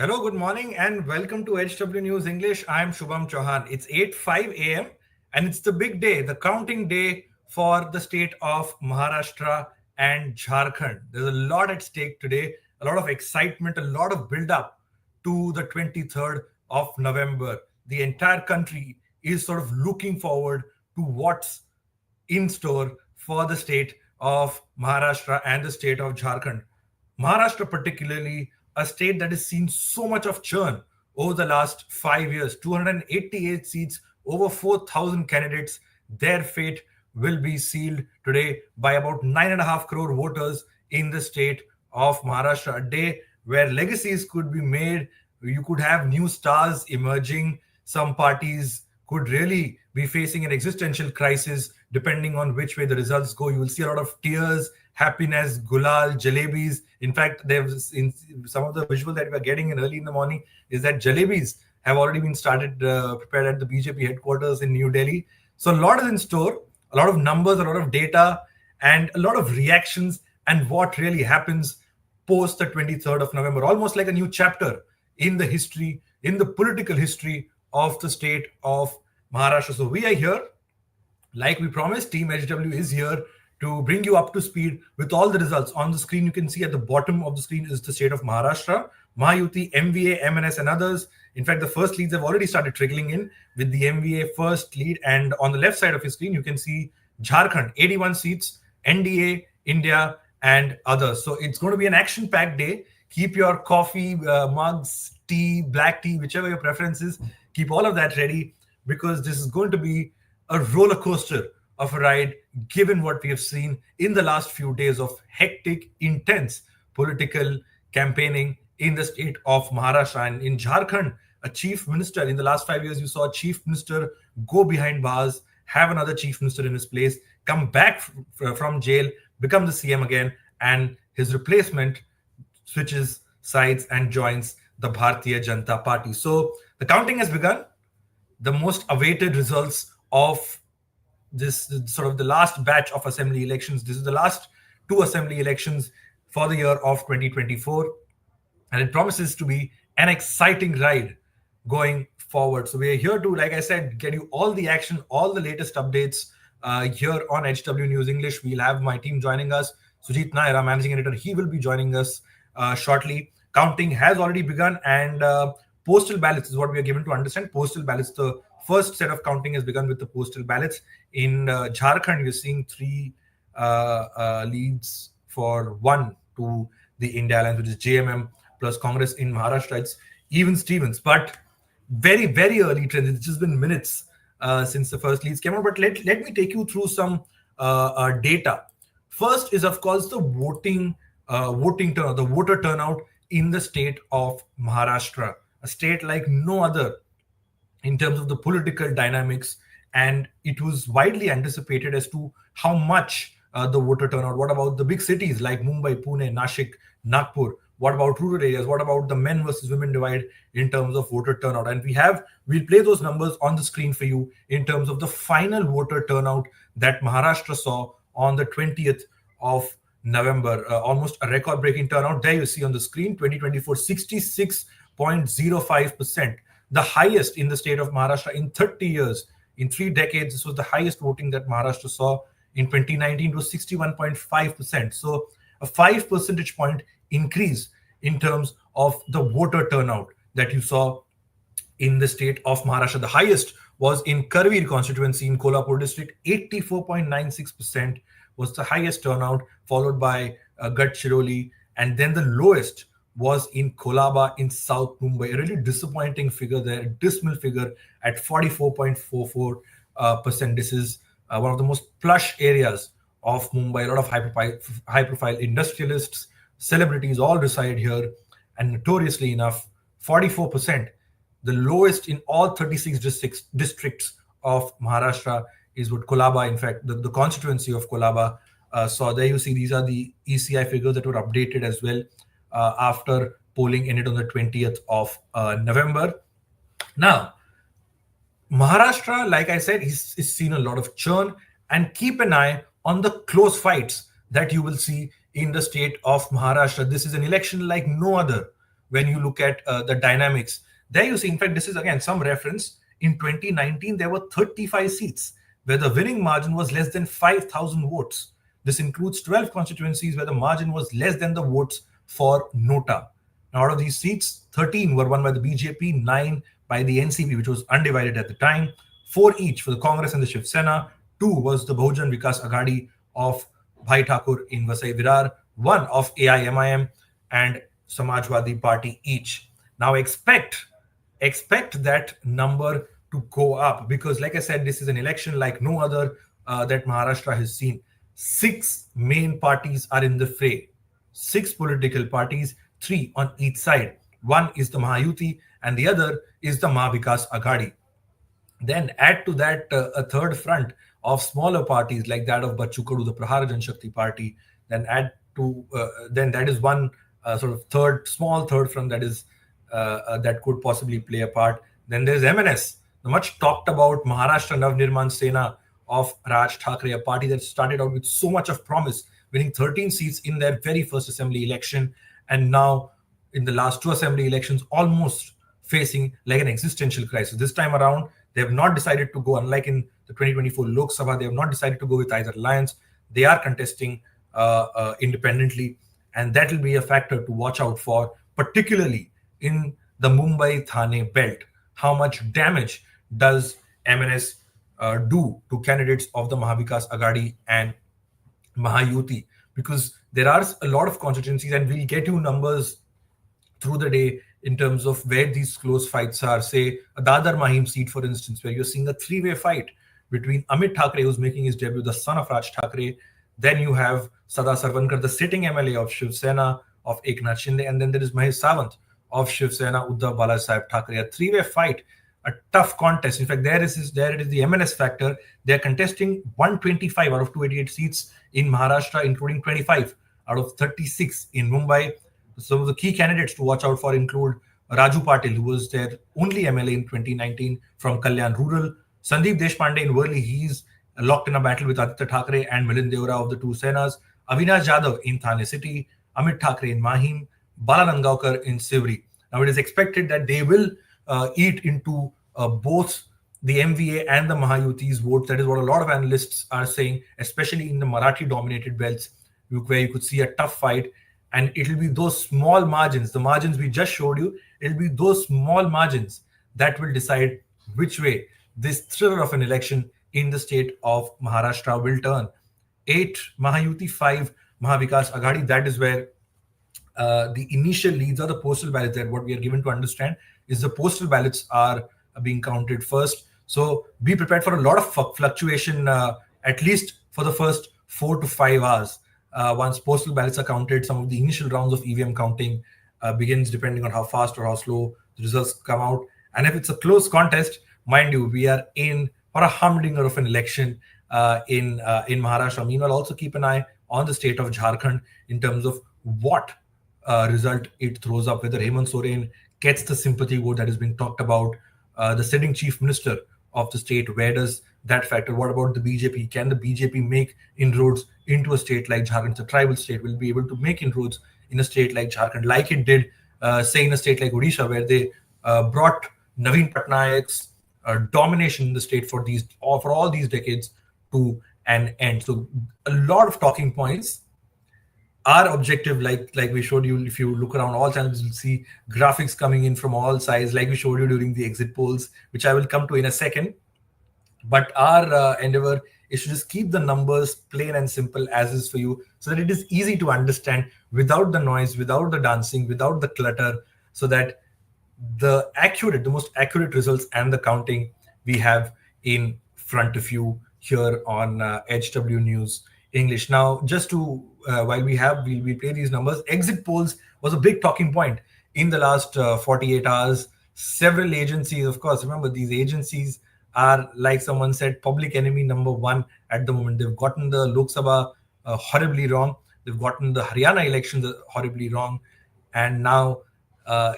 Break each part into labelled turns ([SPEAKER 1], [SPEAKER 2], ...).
[SPEAKER 1] Hello, good morning, and welcome to HW News English. I'm Shubham Chohan. It's 8:05 a.m. and it's the big day, the counting day for the state of Maharashtra and Jharkhand. There's a lot at stake today, a lot of excitement, a lot of build-up to the 23rd of November. The entire country is sort of looking forward to what's in store for the state of Maharashtra and the state of Jharkhand. Maharashtra, particularly, a state that has seen so much of churn over the last 5 years, 288 seats, over 4,000 candidates. Their fate will be sealed today by about 9.5 crore voters in the state of Maharashtra. A day where legacies could be made, you could have new stars emerging. Some parties could really be facing an existential crisis depending on which way the results go. You will see a lot of tears, happiness, gulal, jalebis. In fact, there's in some of the visual that we're getting in early in the morning is that jalebis have already been started prepared at the BJP headquarters in New Delhi. So a lot is in store, a lot of numbers, a lot of data, and a lot of reactions and what really happens post the 23rd of November, almost like a new chapter in the history, in the political history of the state of Maharashtra. So we are here, like we promised. Team HW is here to bring you up to speed with all the results. On the screen, you can see at the bottom of the screen is the state of Maharashtra, Mahayuti, MVA, MNS, and others. In fact, the first leads have already started trickling in with the MVA first lead. And on the left side of your screen, you can see Jharkhand, 81 seats, NDA, India, and others. So it's going to be an action-packed day. Keep your coffee, mugs, tea, black tea, whichever your preference is. Keep all of that ready because this is going to be a roller coaster of a ride, given what we have seen in the last few days of hectic, intense political campaigning in the state of Maharashtra. And in Jharkhand, a chief minister, in the last 5 years, you saw a chief minister go behind bars, have another chief minister in his place, come back from jail, become the CM again, and his replacement switches sides and joins the Bharatiya Janata Party. So the counting has begun. The most awaited results of this sort of the last batch of assembly elections. This is the last two assembly elections for the year of 2024. And it promises to be an exciting ride going forward. So we are here to, like I said, get you all the action, all the latest updates here on HW News English. We'll have my team joining us. Sujit Nair, our managing editor, he will be joining us shortly. Counting has already begun, and postal ballots is what we are given to understand. Postal ballots, the first set of counting has begun with the postal ballots. In Jharkhand, you're seeing three leads for one to the India Alliance, which is JMM plus Congress. In Maharashtra, it's even Stevens. But very, very early trends. It's just been minutes since the first leads came out. But let me take you through some data. First is, of course, the voting turnout, the voter turnout in the state of Maharashtra, a state like no other in terms of the political dynamics. And it was widely anticipated as to how much the voter turnout. What about the big cities like Mumbai, Pune, Nashik, Nagpur? What about rural areas? What about the men versus women divide in terms of voter turnout? And we'll play those numbers on the screen for you in terms of the final voter turnout that Maharashtra saw on the 20th of November. Almost a record-breaking turnout. There you see on the screen, 2024, 66.05%. The highest in the state of Maharashtra in 30 years. In 3 decades, this was the highest voting that Maharashtra saw. In 2019, it was 61.5%. So a 5 percentage point increase in terms of the voter turnout that you saw in the state of Maharashtra. The highest was in Karveer constituency in Kolhapur district. 84.96% was the highest turnout, followed by Gadchiroli. And then the lowest was in Kolaba in South Mumbai. A really disappointing figure there, a dismal figure at 44.44%. This is one of the most plush areas of Mumbai. A lot of high-profile industrialists, celebrities all reside here. And notoriously enough, 44%, the lowest in all 36 districts of Maharashtra, is what Kolaba, in fact, the constituency of Kolaba saw. There you see these are the ECI figures that were updated as well after polling ended on the 20th of November. Now, Maharashtra, like I said, is seen a lot of churn, and keep an eye on the close fights that you will see in the state of Maharashtra. This is an election like no other, when you look at the dynamics. There you see, in fact, this is again some reference. In 2019, there were 35 seats where the winning margin was less than 5,000 votes. This includes 12 constituencies where the margin was less than the votes for Nota. Now, out of these seats, 13 were won by the BJP, 9 by the NCP, which was undivided at the time, 4 each for the Congress and the Shiv Sena, 2 was the Bahujan Vikas Aghadi of Bhai Thakur in Vasai Virar, 1 of AIMIM and Samajwadi Party each. Now expect that number to go up because, like I said, this is an election like no other that Maharashtra has seen. 6 main parties are in the fray. 6 political parties, 3 on each side. One is the Mahayuti and the other is the Mahavikas Aghadi. Then add to that a third front of smaller parties like that of Bachchu Kadu, the Prahara Janshakti Party. Then add to then that is one sort of small third front that is that could possibly play a part. Then there's MNS, the much talked about Maharashtra Navnirman Sena of Raj Thackeray, a party that started out with so much of promise, winning 13 seats in their very first assembly election, and now in the last 2 assembly elections almost facing like an existential crisis. This time around, they have not decided to go, unlike in the 2024 Lok Sabha, they have not decided to go with either alliance. They are contesting independently, and that will be a factor to watch out for, particularly in the Mumbai-Thane belt. How much damage does MNS do to candidates of the Mahavikas Aghadi and Mahayuti? Because there are a lot of constituencies, and we'll get you numbers through the day in terms of where these close fights are. Say a Dadar Mahim seat, for instance, where you're seeing a 3-way fight between Amit Thackeray, who's making his debut, the son of Raj Thackeray. Then you have Sada Sarvankar, the sitting MLA of Shiv Sena, of Eknath Shinde, and then there is Mahesh Sawant of Shiv Sena, Uddhav Balasaheb Thackeray. A 3-way fight, a tough contest. In fact, there it is the MNS factor. They're contesting 125 out of 288 seats in Maharashtra, including 25 out of 36 in Mumbai. Some of the key candidates to watch out for include Raju Patil, who was their only MLA in 2019 from Kalyan Rural. Sandeep Deshpande in Worli, he's locked in a battle with Aditya Thackeray and Milind Deora of the two Senas. Avinash Jadhav in Thane City. Amit Thackeray in Mahim. Bala Nangaonkar in Sivri. Now, it is expected that they will eat into both the MVA and the Mahayuti's votes. That is what a lot of analysts are saying, especially in the Marathi-dominated belts, where you could see a tough fight. And it will be those small margins, the margins we just showed you, it will be those small margins that will decide which way this thriller of an election in the state of Maharashtra will turn. 8 Mahayuti, 5 Mahavikas Aghadi, that is where the initial leads are the postal ballots. That what we are given to understand is the postal ballots are being counted first. So be prepared for a lot of fluctuation, at least for the first 4 to 5 hours. Once postal ballots are counted, some of the initial rounds of EVM counting begins, depending on how fast or how slow the results come out. And if it's a close contest, mind you, we are in for a humdinger of an election in Maharashtra. Meanwhile, also keep an eye on the state of Jharkhand in terms of what result it throws up, whether Hemant Soren gets the sympathy vote that has been talked about. The sitting chief minister of the state, where does that factor? What about the BJP? Can the BJP make inroads into a state like Jharkhand? It's a tribal state. Will be able to make inroads in a state like Jharkhand, like it did, say, in a state like Odisha, where they brought Naveen Patnaik's domination in the state for all these decades to an end. So a lot of talking points. Our objective, like we showed you, if you look around all channels, you'll see graphics coming in from all sides, like we showed you during the exit polls, which I will come to in a second. But our endeavor is to just keep the numbers plain and simple as is for you, so that it is easy to understand without the noise, without the dancing, without the clutter, so that the most accurate results and the counting we have in front of you here on HW News English. Now, just to while we play these numbers, exit polls was a big talking point in the last 48 hours. Several agencies, of course, remember these agencies are, like someone said, public enemy number one at the moment. They've gotten the Lok Sabha horribly wrong. They've gotten the Haryana elections horribly wrong. And now a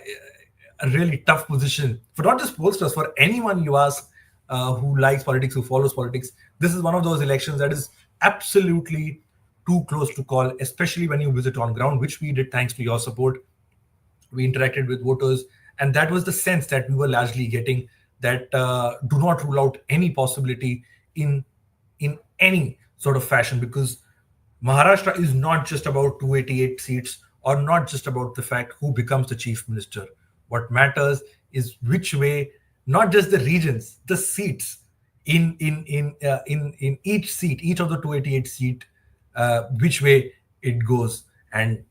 [SPEAKER 1] really tough position for not just pollsters, for anyone you ask who likes politics, who follows politics. This is one of those elections that is absolutely too close to call, especially when you visit on ground, which we did thanks to your support. We interacted with voters, and that was the sense that we were largely getting, that do not rule out any possibility in any sort of fashion, because Maharashtra is not just about 288 seats, or not just about the fact who becomes the chief minister. What matters is which way, not just the regions, the seats in each seat, each of the 288 seat, which way it goes, and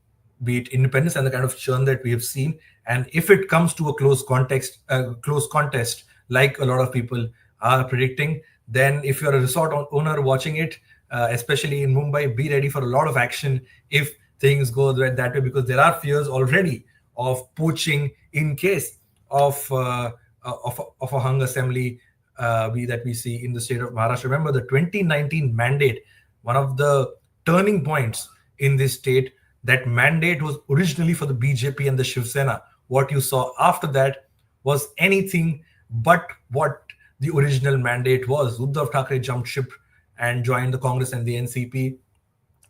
[SPEAKER 1] be it independence and the kind of churn that we have seen. And if it comes to a close contest, like a lot of people are predicting, then if you're a resort owner watching it, especially in Mumbai, be ready for a lot of action if things go that way, because there are fears already of poaching in case of a hung assembly that we see in the state of Maharashtra. Remember the 2019 mandate, one of the turning points in this state. That mandate was originally for the BJP and the Shiv Sena. What you saw after that was anything but what the original mandate was. Uddhav Thackeray jumped ship and joined the Congress and the NCP.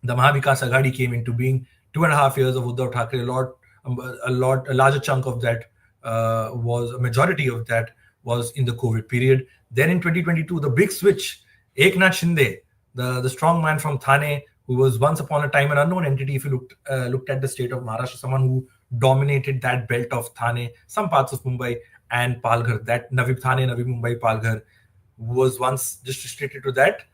[SPEAKER 1] The Mahavikas Aghadi came into being. 2.5 years of Uddhav Thackeray, a larger chunk of that was a majority of that was in the COVID period. Then in 2022, the big switch, Eknath Shinde, the strong man from Thane, who was once upon a time an unknown entity. If you looked at the state of Maharashtra, someone who dominated that belt of Thane, some parts of Mumbai and Palghar. That Navi Thane, Navi Mumbai, Palghar was once just restricted to that.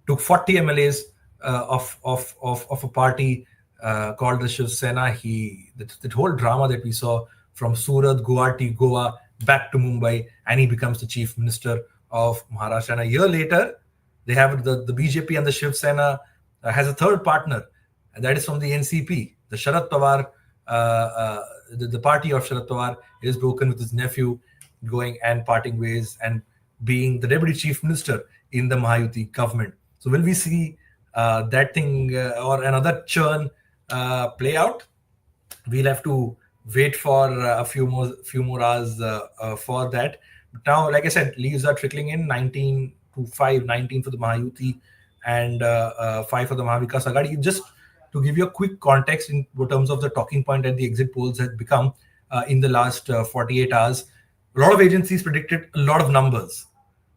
[SPEAKER 1] Took 40 MLAs of a party called the Shiv Sena. The whole drama that we saw from Surat, Guwahati, Goa, back to Mumbai, and he becomes the chief minister of Maharashtra. And a year later, they have the BJP and the Shiv Sena has a third partner, and that is from the NCP. The Sharad Pawar, the party of Sharad Pawar is broken with his nephew going and parting ways and being the deputy chief minister in the Mahayuti government. So will we see that thing or another churn play out? We'll have to wait for a few more hours for that. But now, like I said, leaves are trickling in. 19 to 5, 19 for the Mahayuti, and 5 for the Mahavikas Aghadi. Just to give you a quick context in terms of the talking point that the exit polls had become in the last 48 hours, a lot of agencies predicted a lot of numbers.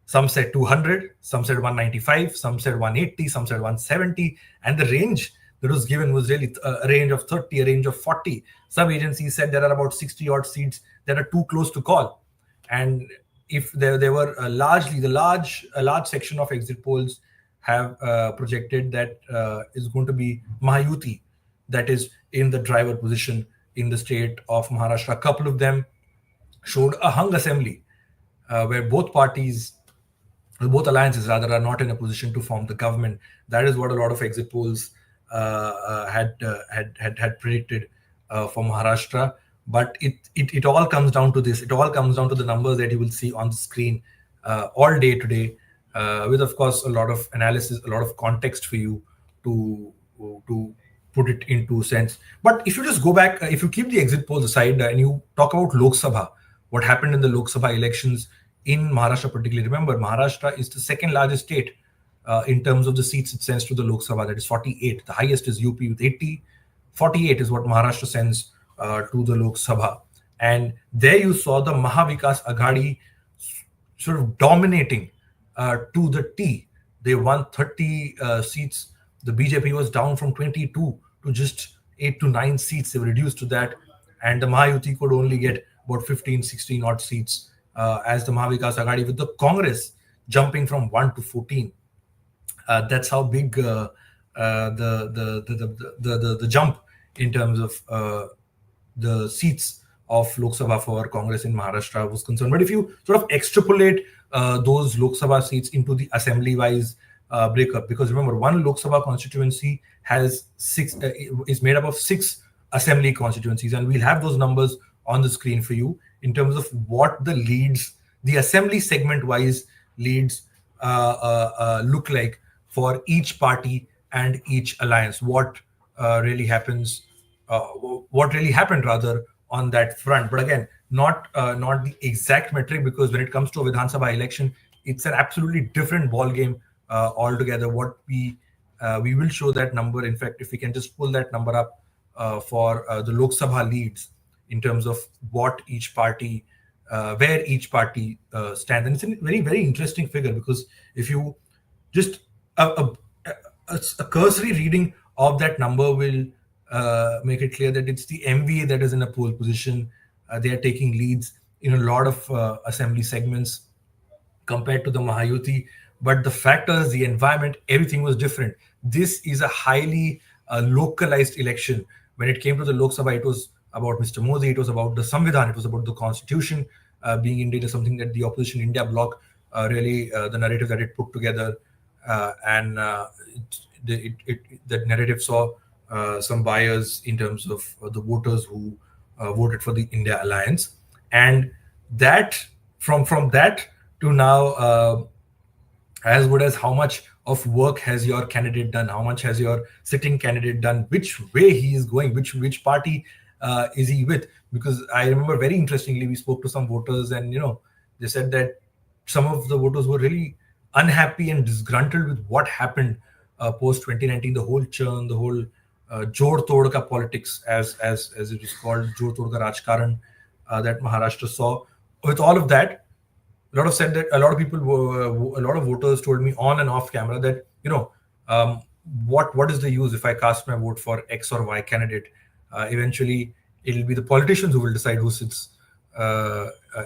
[SPEAKER 1] Some said 200, some said 195, some said 180, some said 170, and the range that was given was really a range of 30, a range of 40. Some agencies said there are about 60 odd seats that are too close to call. And if there were a large section of exit polls have projected that is going to be Mahayuti that is in the driver position in the state of Maharashtra. A couple of them showed a hung assembly where both alliances rather are not in a position to form the government. That is what a lot of exit polls had predicted for Maharashtra. But it all comes down to this. It all comes down to the numbers that you will see on the screen all day today, with of course a lot of analysis, a lot of context for you to put it into sense. But if you just go back, if you keep the exit polls aside and you talk about Lok Sabha, what happened in the Lok Sabha elections in Maharashtra particularly. Remember, Maharashtra is the second largest state in terms of the seats it sends to the Lok Sabha. That is 48. The highest is UP with 80. 48 is what Maharashtra sends to the Lok Sabha. And there you saw the Mahavikas Aghadi sort of dominating to the T. They won 30 seats. The BJP was down from 22 to just 8 to 9 seats. They were reduced to that. And the Mahayuti could only get about 15, 16 odd seats as the Mahavikas Aghadi, with the Congress jumping from 1 to 14. That's how big the jump in terms of the seats of Lok Sabha for Congress in Maharashtra was concerned. But if you sort of extrapolate those Lok Sabha seats into the assembly-wise breakup, because remember, one Lok Sabha constituency has is made up of 6 assembly constituencies, and we'll have those numbers on the screen for you in terms of what the leads, the assembly segment-wise leads look like for each party and each alliance. What really happens, what really happened rather on that front. But again, not the exact metric, because when it comes to a Vidhan Sabha election, it's an absolutely different ball game altogether. What we will show that number. In fact, if we can just pull that number up for the Lok Sabha leads in terms of what each party, where each party stands. And it's a very, very interesting figure, because if you just a cursory reading of that number will make it clear that it's the MVA that is in a pole position. They are taking leads in a lot of assembly segments compared to the Mahayuti. But the factors, the environment, everything was different. This is a highly localized election. When it came to the Lok Sabha, it was about Mr. Modi, it was about the Samvidhan, it was about the constitution being indeed something that the opposition India bloc really, the narrative that it put together, and that narrative saw some bias in terms of the voters who voted for the India alliance. And that, from that to now, as good as how much of work has your candidate done, how much has your sitting candidate done, which way he is going, which party is he with. Because I remember very interestingly, we spoke to some voters, and they said that some of the voters were really unhappy and disgruntled with what happened post 2019, the whole churn, the whole jod tod ka politics, as it is called, jod tod ka rajkaran that Maharashtra saw. With all of that, a lot of people were, a lot of voters told me on and off camera that what is the use if I cast my vote for X or Y candidate? Eventually, it'll be the politicians who will decide who sits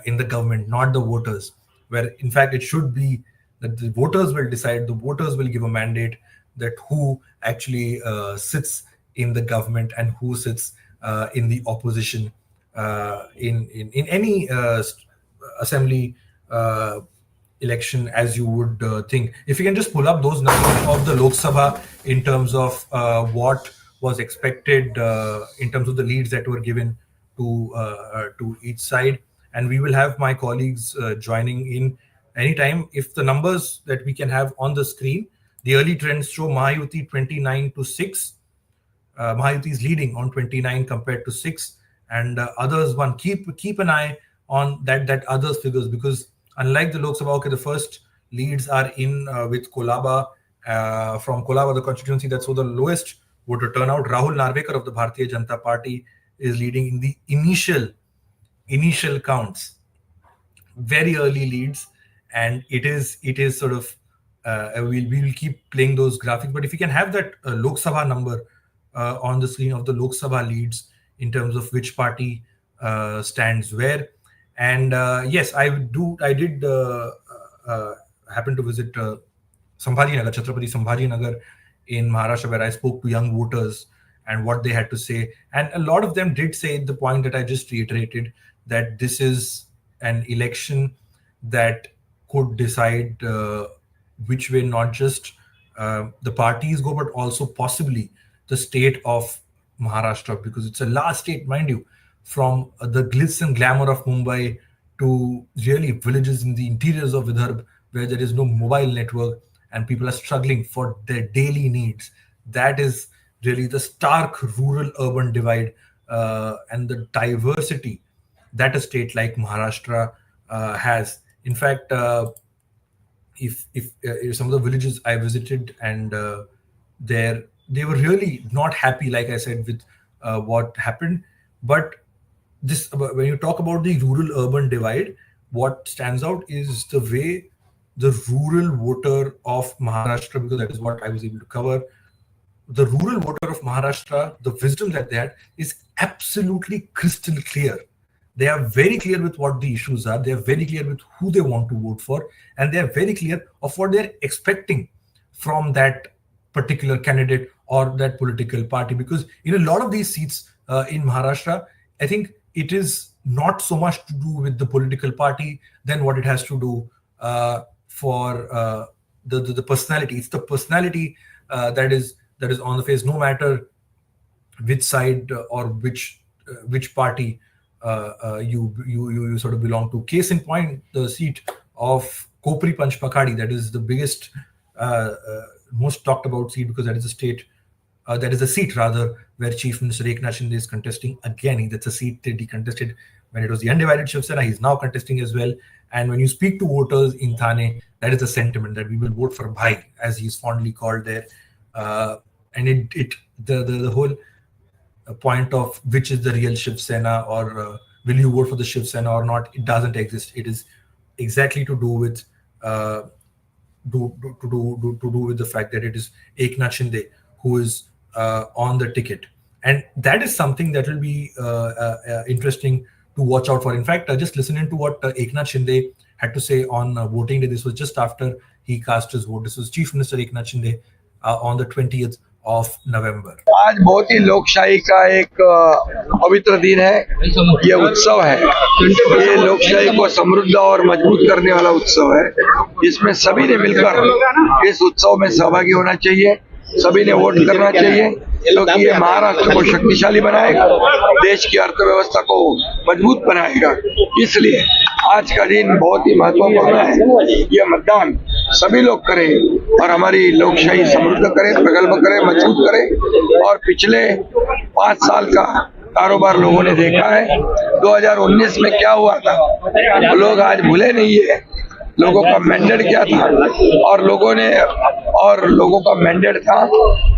[SPEAKER 1] in the government, not the voters. Where in fact it should be that the voters will decide, the voters will give a mandate that who actually sits in the government and who sits in the opposition in any assembly election, as you would think. If you can just pull up those numbers of the Lok Sabha in terms of what was expected in terms of the leads that were given to each side, and we will have my colleagues joining in anytime. If the numbers that we can have on the screen, the early trends show Mahayuti 29-6. Mahayuti is leading on 29 compared to 6, and others one. Keep an eye on that others figures, because unlike the Lok Sabha, okay, the first leads are in with Kolaba, from Kolaba, the constituency that saw the lowest voter turnout. Rahul Narvekar of the Bharatiya Janata Party is leading in the initial counts, very early leads, and it is sort of we will keep playing those graphics. But if you can have that Lok Sabha number on the screen of the Lok Sabha leads in terms of which party stands where. And yes, I did happen to visit Sambhajinagar, Chhatrapati Sambhajinagar in Maharashtra, where I spoke to young voters and what they had to say. And a lot of them did say the point that I just reiterated, that this is an election that could decide which way not just the parties go, but also possibly the state of Maharashtra, because it's a large state, mind you, from the glitz and glamour of Mumbai to really villages in the interiors of Vidarbha, where there is no mobile network and people are struggling for their daily needs. That is really the stark rural-urban divide and the diversity that a state like Maharashtra has. In fact, if some of the villages I visited, and they were really not happy, like I said, with what happened. But when you talk about the rural-urban divide, what stands out is the way the rural voter of Maharashtra, because that is what I was able to cover, the rural voter of Maharashtra, the wisdom that they had is absolutely crystal clear. They are very clear with what the issues are. They are very clear with who they want to vote for, and they are very clear of what they're expecting from that particular candidate or that political party. Because in a lot of these seats in Maharashtra, I think it is not so much to do with the political party than what it has to do for the personality. It's the personality that is on the face, no matter which side or which party you sort of belong to. Case in point, the seat of Kopri Panchpakadi, that is the biggest, most talked about seat, because that is a state. That is a seat rather where Chief Minister Eknath Shinde is contesting again. That's a seat that he contested when it was the undivided Shiv Sena. He's now contesting as well. And when you speak to voters in Thane, that is the sentiment that we will vote for Bhai, as he's fondly called there. And the whole a point of which is the real Shiv Sena, or will you vote for the Shiv Sena or not. It doesn't exist. It is exactly to do with to do with the fact that it is Eknath Shinde who is on the ticket, and that is something that will be interesting to watch out for. In fact, just listening to what Eknath Shinde had to say on voting day. This was just after he cast his vote. This was Chief Minister Eknath Shinde on the 20th of November.
[SPEAKER 2] आज बहुत ही लोकशाही का एक पवित्र दिन है, ये उत्सव है। ये लोकशाही को समृद्ध और मजबूत करने वाला उत्सव है। इसमें सभी ने मिलकर इस उत्सव में सहभागी होना चाहिए, सभी ने वोट करना चाहिए, क्योंकि ये महाराष्ट्र को शक्तिशाली बनाएगा, देश की अर्थव्यवस्था को मजबूत बनाएगा। इसलिए आज का दिन बहुत ही महत्वपूर्ण है। ये मतदान सभी लोग करें और हमारी लोकशाही समृद्ध करें, प्रगल्भ करें, मजबूत करें। और पिछले 5 साल का कारोबार लोगों ने देखा है। 2019 में क्या हुआ था वो लोग आज भूले नहीं है। लोगों का मैंडेट क्या था, और लोगों का मैंडेट था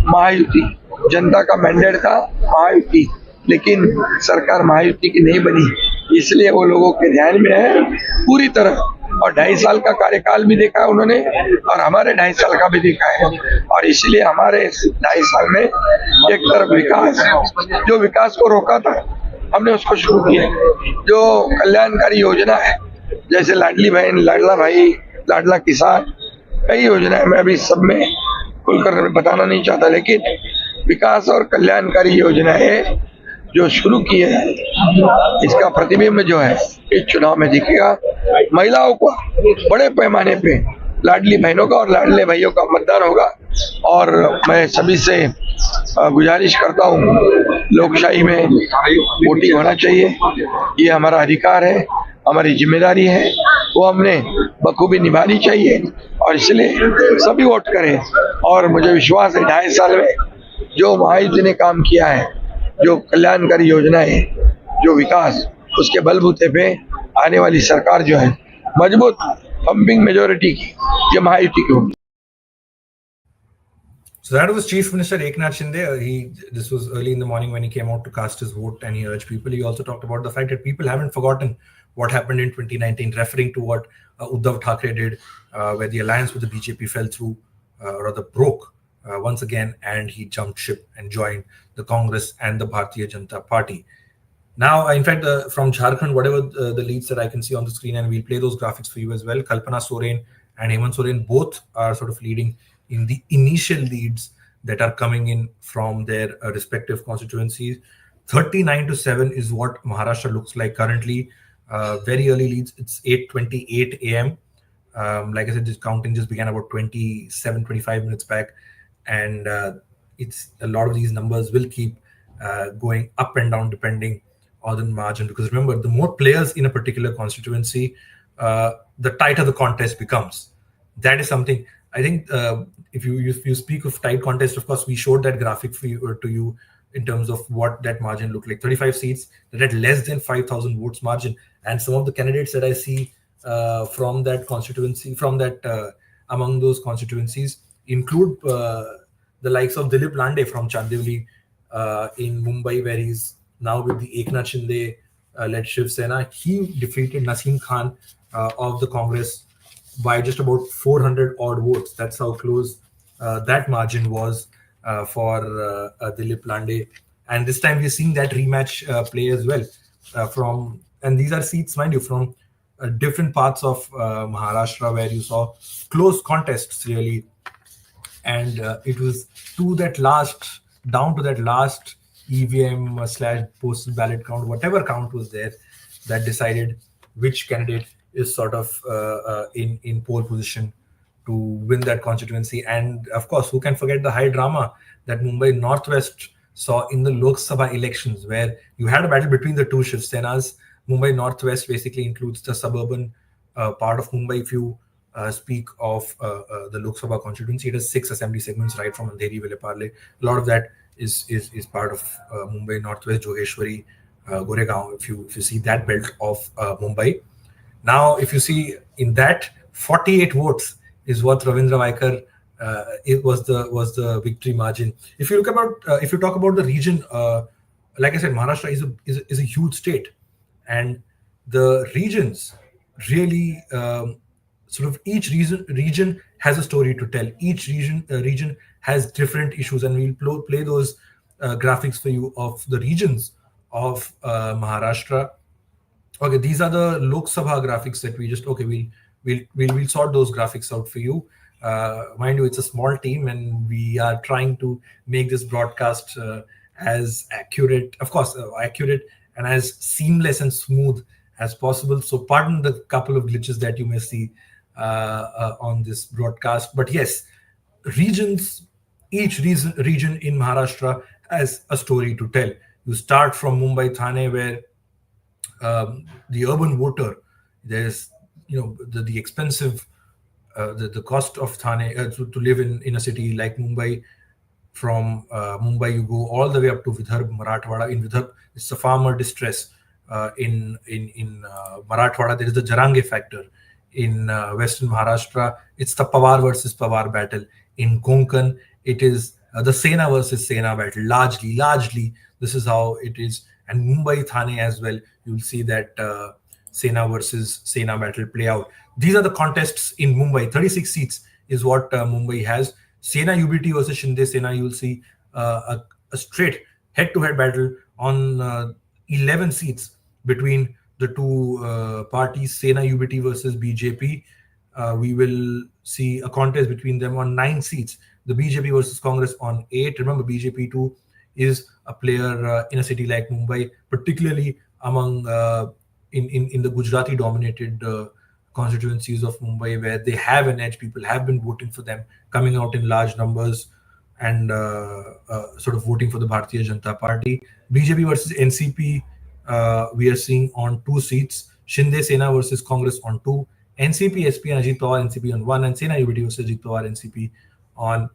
[SPEAKER 2] महायुति, जनता का मैंडेट था महायुति, लेकिन सरकार महायुति की नहीं बनी। इसलिए वो लोगों के ध्यान में है पूरी तरह। और 2.5 साल का कार्यकाल भी देखा उन्होंने, और हमारे 2.5 साल का भी देखा है। और इसलिए हमारे 2.5 साल में एक तरफ विकास, जो विकास को रोका था हमने उसको शुरू किया। जो कल्याणकारी योजना है, जैसे लाडली बहन, लाडला भाई, लाडला किसान, कई योजनाएं मैं अभी सब में खुलकर बताना नहीं चाहता, लेकिन विकास और कल्याणकारी योजनाएं जो शुरू की है, इसका प्रतिबिंब जो है इस चुनाव में दिखेगा। महिलाओं को बड़े पैमाने पे लाडली बहनों का और लाडले भाइयों का मतदान होगा। और मैं सभी से गुजारिश करता हूँ, लोकशाही में वोटिंग होना चाहिए, ये हमारा अधिकार है, हमारी जिम्मेदारी है, वो हमने बखूबी निभानी चाहिए। और इसलिए सभी वोट करें। और मुझे विश्वास है 2.5 साल में जो महायुति ने काम किया है, जो कल्याणकारी योजनाएं, जो विकास, उसके बलबूते पे आने वाली सरकार जो है मजबूत पंपिंग मेजोरिटी की, ये महायुति की होगी।
[SPEAKER 1] So that was Chief Minister Eknath Shinde. This was early in the morning when he came out to cast his vote, and he urged people. He also talked about the fact that people haven't forgotten what happened in 2019, referring to what Uddhav Thackeray did, where the alliance with the BJP fell through, rather broke once again, and he jumped ship and joined the Congress and the Bharatiya Janata Party. Now, in fact, from Jharkhand, whatever the leads that I can see on the screen, and we'll play those graphics for you as well, Kalpana Soren and Hemant Soren both are sort of leading in the initial leads that are coming in from their respective constituencies. 39-7 is what Maharashtra looks like currently. Very early leads. It's 8:28 a.m. Like I said, this counting just began about 25 minutes back, and it's a lot of these numbers will keep going up and down depending on the margin. Because remember, the more players in a particular constituency, the tighter the contest becomes. That is something I think. If you speak of tight contest, of course, we showed that graphic for you, to you in terms of what that margin looked like. 35 seats that had less than 5,000 votes margin, and some of the candidates that I see from that constituency, among those constituencies, include the likes of Dilip Lande from Chandivli in Mumbai, where he's now with the Eknath Shinde led Shiv Sena. He defeated Naseem Khan of the Congress by just about 400 odd votes. That's how close that margin was for Dilip Lande. And this time we're seeing that rematch play as well. And these are seats, mind you, from different parts of Maharashtra, where you saw close contests really. And it was down to that last EVM / postal ballot count, whatever count was there, that decided which candidate is sort of in pole position to win that constituency. And of course, who can forget the high drama that Mumbai Northwest saw in the Lok Sabha elections, where you had a battle between the two Shiv Senas. Mumbai Northwest basically includes the suburban part of Mumbai. If you speak of the Lok Sabha constituency, it has 6 assembly segments, right from Andheri, Vileparle. A lot of that is part of Mumbai Northwest, Joheshwari, Goregaon. If you see that belt of Mumbai. Now, if you see in that, 48 votes is what Ravindra Vaikar it was the victory margin. If you talk about the region like I said, Maharashtra is a huge state, and the regions really sort of each region has a story to tell. Each region has different issues, and we'll play those graphics for you of the regions of Maharashtra. Okay, these are the Lok Sabha graphics that we just okay. We'll sort those graphics out for you. Mind you, it's a small team, and we are trying to make this broadcast as accurate, of course, accurate and as seamless and smooth as possible. So, pardon the couple of glitches that you may see on this broadcast. But yes, regions, each region in Maharashtra has a story to tell. You start from Mumbai, Thane, where the urban voter, there's the expensive the cost of Thane to live in a city like Mumbai. From Mumbai, you go all the way up to Vidarbh, Marathwada. In Vidarbh, it's a farmer distress. In Marathwada, there is the Jarange factor. In Western Maharashtra, it's the Pawar versus Pawar battle. In Konkan, it is the Sena versus Sena battle. Largely, this is how it is. And Mumbai, Thane as well, you'll see that Sena versus Sena battle play out. These are the contests in Mumbai. 36 seats is what Mumbai has. Sena UBT versus Shinde Sena, you'll see a straight head-to-head battle on 11 seats between the two parties, Sena UBT versus BJP. We will see a contest between them on 9 seats. The BJP versus Congress on 8. Remember, BJP too is a player in a city like Mumbai, particularly among in the Gujarati-dominated constituencies of Mumbai, where they have an edge. People have been voting for them, coming out in large numbers and sort of voting for the Bharatiya Janata Party. BJP versus NCP, we are seeing on 2 seats. Shinde Sena versus Congress on 2. NCP, SP and Ajit Pawar, NCP on 1. And Sena UBT versus Ajit Pawar, NCP on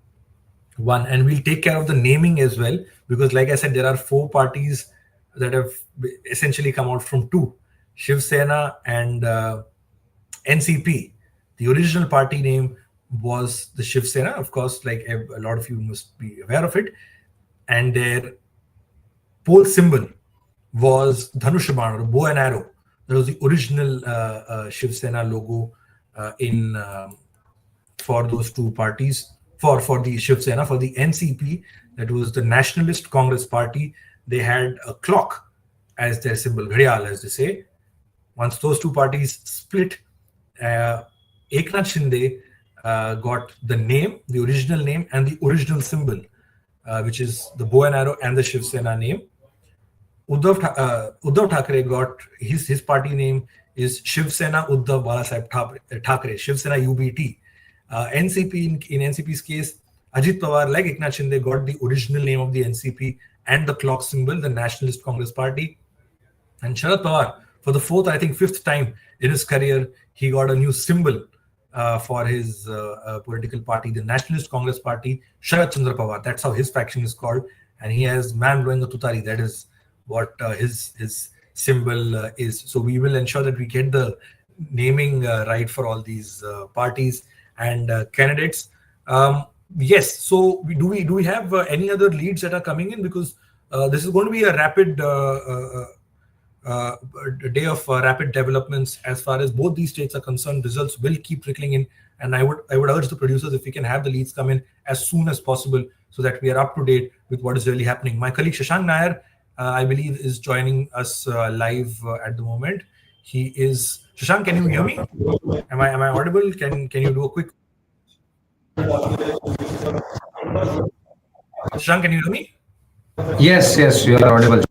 [SPEAKER 1] 1. And we'll take care of the naming as well, because like I said, there are 4 parties that have essentially come out from 2. Shiv Sena and NCP. The original party name was the Shiv Sena, of course, like a lot of you must be aware of it. And their poll symbol was Dhanushban, or bow and arrow. That was the original Shiv Sena logo in for those 2 parties. For the Shiv Sena, for the NCP, that was the Nationalist Congress Party, they had a clock as their symbol, ghadial as they say. Once those 2 parties split, Eknath Shinde got the name, the original name, and the original symbol, which is the bow and arrow and the Shiv Sena name. Uddhav Thackeray got his party name is Shiv Sena Uddhav Balasaheb Thackeray, Shiv Sena UBT. NCP, in NCP's case, Ajit Pawar, like Eknath Shinde, got the original name of the NCP and the clock symbol, the Nationalist Congress Party. And Sharad Pawar, for the 4th, I think 5th time in his career, he got a new symbol for his political party, the Nationalist Congress Party, Sharad Chandra Pawar. That's how his faction is called. And he has man blowing a tutari. That is what his symbol is. So we will ensure that we get the naming right for all these parties and candidates. Yes. So do we have any other leads that are coming in? Because this is going to be a rapid day of rapid developments as far as both these states are concerned. Results will keep trickling in, and I would urge the producers, if we can have the leads come in as soon as possible, so that we are up to date with what is really happening. My colleague Shashank Nair, I believe, is joining us live at the moment. He is Shashank. Can you hear me? Am I audible? Can you do a quick? Shashank, can you hear me?
[SPEAKER 3] Yes, you are audible.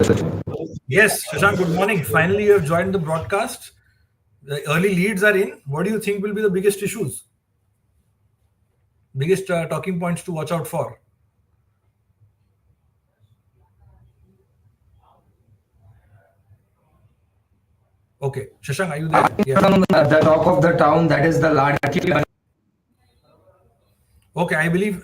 [SPEAKER 1] Yes, Shashank, good morning. Finally, you have joined the broadcast. The early leads are in. What do you think will be the biggest issues? Biggest talking points to watch out for? Okay, Shashank, are you there?
[SPEAKER 3] Yeah. The talk of the town, that is the largely.
[SPEAKER 1] Okay, I believe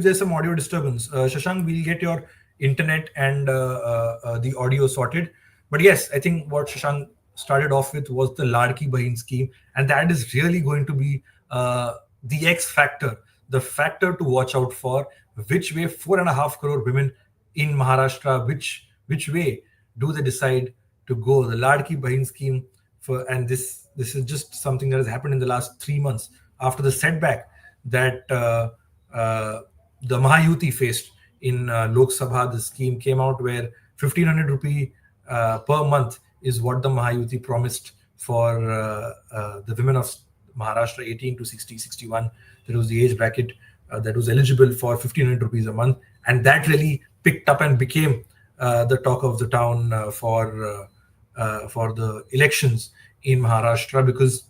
[SPEAKER 1] there's some audio disturbance. Shashank, we'll get your internet and the audio sorted. But yes, I think what Shashank started off with was the Ladki Bahin scheme, and that is really going to be the X factor, the factor to watch out for. Which way 4.5 crore women in Maharashtra, which which way do they decide to go? The Ladki Bahin scheme, and this is just something that has happened in the last 3 months after the setback that the Mahayuti faced in Lok Sabha. The scheme came out where 1,500 rupee per month is what the Mahayuti promised for the women of Maharashtra, 18 to 60, 61. That was the age bracket that was eligible for 1,500 rupees a month. And that really picked up and became the talk of the town for the elections in Maharashtra, because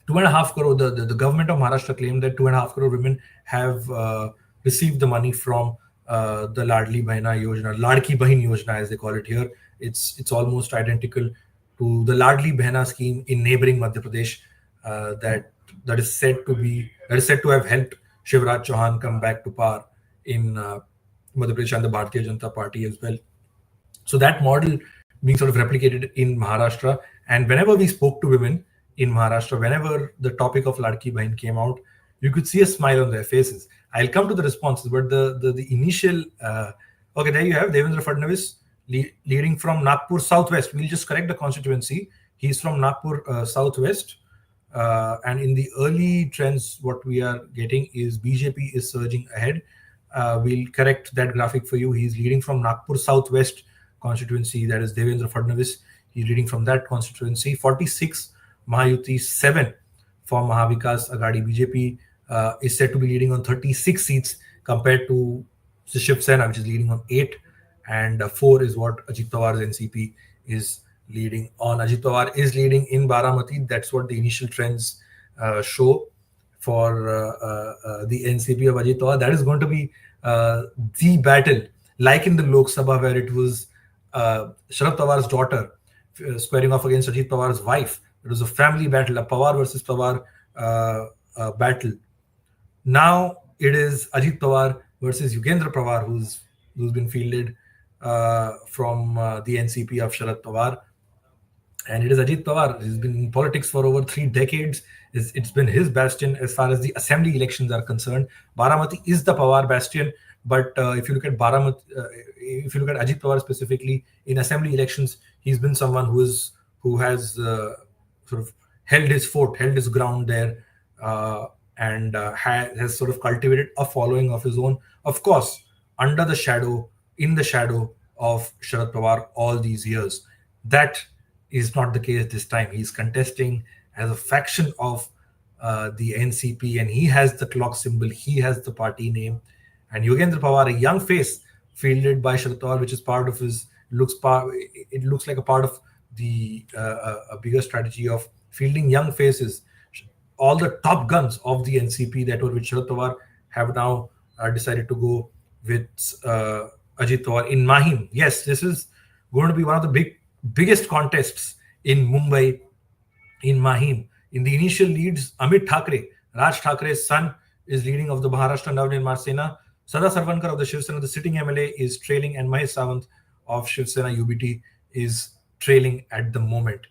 [SPEAKER 1] 2.5 crore, the government of Maharashtra claimed that 2.5 crore women have received the money from the Ladli Bahina Yojana, Ladki Bahin Yojana as they call it here. It's almost identical to the Ladli Bahina scheme in neighboring Madhya Pradesh that is said to have helped Shivraj Chauhan come back to power in Madhya Pradesh and the Bharatiya Janata Party as well. So that model being sort of replicated in Maharashtra. And whenever we spoke to women in Maharashtra, whenever the topic of Ladki Bahin came out, you could see a smile on their faces. I'll come to the responses, but the initial okay, there you have Devendra Fadnavis leading from Nagpur Southwest. We'll just correct the constituency. He's from Nagpur Southwest. And in the early trends, what we are getting is BJP is surging ahead. We'll correct that graphic for you. He's leading from Nagpur Southwest constituency. That is Devendra Fadnavis. He's leading from that constituency. 46 Mahayuti, 7 for Mahavikas Aghadi. BJP is said to be leading on 36 seats compared to Shiv Sena, which is leading on 8. And 4 is what Ajit Pawar's NCP is leading on. Ajit Pawar is leading in Baramati. That's what the initial trends show for the NCP of Ajit Pawar. That is going to be the battle, like in the Lok Sabha, where it was Sharad Pawar's daughter squaring off against Ajit Pawar's wife. It was a family battle, a Pawar versus Pawar battle. Now it is Ajit Pawar versus Yugendra Pawar, who's been fielded from the NCP of Sharad Pawar. And it is Ajit Pawar. He's been in politics for over 3 decades. It's been his bastion as far as the assembly elections are concerned. Baramati is the Pawar bastion, but if you look at Baramati, if you look at Ajit Pawar specifically in assembly elections, he's been someone who has sort of held his fort, held his ground there, and has sort of cultivated a following of his own. Of course, in the shadow of Sharad Pawar all these years. That is not the case this time. He's contesting as a faction of the NCP, and he has the clock symbol, he has the party name. And Yugendra Pawar, a young face fielded by Sharad Pawar, which is part of his it looks like a part of the a bigger strategy of fielding young faces. All the top guns of the NCP that were with Sharad Pawar have now decided to go with Ajit Pawar in Mahim. Yes, this is going to be one of the biggest contests in Mumbai, in Mahim. In the initial leads, Amit Thackeray, Raj Thakray's son, is leading of the Maharashtra and Sena. Sada Sarvankar of the Shiv Sena, the sitting MLA, is trailing, and Mahesh Sawant of Shiv Sena UBT is trailing at the moment.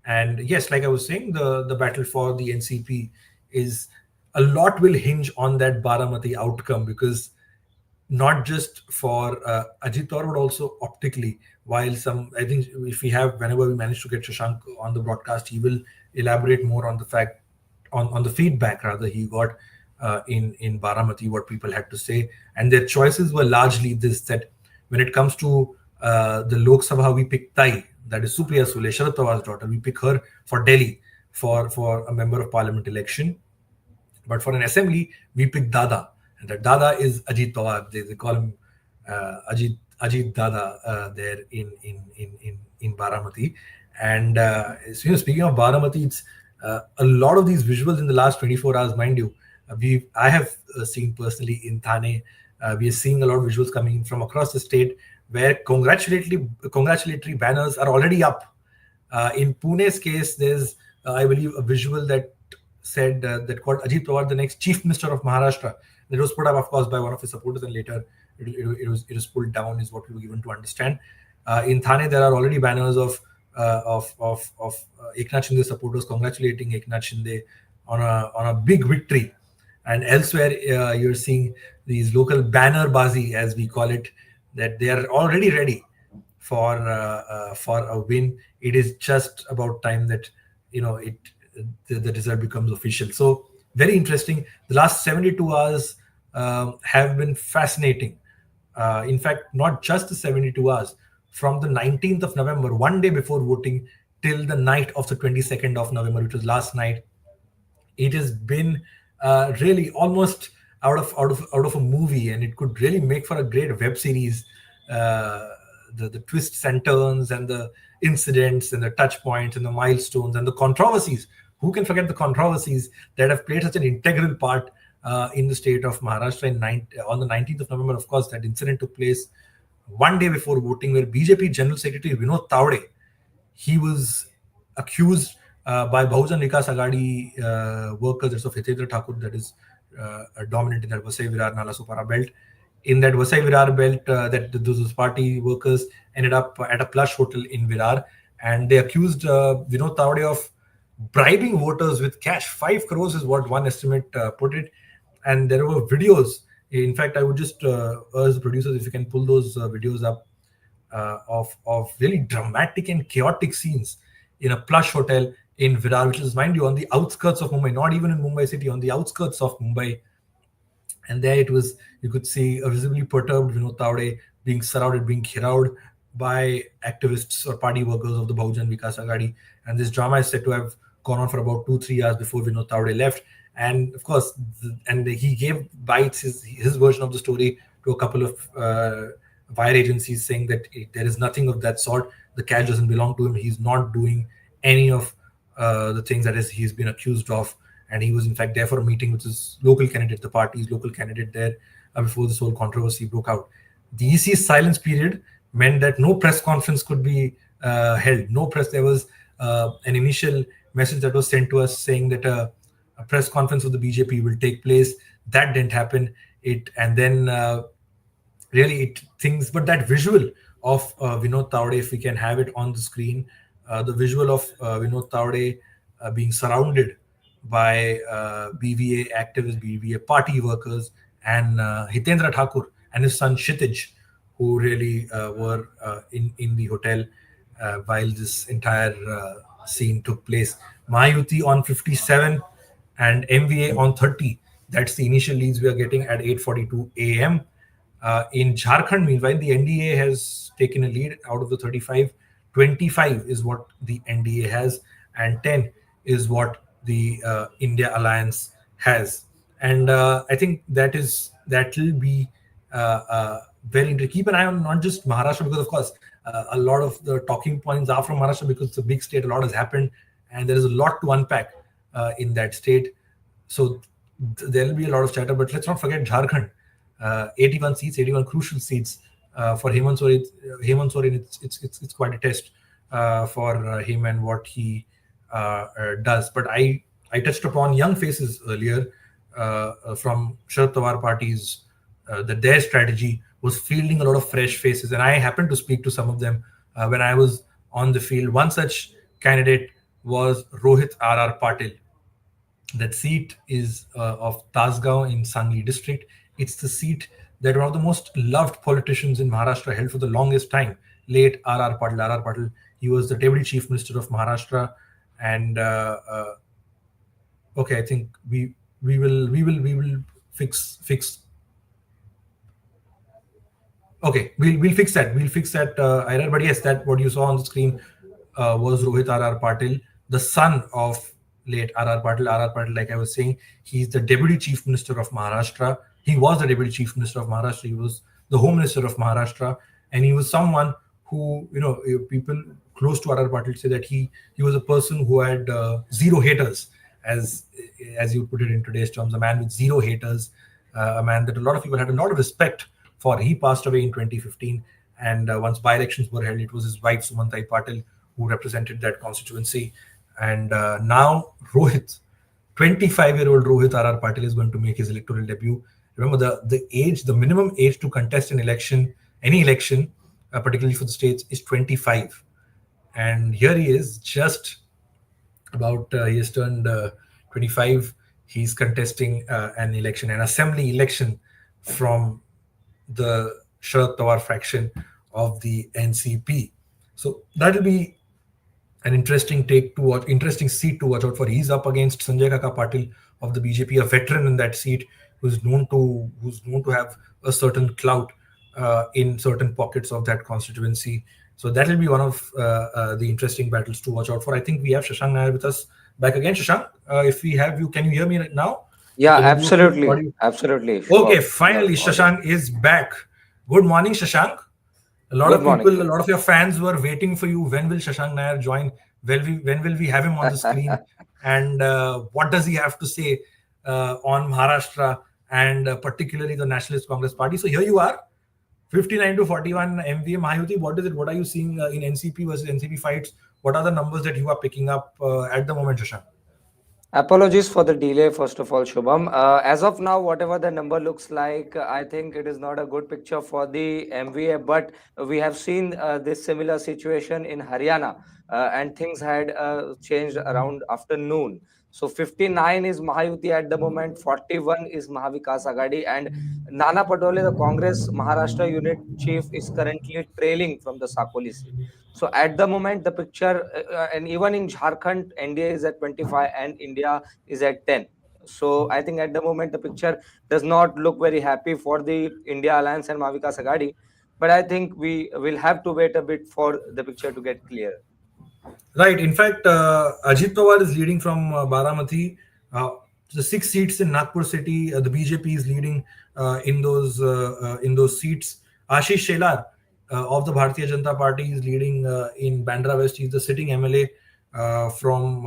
[SPEAKER 1] And yes, like I was saying, the battle for the NCP is a lot will hinge on that Baramati outcome, because not just for Ajit Pawar, but also optically. While I think whenever we manage to get Shashank on the broadcast, he will elaborate more on the fact, on the feedback rather he got in Baramati, what people had to say. And their choices were largely this, that when it comes to the Lok Sabha, we pick Tai, that is Supriya Sule, Sharad Pawar's daughter. We pick her for Delhi for a member of parliament election. But for an assembly, we pick Dada. And that Dada is Ajit Pawar. They call him Ajit Dada there in Baramati. And speaking of Baramati, it's a lot of these visuals in the last 24 hours, mind you. I have seen personally in Thane. We are seeing a lot of visuals coming in from across the state where congratulatory banners are already up. In Pune's case, there's, I believe, a visual that said that called Ajit Pawar the next Chief Minister of Maharashtra. It was put up, of course, by one of his supporters, and later it was pulled down, is what we were given to understand. In Thane, there are already banners of Eknath Shinde supporters congratulating Eknath Shinde on a big victory. And elsewhere, you're seeing these local banner bazi, as we call it, that they are already ready for a win. It is just about time that the result becomes official. So very interesting. The last 72 hours have been fascinating. In fact, not just the 72 hours, from the 19th of November, one day before voting, till the night of the 22nd of November, which was last night, it has been really almost out of a movie, and it could really make for a great web series. The twists and turns, and the incidents, and the touch points, and the milestones, and the controversies. Who can forget the controversies that have played such an integral part in the state of Maharashtra on the 19th of November? Of course, that incident took place one day before voting, where BJP General Secretary Vinod Tawde, he was accused by Bahujan Vikas Agadi workers of Hitendra Thakur, that is dominant in that Vasai Virar Nalasopara belt. In that Vasai Virar belt, that those party workers ended up at a plush hotel in Virar, and they accused Vinod Tawde of bribing voters with cash. 5 crores is what one estimate put it. And there were videos. In fact, I would just urge the producers, if you can pull those videos up, of really dramatic and chaotic scenes in a plush hotel in Virar, which is, mind you, on the outskirts of Mumbai, not even in Mumbai city, on the outskirts of Mumbai. And there it was, you could see a visibly perturbed Vinod Tawde being surrounded, being gheraud by activists or party workers of the Bahujan Vikas Agadi. And this drama is said to have gone on for about 2-3 hours before Vinod Tawde left. And of course, he gave bites, his version of the story, to a couple of wire agencies, saying that there is nothing of that sort. The cash doesn't belong to him. He's not doing any of the things that he's been accused of. And he was in fact there for a meeting with his local candidate, the party's local candidate there, before this whole controversy broke out. The EC's silence period meant that no press conference could be held. No press. There was an initial message that was sent to us saying that a press conference of the BJP will take place. That didn't happen. And then but that visual of Vinod Tawde, if we can have it on the screen, the visual of Vinod Tawde being surrounded by BVA activists, BVA party workers, and Hitendra Thakur and his son Kshitij, who really were in the hotel while this entire scene took place. Mahayuti on 57 and MVA on 30. That's the initial leads we are getting at 8:42 a.m. In Jharkhand, meanwhile, the NDA has taken a lead out of the 35. 25 is what the NDA has, and 10 is what the India Alliance has. And I think that will be very interesting. Keep an eye on not just Maharashtra, because of course a lot of the talking points are from Maharashtra, because it's a big state, a lot has happened, and there is a lot to unpack in that state. So there will be a lot of chatter, but let's not forget Jharkhand. 81 seats, 81 crucial seats for Hemant Soren. Hemant Soren, it's quite a test for him and what he does. But I touched upon young faces earlier from Sharad Pawar parties, that their strategy was fielding a lot of fresh faces, and I happened to speak to some of them when I was on the field. One such candidate was Rohit R.R. Patil. That seat is of Tasgaon in Sangli district. It's the seat that one of the most loved politicians in Maharashtra held for the longest time, late R.R. Patil. R.R. Patil, he was the Deputy Chief Minister of Maharashtra, and okay, I think we will fix. Okay, we'll fix that. We'll fix that. IRR, but yes, that what you saw on the screen was Rohit R.R. Patil, the son of late R.R. Patil. R.R. Patil, like I was saying, he's the Deputy Chief Minister of Maharashtra. He was the Deputy Chief Minister of Maharashtra. He was the Home Minister of Maharashtra, and he was someone who, people close to R.R. Patil say that he was a person who had zero haters, as you put it in today's terms, a man with zero haters, a man that a lot of people had a lot of respect for. He passed away in 2015, and once by-elections were held, it was his wife Sumantai Patil who represented that constituency. And now Rohit, 25-year-old Rohit R.R. Patil, is going to make his electoral debut. Remember, the minimum age to contest an election, any election, particularly for the states, is 25. And here he is, just about, he has turned 25. He's contesting an election, an assembly election from the Sharad Pawar faction of the NCP. So that'll be an interesting take to watch, interesting seat to watch out for. He's up against Sanjay Kaka Patil of the BJP, a veteran in that seat, who's known to have a certain clout in certain pockets of that constituency. So that will be one of the interesting battles to watch out for. I think we have Shashank Nair with us back again. Shashank, if we have you, can you hear me right now?
[SPEAKER 4] Yeah,
[SPEAKER 1] Can you do a quick
[SPEAKER 4] absolutely.
[SPEAKER 1] audio?
[SPEAKER 4] Absolutely.
[SPEAKER 1] Okay,
[SPEAKER 4] Sure.
[SPEAKER 1] finally,
[SPEAKER 4] You're audible.
[SPEAKER 1] Shashank is back. Good morning, Shashank. A lot
[SPEAKER 4] Good
[SPEAKER 1] of
[SPEAKER 4] morning,
[SPEAKER 1] people, a
[SPEAKER 4] Shiv.
[SPEAKER 1] lot of your fans were waiting for you. When will Shashank Nair join? When will we have him on the screen? And what does he have to say on Maharashtra and particularly the Nationalist Congress Party? So here you are, 59 to 41 MVA Mahayuti. What is it? What are you seeing in NCP versus NCP fights? What are the numbers that you are picking up at the moment, Shashank?
[SPEAKER 4] Apologies for the delay, first of all, Shubham. As of now, whatever the number looks like, I think it is not a good picture for the MVA, but we have seen this similar situation in Haryana, and things had changed around afternoon. So 59 is Mahayuti at the moment, 41 is Mahavikas Agadi, and Nana Patole, the Congress Maharashtra unit chief, is currently trailing from the Sakoli seat. So at the moment, the picture, and even in Jharkhand, NDA is at 25 and India is at 10. So I think at the moment, the picture does not look very happy for the India Alliance and Mahavika Sagadi. But I think we will have to wait a bit for the picture to get clear.
[SPEAKER 1] Right. In fact, Ajit Pawar is leading from Baramati. Uh, the 6 seats in Nagpur city, the BJP is leading in those seats. Ashish Shelar of the Bharatiya Janata Party is leading in Bandra West. He's the sitting MLA from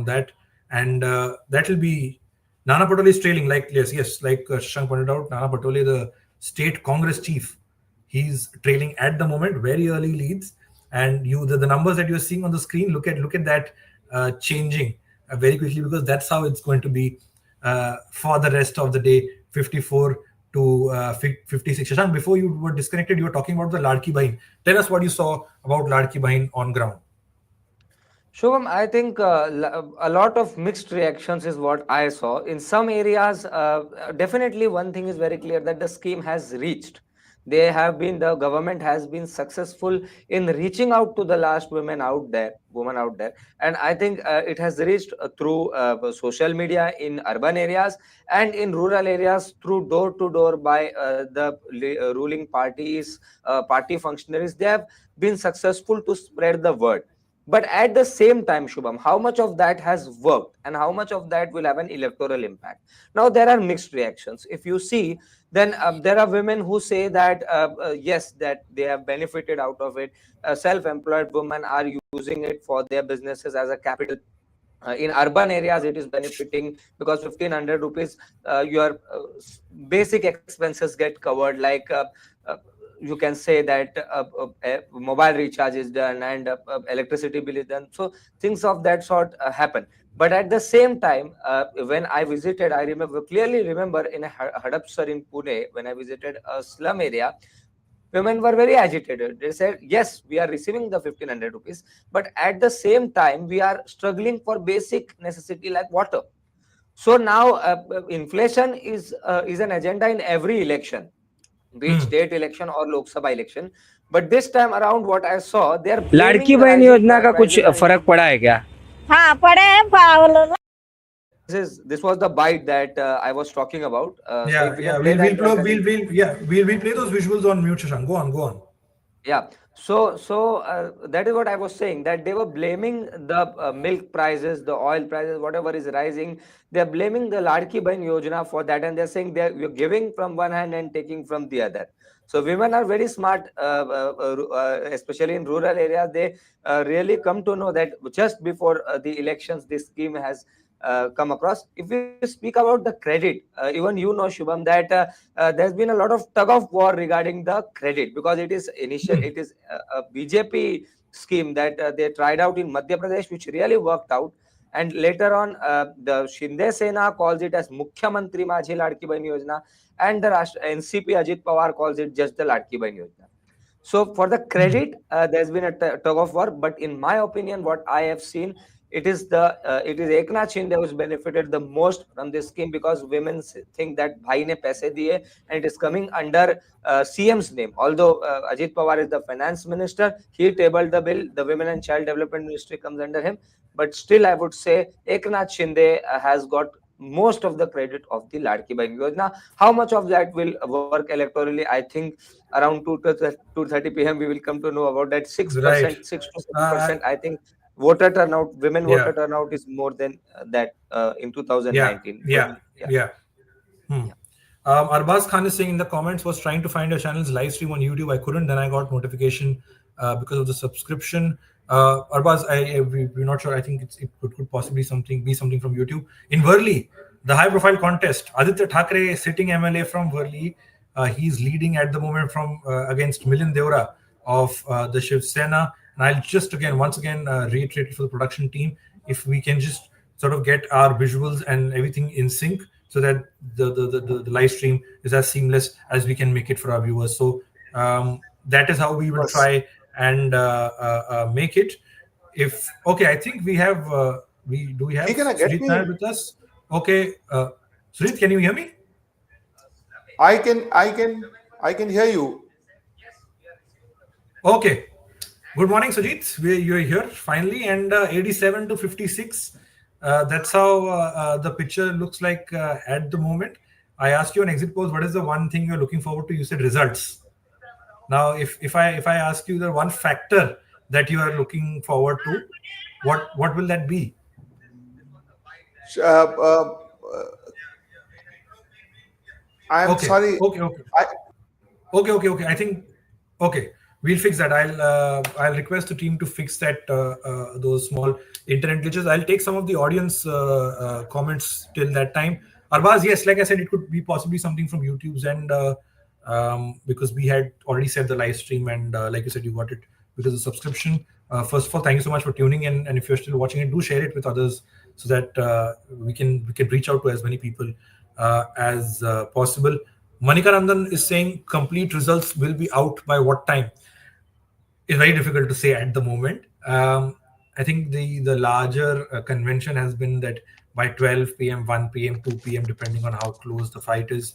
[SPEAKER 1] that, and that will be Nana Patole is trailing. Like yes, like Shashank pointed out, Nana Patole, the state Congress chief, he's trailing at the moment, very early leads, and the numbers that you're seeing on the screen, look at that changing very quickly, because that's how it's going to be for the rest of the day. 54 to 56. Shashank, before you were disconnected, you were talking about the Ladki Bahin. Tell us what you saw about Ladki Bahin on ground.
[SPEAKER 4] Shubham, I think a lot of mixed reactions is what I saw. In some areas, definitely one thing is very clear that the scheme has reached. The government has been successful in reaching out to the last women out there. And I think it has reached through social media in urban areas and in rural areas through door to door by the ruling parties, party functionaries. They have been successful to spread the word. But at the same time, Shubham, how much of that has worked and how much of that will have an electoral impact? Now, there are mixed reactions. If you see, then there are women who say that, yes, that they have benefited out of it. Self-employed women are using it for their businesses as a capital. In urban areas, it is benefiting because 1500 rupees, your basic expenses get covered, like you can say that mobile recharge is done and electricity bill is done. So things of that sort happen. But at the same time, when I visited, I clearly remember in a Hadapsar in Pune, when I visited a slum area, women were very agitated. They said, yes, we are receiving the 1500 rupees, but at the same time, we are struggling for basic necessity like water. So now inflation is an agenda in every election, be it state election or Lok Sabha election. But this time around, what I saw, they are
[SPEAKER 5] Ladki
[SPEAKER 4] blaming the
[SPEAKER 5] बहन
[SPEAKER 4] rising
[SPEAKER 5] योजना का कुछ
[SPEAKER 4] prices and
[SPEAKER 5] फर्क पड़ा है क्या?
[SPEAKER 6] हाँ पढ़े हैं
[SPEAKER 4] this was the bite that I was talking about. So
[SPEAKER 1] Yeah,
[SPEAKER 4] if we
[SPEAKER 1] yeah.
[SPEAKER 4] can play
[SPEAKER 1] We'll
[SPEAKER 4] that,
[SPEAKER 1] we'll
[SPEAKER 4] that
[SPEAKER 1] we'll,
[SPEAKER 4] will
[SPEAKER 1] we'll yeah we'll play those visuals on mute, Shashank. Go on, go on.
[SPEAKER 4] Yeah. So that is what I was saying, that they were blaming the milk prices, the oil prices, whatever is rising. They're blaming the Ladki Bahin Yojana for that, and they're saying you're giving from one hand and taking from the other. So women are very smart, especially in rural areas. They really come to know that just before the elections, this scheme has come across. If we speak about the credit, even you know, Shubham, that there's been a lot of tug of war regarding the credit, because it is a BJP scheme that they tried out in Madhya Pradesh, which really worked out. And later on, the Shinde Sena calls it as Mukhyamantri Majhi Ladki Bahin Yojana, and the NCP Ajit Pawar calls it just the Ladki Bahin Yojana. So for the credit, there's been a tug of war. But in my opinion, what I have seen, it is Eknath Shinde who's benefited the most from this scheme, because women think that bhai ne paise diye, and it is coming under CM's name. Although Ajit Pawar is the finance minister, he tabled the bill. The Women and Child Development Ministry comes under him, but still I would say Eknath Shinde has got most of the credit of the Ladki Bahin Yojana. How much of that will work electorally? I think around 2:30 p.m. we will come to know about that. 6%,
[SPEAKER 1] Right.
[SPEAKER 4] 6 to 7%. I think voter turnout, women
[SPEAKER 1] Yeah.
[SPEAKER 4] voter turnout is more than that in
[SPEAKER 1] Yeah.
[SPEAKER 4] 2019.
[SPEAKER 1] Yeah.
[SPEAKER 4] Yeah,
[SPEAKER 1] Yeah. Hmm.
[SPEAKER 4] yeah.
[SPEAKER 1] Arbaz Khan is saying in the comments, was trying to find your channel's live stream on YouTube. I couldn't. Then I got notification because of the subscription. Arbaz, we're not sure. I think it could possibly be something from YouTube. In Worli, the high-profile contest, Aditya Thackeray, sitting MLA from Worli, he's leading at the moment from against Milind Deora of the Shiv Sena. And I'll just once again reiterate for the production team, if we can just sort of get our visuals and everything in sync, so that the live stream is as seamless as we can make it for our viewers. So that is how we will try and make it. I think we have we have Sujit Nair with us. Okay, Sujit, can you hear me?
[SPEAKER 5] I can hear you.
[SPEAKER 1] Okay. Good morning, Sujit. You're here finally, and 87 to 56. That's how the picture looks like at the moment. I asked you on exit polls, what is the one thing you're looking forward to? You said results. Now, if I ask you the one factor that you are looking forward to, what will that be?
[SPEAKER 5] I'm sorry.
[SPEAKER 1] Okay. I think we'll fix that. I'll request the team to fix that those small internet glitches. I'll take some of the audience comments till that time. Arbaz, yes, like I said, it could be possibly something from YouTube's end, because we had already set the live stream, and like you said, you got it because of subscription. First of all, thank you so much for tuning in, and if you're still watching it, do share it with others so that we can reach out to as many people as possible. Manikanandan is saying complete results will be out by what time? It's very difficult to say at the moment. I think the larger convention has been that by 12 p.m., 1 p.m., 2 p.m., depending on how close the fight is,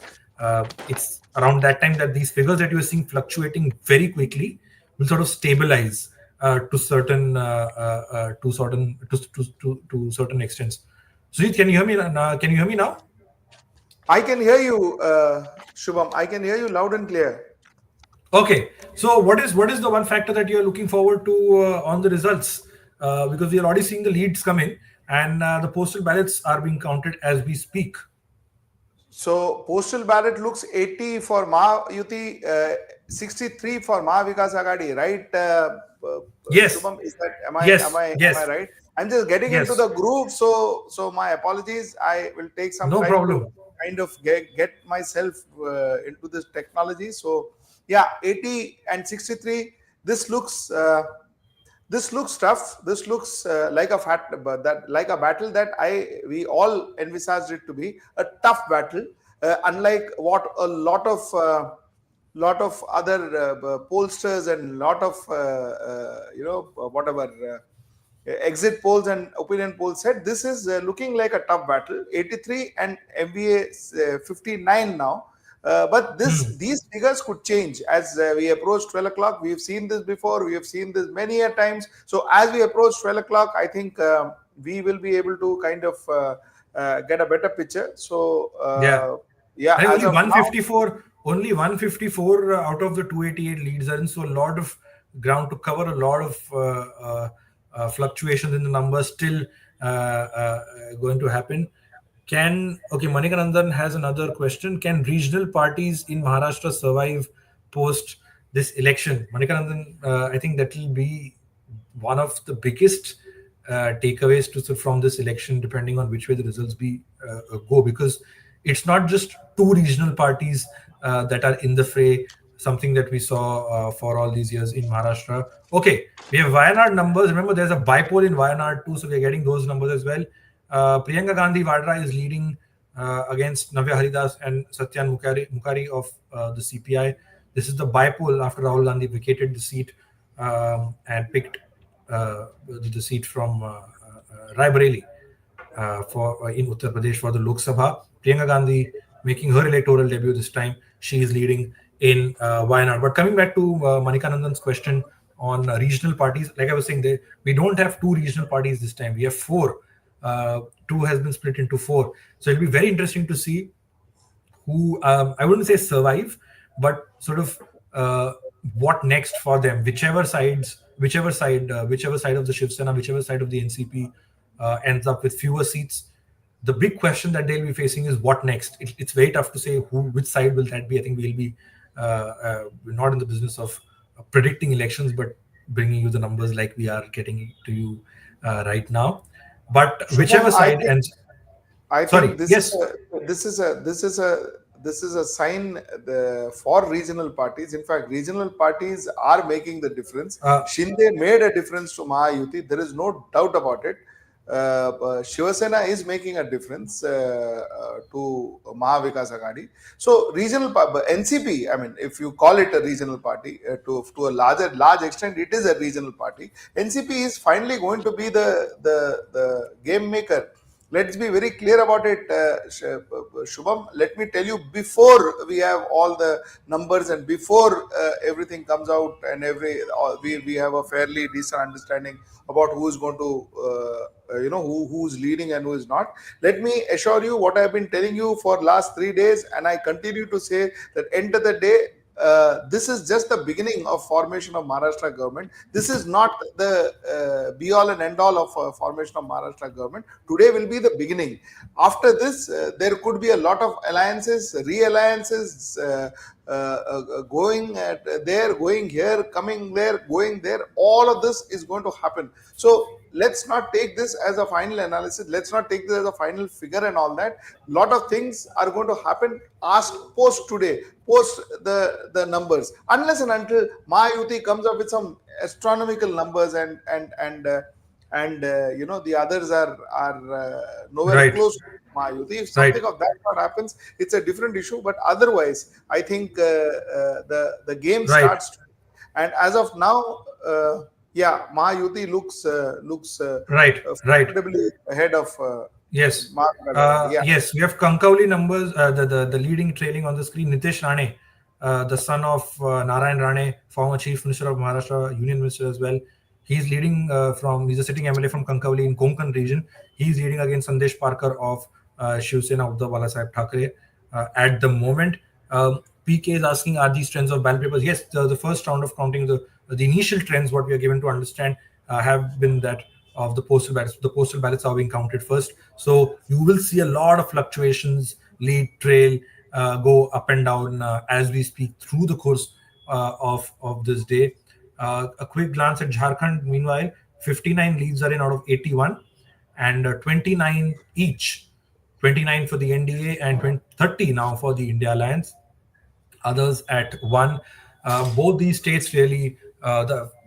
[SPEAKER 1] it's around that time that these figures that you're seeing fluctuating very quickly will sort of stabilize to certain extents. Sujit, can you hear me? Can you hear me now?
[SPEAKER 5] I can hear you, Shubham. I can hear you loud and clear.
[SPEAKER 1] Okay, so what is the one factor that you're looking forward to on the results? Because we are already seeing the leads come in, and the postal ballots are being counted as we speak.
[SPEAKER 5] So postal ballot looks 80 for Mahayuti, 63 for Mahavikas Agadi, right?
[SPEAKER 1] Yes.
[SPEAKER 5] Shubham, is that am I right? I'm just getting into the groove, so my apologies. I will take some time to kind of get myself into this technology. So yeah, 80 and 63. This looks tough. This looks like a battle that we all envisaged it to be a tough battle. Unlike what a lot of other pollsters and lot of exit polls and opinion polls said, this is looking like a tough battle. 83 and MBA 59 now. But these figures could change as we approach 12 o'clock. We've seen this before. We have seen this many a times. So as we approach 12 o'clock, I think we will be able to kind of get a better picture. So yeah.
[SPEAKER 1] I think only 154 out of the 288 leads are in. So a lot of ground to cover, a lot of fluctuations in the numbers still going to happen. Manikanandan has another question. Can regional parties in Maharashtra survive post this election? Manikanandan, I think that will be one of the biggest takeaways from this election, depending on which way the results go, because it's not just two regional parties that are in the fray, something that we saw for all these years in Maharashtra. Okay, we have Wayanad numbers. Remember, there's a bypoll in Wayanad too, so we're getting those numbers as well. Priyanka Gandhi Vadra is leading against Navya Haridas and Satyan Mukari of the CPI. This is the bypoll after Rahul Gandhi vacated the seat and picked the seat from Raebareli for in Uttar Pradesh for the Lok Sabha. Priyanka Gandhi making her electoral debut this time. She is leading in Wayanad. But coming back to Manikanandan's question on regional parties, like I was saying, we don't have two regional parties this time. We have four. Two has been split into four. So it'll be very interesting to see who I wouldn't say survive, but sort of what next for them. Whichever side of the Shiv Sena, whichever side of the NCP ends up with fewer seats. The big question that they'll be facing is what next. It's very tough to say which side will that be. I think we'll be we're not in the business of predicting elections, but bringing you the numbers like we are getting to you right now. But whichever side ends.
[SPEAKER 5] I think this is a sign for regional parties. In fact, regional parties are making the difference. Shinde made a difference to Mahayuti. There is no doubt about it. Shiv Sena is making a difference to Mahavikas Aghadi. So regional NCP, I mean, if you call it a regional party, to a large extent, it is a regional party. NCP is finally going to be the game maker. Let's be very clear about it, Shubham. Let me tell you, before we have all the numbers and before everything comes out and we have a fairly decent understanding about who is going to, who's leading and who is not. Let me assure you what I've been telling you for last 3 days, and I continue to say that end of the day, this is just the beginning of formation of Maharashtra government. This is not the be all and end all of formation of Maharashtra government. Today will be the beginning. After this, there could be a lot of alliances, re-alliances, going there, going here, coming there, going there. All of this is going to happen. So let's not take this as a final analysis. Let's not take this as a final figure and all that. Lot of things are going to happen. Ask post today, post the numbers. Unless and until Mahayuti comes up with some astronomical numbers and the others are nowhere close to Mahayuti. If something of that sort happens, it's a different issue. But otherwise, I think the game starts. And as of now, Mahayuti looks incredibly ahead of.
[SPEAKER 1] Yes. Yes, we have Kankavli numbers. The leading trailing on the screen. Nitish Rane, the son of Narayan Rane, former Chief Minister of Maharashtra, Union Minister as well. He's leading he's a sitting MLA from Kankavli in Konkan region. He's leading against Sandesh Parkar of Shiv Sena, Uddhav Balasaheb Thackeray at the moment. PK is asking, are these trends of ballot papers? Yes, the first round of counting, the initial trends, what we are given to understand, have been that of the postal ballots. The postal ballots are being counted first. So you will see a lot of fluctuations, lead, trail, go up and down as we speak through the course of this day. A quick glance at Jharkhand, meanwhile, 59 leads are in out of 81 and 29 each. 29 for the NDA and 30 now for the India Alliance. Others at 1. Both these states really,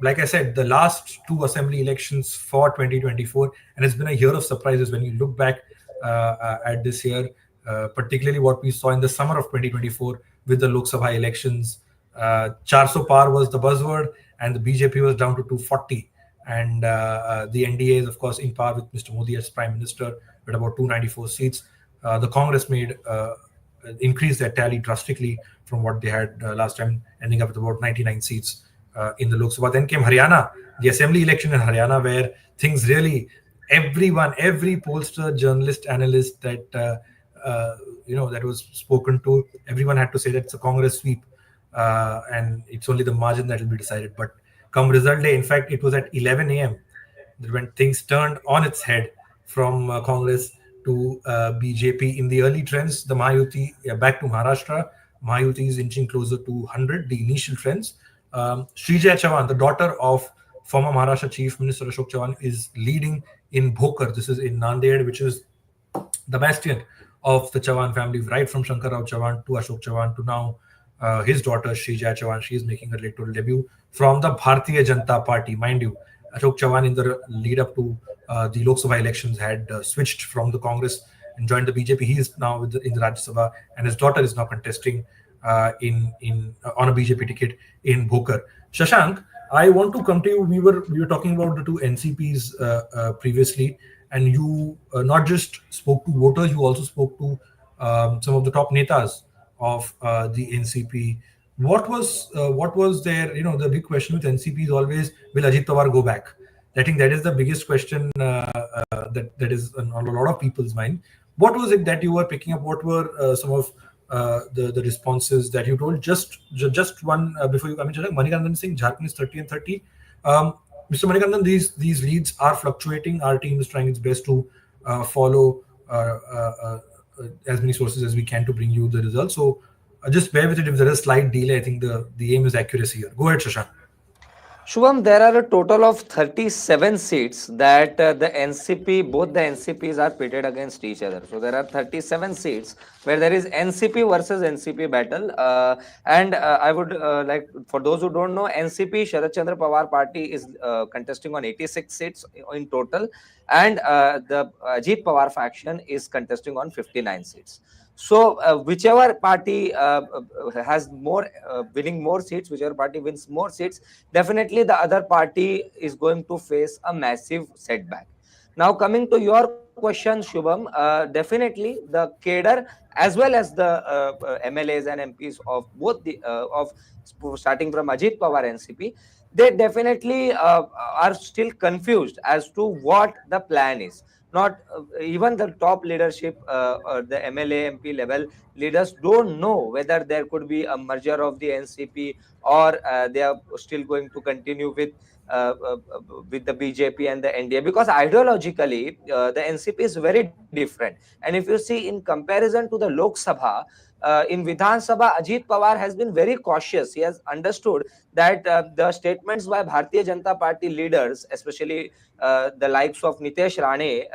[SPEAKER 1] like I said, the last two assembly elections for 2024, and it's been a year of surprises when you look back at this year, particularly what we saw in the summer of 2024 with the Lok Sabha elections. 400 par was the buzzword, and the BJP was down to 240. And the NDA is, of course, in par with Mr. Modi as Prime Minister with about 294 seats. The Congress increased their tally drastically from what they had last time, ending up with about 99 seats in the Lok Sabha. Then came Haryana, the assembly election in Haryana, where things really, every pollster, journalist, analyst that that was spoken to, everyone had to say that it's a Congress sweep, and it's only the margin that will be decided. But come result day, in fact, it was at 11 a.m. when things turned on its head from Congress to BJP. In the early trends, the Mahayuti back to Maharashtra. Mahayuti is inching closer to 100, the initial trends. Srijaya Chavan, the daughter of former Maharashtra Chief Minister Ashok Chavan, is leading in Bhokar. This is in Nanded, which is the bastion of the Chavan family, right from Shankar Rao Chavan to Ashok Chavan to now his daughter Srijaya Chavan. She is making her electoral debut from the Bharatiya Janata Party. Mind you, Ashok Chavan in the lead up to the Lok Sabha elections had switched from the Congress and joined the BJP. He is now in the Rajya Sabha, and his daughter is now contesting on a BJP ticket in Bhokar. Shashank, I want to come to you. We were talking about the two NCPs previously, and you not just spoke to voters, you also spoke to some of the top netas of the NCP. What was their, the big question with NCP is always, will Ajit Pawar go back? I think that is the biggest question that is on a lot of people's mind. What was it that you were picking up? What were some of the responses that you told? Just one before you come in, Manikandan Singh, Jharkhand is 30 and 30. Mr. Manikandan, these leads are fluctuating. Our team is trying its best to follow as many sources as we can to bring you the results. So just bear with it if there is a slight delay. I think the aim is accuracy here. Go ahead, Shashank.
[SPEAKER 4] Shubham, there are a total of 37 seats that the NCP, both the NCPs are pitted against each other. So there are 37 seats where there is NCP versus NCP battle. And I would like, for those who don't know, NCP, Sharad Chandra Pawar party is contesting on 86 seats in total. And the Ajit Pawar faction is contesting on 59 seats. So whichever party has more winning more seats, whichever party wins more seats, definitely the other party is going to face a massive setback. Now coming to your question, Shubham, definitely the cadre as well as the MLAs and MPs of both the of starting from Ajit Pawar NCP, they definitely are still confused as to what the plan is. Not even the top leadership, the MLA, MP level leaders don't know whether there could be a merger of the NCP or they are still going to continue with the BJP and the NDA, because ideologically the NCP is very different. And if you see in comparison to the Lok Sabha, in Vidhan Sabha, Ajit Pawar has been very cautious. He has understood that the statements by Bharatiya Janata Party leaders, especially the likes of Nitesh Rane,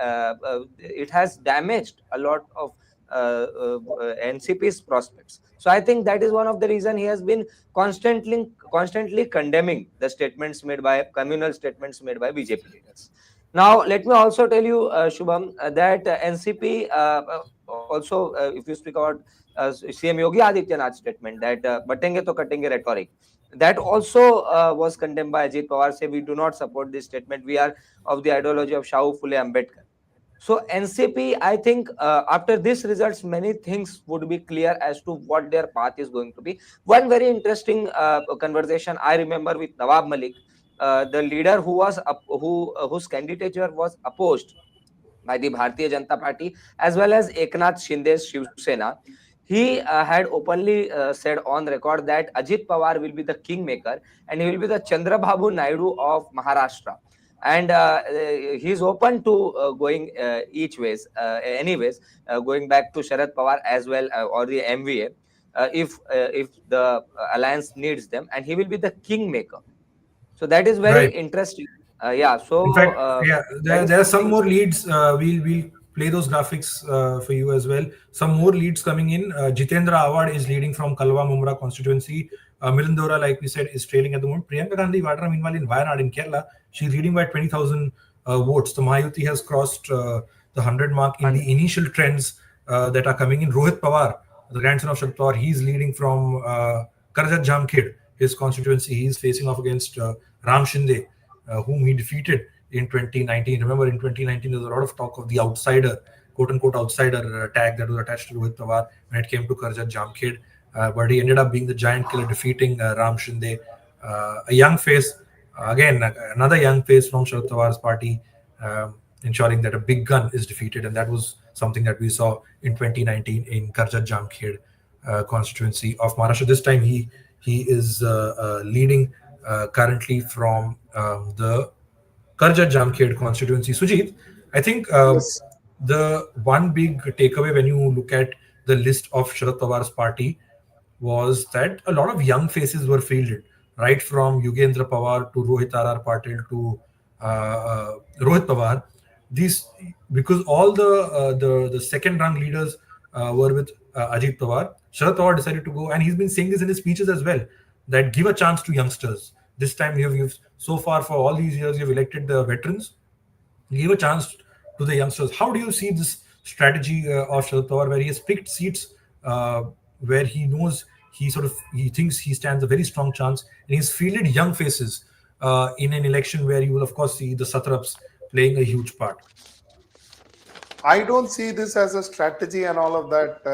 [SPEAKER 4] it has damaged a lot of NCP's prospects. So I think that is one of the reason he has been constantly condemning the statements made by communal statements made by BJP leaders. Now let me also tell you, Shubham, that NCP also, if you speak about CM Yogi Adityanath's statement that batenge to katenge rhetoric, that also was condemned by Ajit Pawar. Say we do not support this statement. We are of the ideology of Shahu Phule Ambedkar. So NCP, I think after this results, many things would be clear as to what their path is going to be. One very interesting conversation I remember with Nawab Malik, the leader whose candidature was opposed by the Bharatiya Janata Party as well as Eknath Shinde's Shiv Sena. He had openly said on record that Ajit Pawar will be the kingmaker and he will be the Chandrababu Naidu of Maharashtra. And he's open to going anyways, going back to Sharad Pawar as well or the MVA if the alliance needs them, and he will be the kingmaker. So that is very interesting. So
[SPEAKER 1] in fact, there are some more leads. We'll play those graphics for you as well. Some more leads coming in. Jitendra Awad is leading from Kalwa Mumra constituency. Milindora, like we said, is trailing at the moment. Priyanka Gandhi Vadra, meanwhile, in Wayanad in Kerala, she's leading by 20,000 votes. The Mahayuti has crossed the 100 mark in the initial trends that are coming in. Rohit Pawar, the grandson of Sharad Pawar, he's leading from Karjat Jamkhed, his constituency. He's facing off against Ram Shinde, whom he defeated in 2019. Remember, in 2019, there was a lot of talk of the outsider, quote-unquote outsider tag that was attached to Rohit Pawar when it came to Karjat Jamkhed. But he ended up being the giant killer, defeating Ram Shinde. A young face, again, another young face from Sharad Pawar's party, ensuring that a big gun is defeated. And that was something that we saw in 2019 in Karjat Jamkhed constituency of Maharashtra. This time he is leading currently from the Karjat Jamkhed constituency. Sujit, I think the one big takeaway when you look at the list of Sharad Pawar's party was that a lot of young faces were fielded, right from Yugendra Pawar to Rohit R.R. Patil to Rohit Pawar. These, because all the second rung leaders were with Ajit Pawar, Sharad Pawar decided to go, and he's been saying this in his speeches as well, that give a chance to youngsters. This time you've so far for all these years you've elected the veterans, give a chance to the youngsters. How do you see this strategy of Sharad Pawar, where he has picked seats where he knows he thinks he stands a very strong chance, and he's fielded young faces in an election where you will of course see the satraps playing a huge part?
[SPEAKER 5] I don't see this as a strategy and all of that,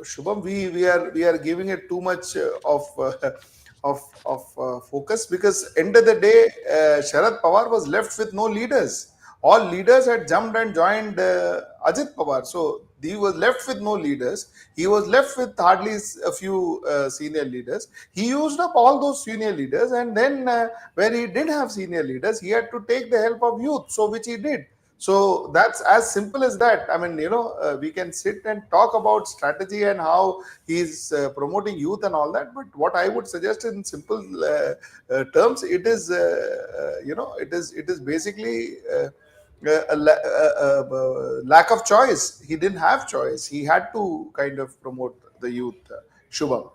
[SPEAKER 5] Shubham. We are giving it too much of focus, because end of the day, Sharad Pawar was left with no leaders. All leaders had jumped and joined Ajit Pawar, so he was left with no leaders. He was left with hardly a few senior leaders. He used up all those senior leaders, and then where he did have senior leaders, he had to take the help of youth, so which he did. So that's as simple as that. I mean, we can sit and talk about strategy and how he's promoting youth and all that. But what I would suggest in simple terms, it is, it is basically lack of choice. He didn't have choice. He had to kind of promote the youth. Shubham.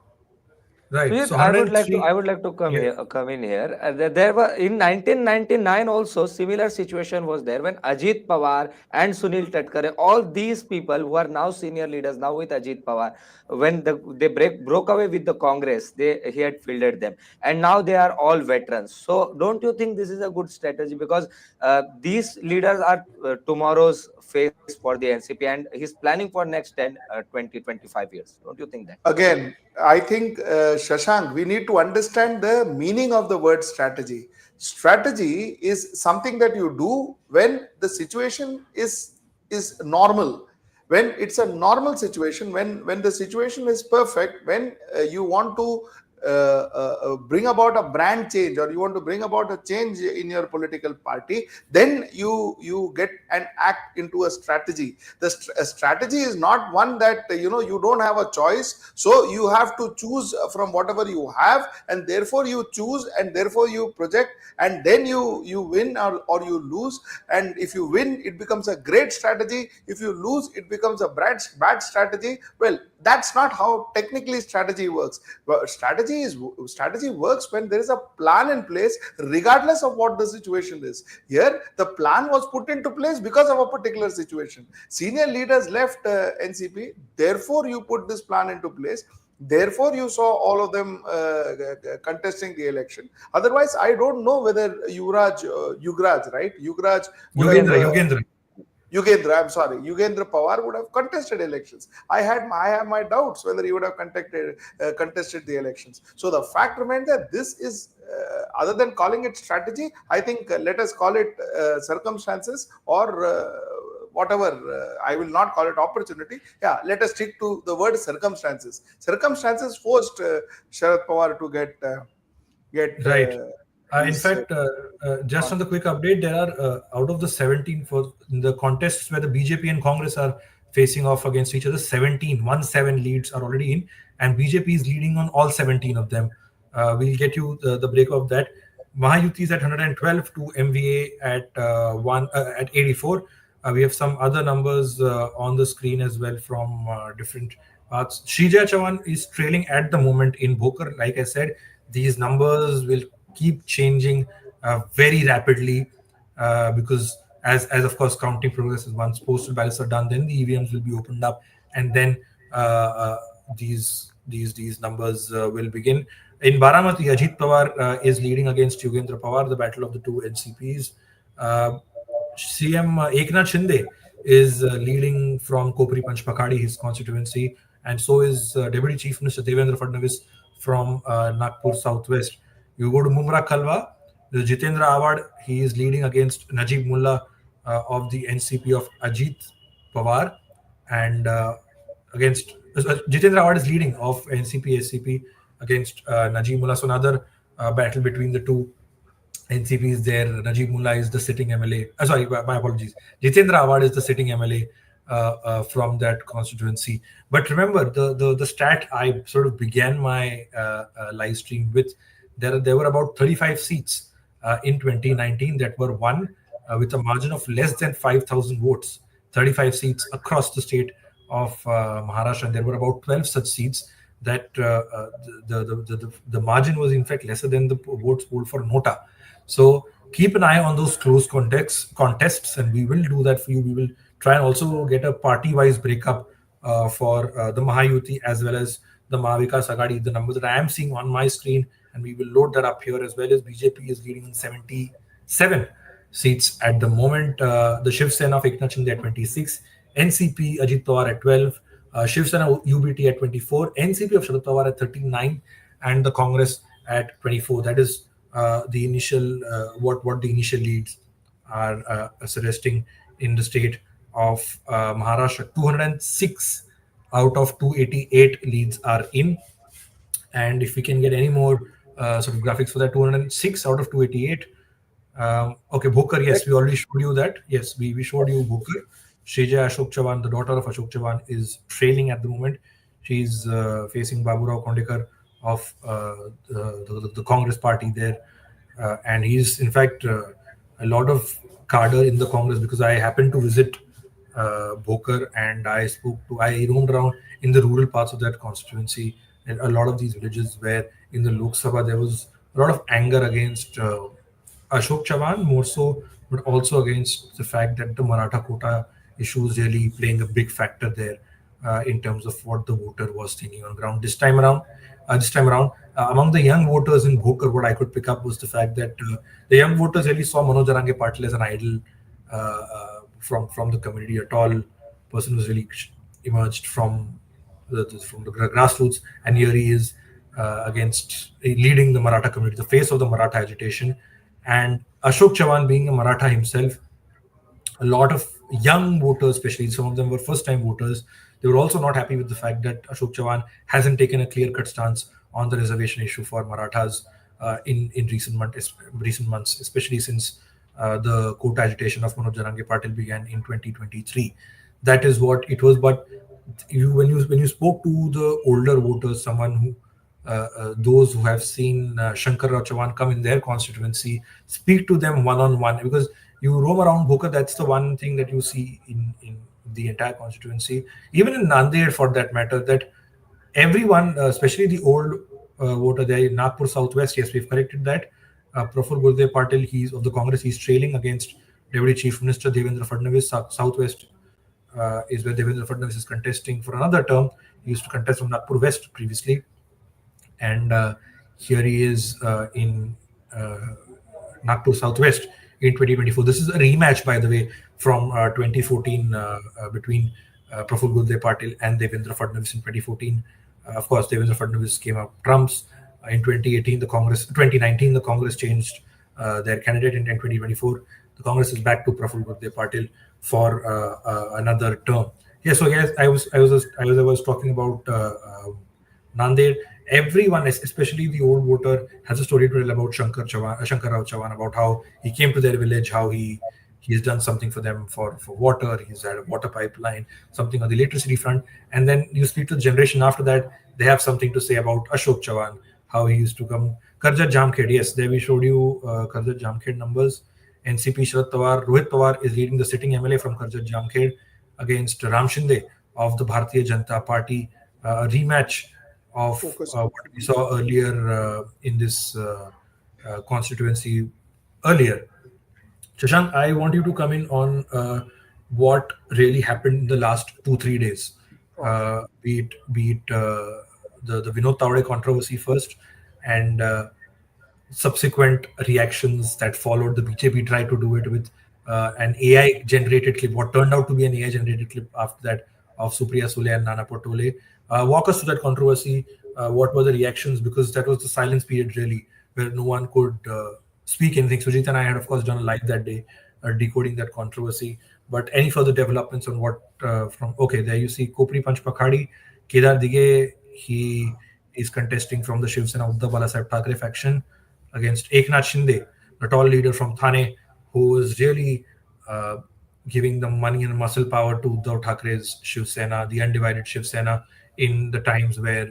[SPEAKER 1] Right.
[SPEAKER 4] Sujit,
[SPEAKER 1] So
[SPEAKER 4] I would like to come in here. There were in 1999 also similar situation was there when Ajit Pawar and Sunil Thakkray, all these people who are now senior leaders now with Ajit Pawar, when they broke away with the Congress, he had fielded them, and now they are all veterans. So don't you think this is a good strategy, because these leaders are tomorrow's face for the NCP, and he's planning for next 10, 20, 25 years. Don't you think that?
[SPEAKER 5] Again, I think, Shashank, we need to understand the meaning of the word strategy. Strategy is something that you do when the situation is normal, when it's a normal situation, when the situation is perfect, when you want to bring about a brand change, or you want to bring about a change in your political party, then you get and act into a strategy. A strategy is not one that you don't have a choice, so you have to choose from whatever you have, and therefore you choose, and therefore you project, and then you win or you lose. And if you win, it becomes a great strategy. If you lose, it becomes a bad strategy. Well, that's not how technically strategy works. Strategy works when there is a plan in place, regardless of what the situation is. Here the plan was put into place because of a particular situation. Senior leaders left NCP, therefore you put this plan into place. Therefore, you saw all of them contesting the election. Otherwise, I don't know whether Yugraj, right? Yugendra, I'm sorry, Yugendra Pawar would have contested elections. I have my doubts whether he would have contested the elections. So the fact remains that this is, other than calling it strategy, I think let us call it circumstances, or whatever. I will not call it opportunity. Yeah, let us stick to the word circumstances. Circumstances forced Sharad Pawar to get
[SPEAKER 1] right. In fact, just on the quick update, there are out of the 17 for the contests where the BJP and Congress are facing off against each other, 17 leads are already in, and BJP is leading on all 17 of them. We'll get you the break of that. Mahayuti is at 112 to MVA at at 84. We have some other numbers on the screen as well from different parts. Shrija Chavan is trailing at the moment in Bhokar. Like I said, these numbers will keep changing very rapidly because as of course counting progresses, once postal ballots are done, then the EVMs will be opened up, and then these numbers will begin. In Baramati, Ajit Pawar is leading against Yugendra Pawar, the battle of the two NCPs. CM Eknath Shinde is leading from Kopri Panchpakadi, his constituency, and so is Deputy Chief Minister Devendra Fadnavis from Nagpur Southwest. You go to Mumra Kalwa, the Jitendra Awad, he is leading against Najib Mullah of the NCP of Ajit Pawar, and against Jitendra Awad is leading of NCP SCP against Najib Mullah. So another battle between the two NCPs there. Najib Mullah is the sitting MLA. Sorry, my apologies. Jitendra Awad is the sitting MLA from that constituency. But remember, the stat I sort of began my live stream with, there were about 35 seats in 2019 that were won with a margin of less than 5,000 votes. 35 seats across the state of Maharashtra, and there were about 12 such seats that the margin was in fact lesser than the votes polled for Nota. So keep an eye on those close contests, and we will do that for you. We will try and also get a party-wise breakup for the Mahayuti as well as the Mahavikas Aghadi, the numbers that I am seeing on my screen, and we will load that up here as well. As BJP is leading in 77 seats at the moment. The Shiv Sena of Eknath Shinde at 26, NCP Ajit Pawar at 12, Shiv Sena UBT at 24, NCP of Sharad Pawar at 39, and the Congress at 24. That is the initial what the initial leads are suggesting in the state of Maharashtra. 206 out of 288 leads are in, and if we can get any more sort of graphics for that, 206 out of 288. Okay, Bhokar, yes, we already showed you that. Yes, we showed you Bhokar. Shrija Ashok Chavan, the daughter of Ashok Chavan, is trailing at the moment. She's facing Baburao Kondekar of the Congress party there. And he's, in fact, a lot of cadre in the Congress, because I happened to visit Bhokar, and I roamed around in the rural parts of that constituency. And a lot of these villages where in the Lok Sabha there was a lot of anger against Ashok Chavan more so, but also against the fact that the Maratha quota issue is really playing a big factor there in terms of what the voter was thinking on ground. This time around, among the young voters in Bhokar, what I could pick up was the fact that the young voters really saw Manoj Arange Patil as an idol from the community. A tall person who's really emerged from the grassroots, and here he is against leading the Maratha community, the face of the Maratha agitation. And Ashok Chavan, being a Maratha himself, a lot of young voters, especially some of them were first-time voters, they were also not happy with the fact that Ashok Chavan hasn't taken a clear-cut stance on the reservation issue for Marathas in recent months, especially since the quota agitation of Manoj Arange Patil began in 2023. That is what it was. But when you spoke to the older voters, someone who those who have seen Shankar Rao Chavan come in their constituency, speak to them one-on-one, because you roam around Bhokar, that's the one thing that you see in the entire constituency, even in Nanded for that matter, that everyone, especially the old voter there in Nagpur Southwest, yes, we've corrected that. Praful Gurdev Patil, he's of the Congress, he's trailing against Deputy Chief Minister Devendra Fadnavis. Southwest is where Devendra Fadnavis is contesting for another term. He used to contest from Nagpur West previously. And here he is in Nagpur Southwest in 2024. This is a rematch, by the way, from 2014 between Praful Gurdev Patil and Devendra Fadnavis in 2014. Of course, Devendra Fadnavis came up trumps. In 2019, the Congress changed their candidate. In 2024, the Congress is back to Praful Gurdev Patil for another term. Yeah, so yes, I was talking about Nanded. Everyone, especially the old voter, has a story to tell about Shankar Rao Chavan, about how he came to their village, how he has done something for them for water. He's had a water pipeline, something on the electricity front. And then you speak to the generation after that, they have something to say about Ashok Chavan, how he used to come. Karjat Jamkhed, yes, there we showed you Karjat Jamkhed numbers. NCP Sharad Pawar, Rohit Pawar is leading the sitting MLA from Karjat Jamkhed against Ram Shinde of the Bharatiya Janata Party. Rematch of what we saw earlier in this constituency earlier. Shashank, I want you to come in on what really happened in the last 2-3 days. Be it the Vinod Tawde controversy first, and subsequent reactions that followed. The BJP tried to do it with an AI generated clip, what turned out to be an AI generated clip after that of Supriya Sule and Nana Patole. Walk us through that controversy. What were the reactions? Because that was the silence period, really, where no one could speak anything. Sujit and I had, of course, done a live that day, decoding that controversy. But any further developments on what okay, there you see Kopri Panch Pakhadi, Kedar Dige, he is contesting from the Shiv Sena Uddhav Balasaheb Thackeray faction against Eknath Shinde, the tall leader from Thane, who is really giving the money and muscle power to Uddhav Thackre's Shiv Sena, the undivided Shiv Sena, in the times where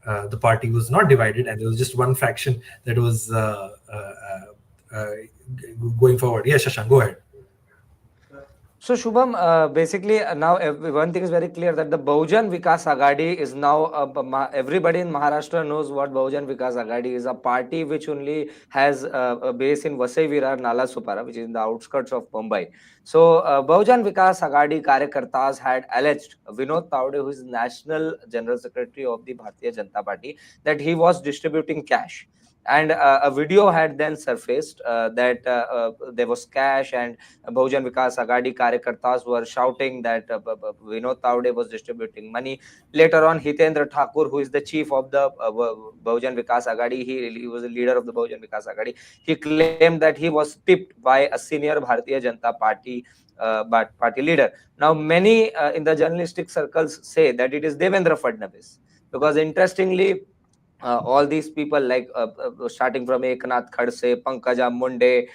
[SPEAKER 1] the party was not divided and there was just one faction that was going forward. Yes, Shashank, go ahead.
[SPEAKER 4] So Shubham, basically now one thing is very clear, that the Bahujan Vikas Aghadi is now, everybody in Maharashtra knows what Bahujan Vikas Aghadi is, a party which only has a base in Vasai Virar, Nalasopara, which is in the outskirts of Mumbai. So Bahujan Vikas Aghadi Karyakartas had alleged Vinod Tawde, who is National General Secretary of the Bharatiya Janata Party, that he was distributing cash. And a video had then surfaced that there was cash, and Bahujan Vikas Agadi Karyakartas were shouting that Vinod Tawde was distributing money. Later on, Hitendra Thakur, who is the chief of the Bahujan Vikas Agadi, he was a leader of the Bahujan Vikas Agadi. He claimed that he was tipped by a senior Bharatiya Janata Party party leader. Now, many in the journalistic circles say that it is Devendra Fadnavis, because interestingly, all these people, like starting from Eknath Khadse, Pankaja Munde,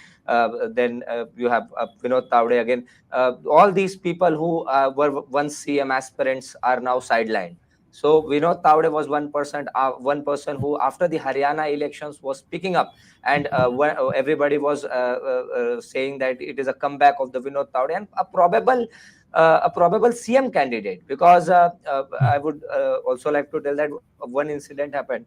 [SPEAKER 4] then you have Vinod Tawde again. All these people who were once CM aspirants are now sidelined. So Vinod Tawde was one person who, after the Haryana elections, was speaking up, and everybody was saying that it is a comeback of the Vinod Tawde and a probable CM candidate. Because I would also like to tell that one incident happened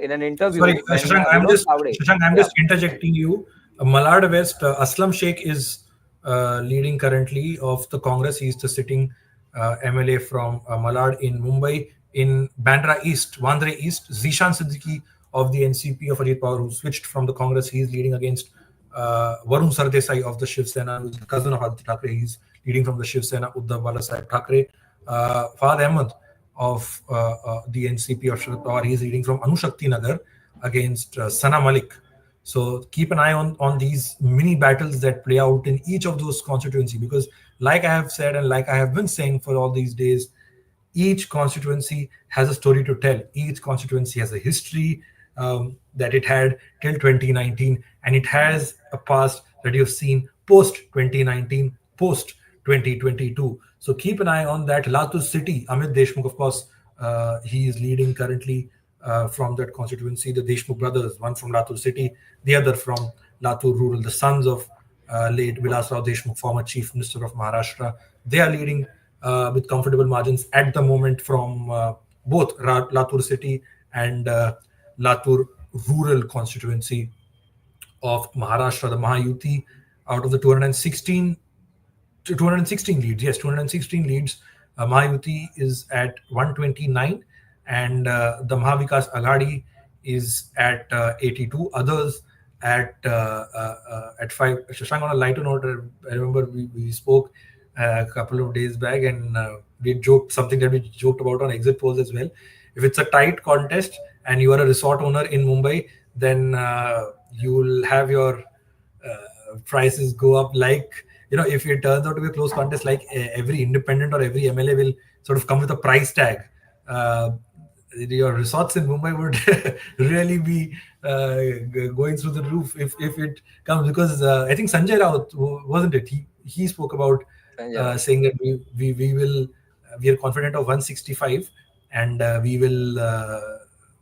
[SPEAKER 4] in an interview
[SPEAKER 1] Sorry,
[SPEAKER 4] when
[SPEAKER 1] Shashank,
[SPEAKER 4] Vinod Tawde.
[SPEAKER 1] I'm just interjecting you. Malad West, Aslam Sheikh is leading currently of the Congress. He's the sitting MLA from Malad in Mumbai. In Bandra East, Wandre East, Zishan Siddiqui of the NCP of Ajit Pawar, who switched from the Congress, he is leading against Varun Sardesai of the Shiv Sena, who's the cousin of Aditya Thackeray. He's leading from the Shiv Sena, Uddhav Balasaheb Thackeray. Fahad Ahmed of the NCP of Sharad Pawar, he's leading from Anushakti Nagar against Sana Malik. So keep an eye on these mini battles that play out in each of those constituencies, because like I have said and like I have been saying for all these days, each constituency has a story to tell. Each constituency has a history that it had till 2019, and it has a past that you've seen post 2019, post 2022. So keep an eye on that. Latur City, Amit Deshmukh, of course, he is leading currently from that constituency. The Deshmukh brothers, one from Latur City, the other from Latur Rural, the sons of late Vilas Rao Deshmukh, former Chief Minister of Maharashtra. They are leading with comfortable margins at the moment from both Latur City and Latur Rural constituency of Maharashtra. The Mahayuti, out of the 216 leads, yes, 216 leads, Mahayuti is at 129, and the Mahavikas Aghadi is at 82. Others at 5. Shashank, on a lighter note, I remember we spoke a couple of days back, and we joked something that we joked about on exit polls as well. If it's a tight contest and you are a resort owner in Mumbai, then you will have your prices go up. Like, if it turns out to be a close contest, like every independent or every MLA will sort of come with a price tag. Your resorts in Mumbai would really be going through the roof if it comes, because I think Sanjay Raut, wasn't it? He spoke about saying that we are confident of 165, and we will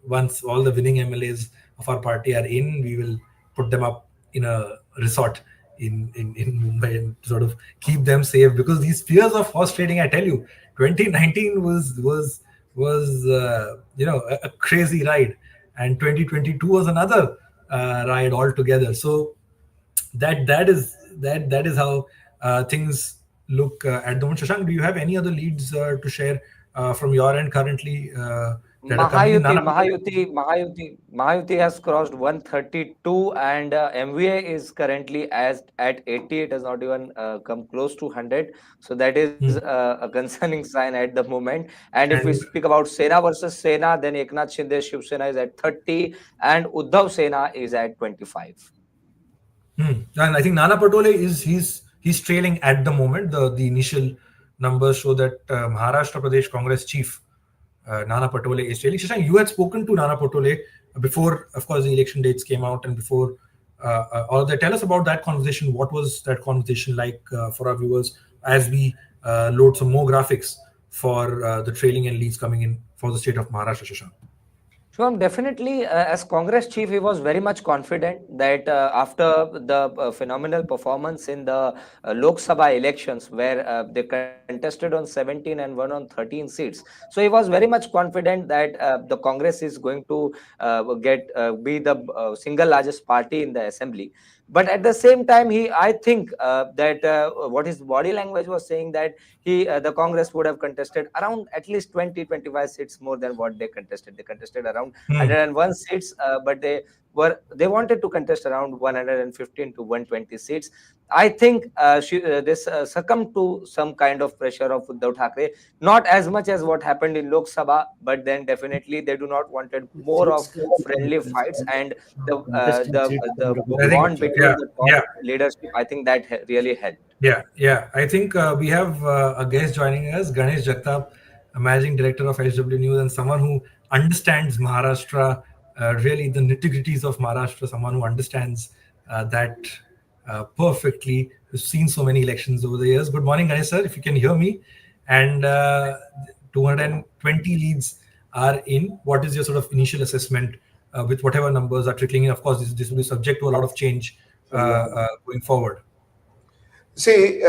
[SPEAKER 1] once all the winning MLAs of our party are in, we will put them up in a resort in Mumbai and sort of keep them safe, because these fears of horse trading, I tell you, 2019 was a crazy ride, and 2022 was another ride altogether. So that is how things look at the moment. Shashank, do you have any other leads to share from your end currently that are coming in?
[SPEAKER 4] Mahayuti has crossed 132, and MVA is currently at 80. It has not even come close to 100. So that is a concerning sign at the moment. And if we speak about Sena versus Sena, then Eknath Shinde Shiv Sena is at 30, and Uddhav Sena is at 25.
[SPEAKER 1] And I think Nana Patole he's trailing at the moment. The initial numbers show that Maharashtra Pradesh Congress chief Nana Patole is trailing. Shashank, you had spoken to Nana Patole before, of course, the election dates came out, and before all of that. Tell us about that conversation. What was that conversation like for our viewers as we load some more graphics for the trailing and leads coming in for the state of Maharashtra, Shashank?
[SPEAKER 4] Sure, definitely. As Congress chief, he was very much confident that after the phenomenal performance in the Lok Sabha elections, where they contested on 17 and won on 13 seats, so he was very much confident that the Congress is going to be the single largest party in the assembly. But at the same time, I think that what his body language was saying, that the Congress would have contested around at least 20-25 seats more than what they contested. They contested around around 101 seats, but they wanted to contest around 115 to 120 seats. I think this succumbed to some kind of pressure of Uddhav Thackeray, not as much as what happened in Lok Sabha, but then definitely they do not wanted more of friendly fights, and the bond between the top leadership, I think that really helped.
[SPEAKER 1] Yeah. I think we have a guest joining us, Ganesh Jagtap, a managing director of HW News, and someone who understands Maharashtra, really the nitty-gritties of Maharashtra, someone who understands that perfectly, who's seen so many elections over the years. Good morning, Ganesh sir, if you can hear me. And 220 leads are in. What is your sort of initial assessment with whatever numbers are trickling in? Of course, this will be subject to a lot of change going forward.
[SPEAKER 5] See,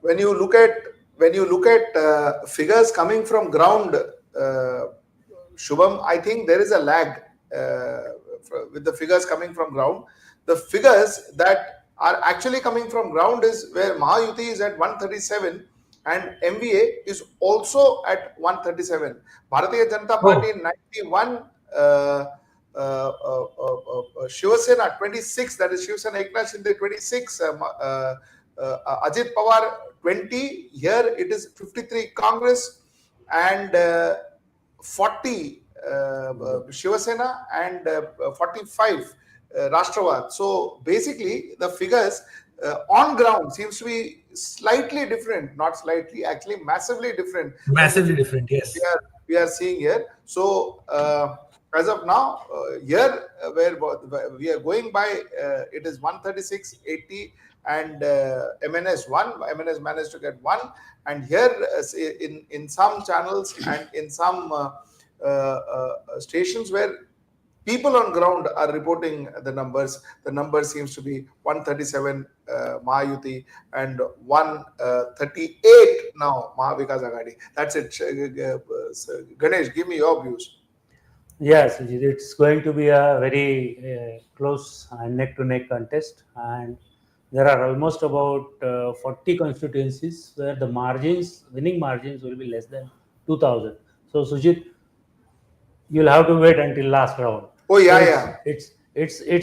[SPEAKER 5] when you look at figures coming from ground, Shubham, I think there is a lag with the figures coming from ground. The figures that are actually coming from ground is where Mahayuti is at 137 and MVA is also at 137. Bharatiya Janata Party 91. Shiv Sena 26, that is Shiv Sena Eknath Shinde 26, Ajit Pawar 20, here it is 53 Congress and 40 Shiv Sena and 45 Rashtravad. So basically the figures on ground seems to be slightly different, not slightly, actually massively different.
[SPEAKER 1] Massively different, yes.
[SPEAKER 5] We are seeing here. So as of now, here where we are going by, it is 136.80 and MNS 1. MNS managed to get 1. And here in some channels and in some stations where people on ground are reporting the numbers seems to be 137 Mahayuti and 138 now Mahavikas Aghadi. That's it. Ganesh, give me your views.
[SPEAKER 7] Yes, it's going to be a very close neck-to-neck contest, and there are almost about 40 constituencies where the winning margins will be less than 2,000. So, Sujit, you'll have to wait until last round.
[SPEAKER 5] Oh yeah,
[SPEAKER 7] It's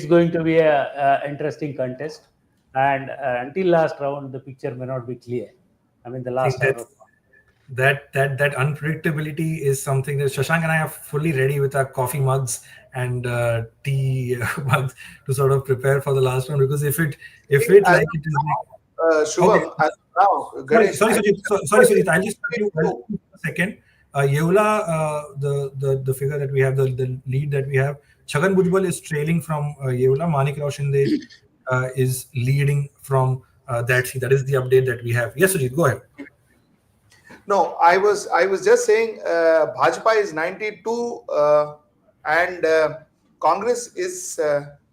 [SPEAKER 7] going to be a interesting contest, and until last round, the picture may not be clear. I mean, the last round.
[SPEAKER 1] That unpredictability is something that Shashank and I are fully ready with our coffee mugs and tea mugs to sort of prepare for the last round, because if it like it is like
[SPEAKER 5] Shubham, now
[SPEAKER 1] sorry Sujit, I'll just tell you a second. Yeola, the figure that we have, the lead that we have, Chhagan Bhujbal is trailing from Yeola. Manik Rao Shinde is leading from that seat. That is the update that we have. Yes, Sujit, go ahead.
[SPEAKER 5] No, I was just saying Bhajpa is 92 and Congress is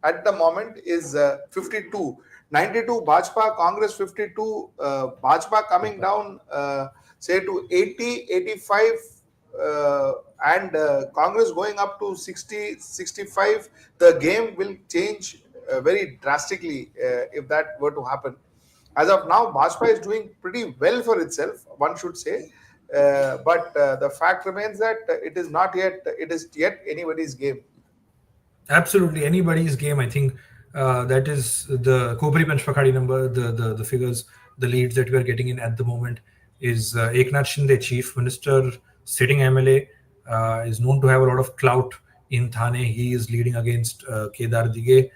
[SPEAKER 5] at the moment is 52. 92 Bhajpa, Congress 52, Bhajpa coming down say to 80, 85 and Congress going up to 60, 65. The game will change very drastically if that were to happen. As of now, Bhajpa is doing pretty well for itself, one should say. But the fact remains that it is yet anybody's game.
[SPEAKER 1] Absolutely, anybody's game. I think that is the Kobri Panchpakhadi number, the figures, the leads that we are getting in at the moment is Eknath Shinde, Chief Minister, sitting MLA, is known to have a lot of clout in Thane. He is leading against Kedar Dige.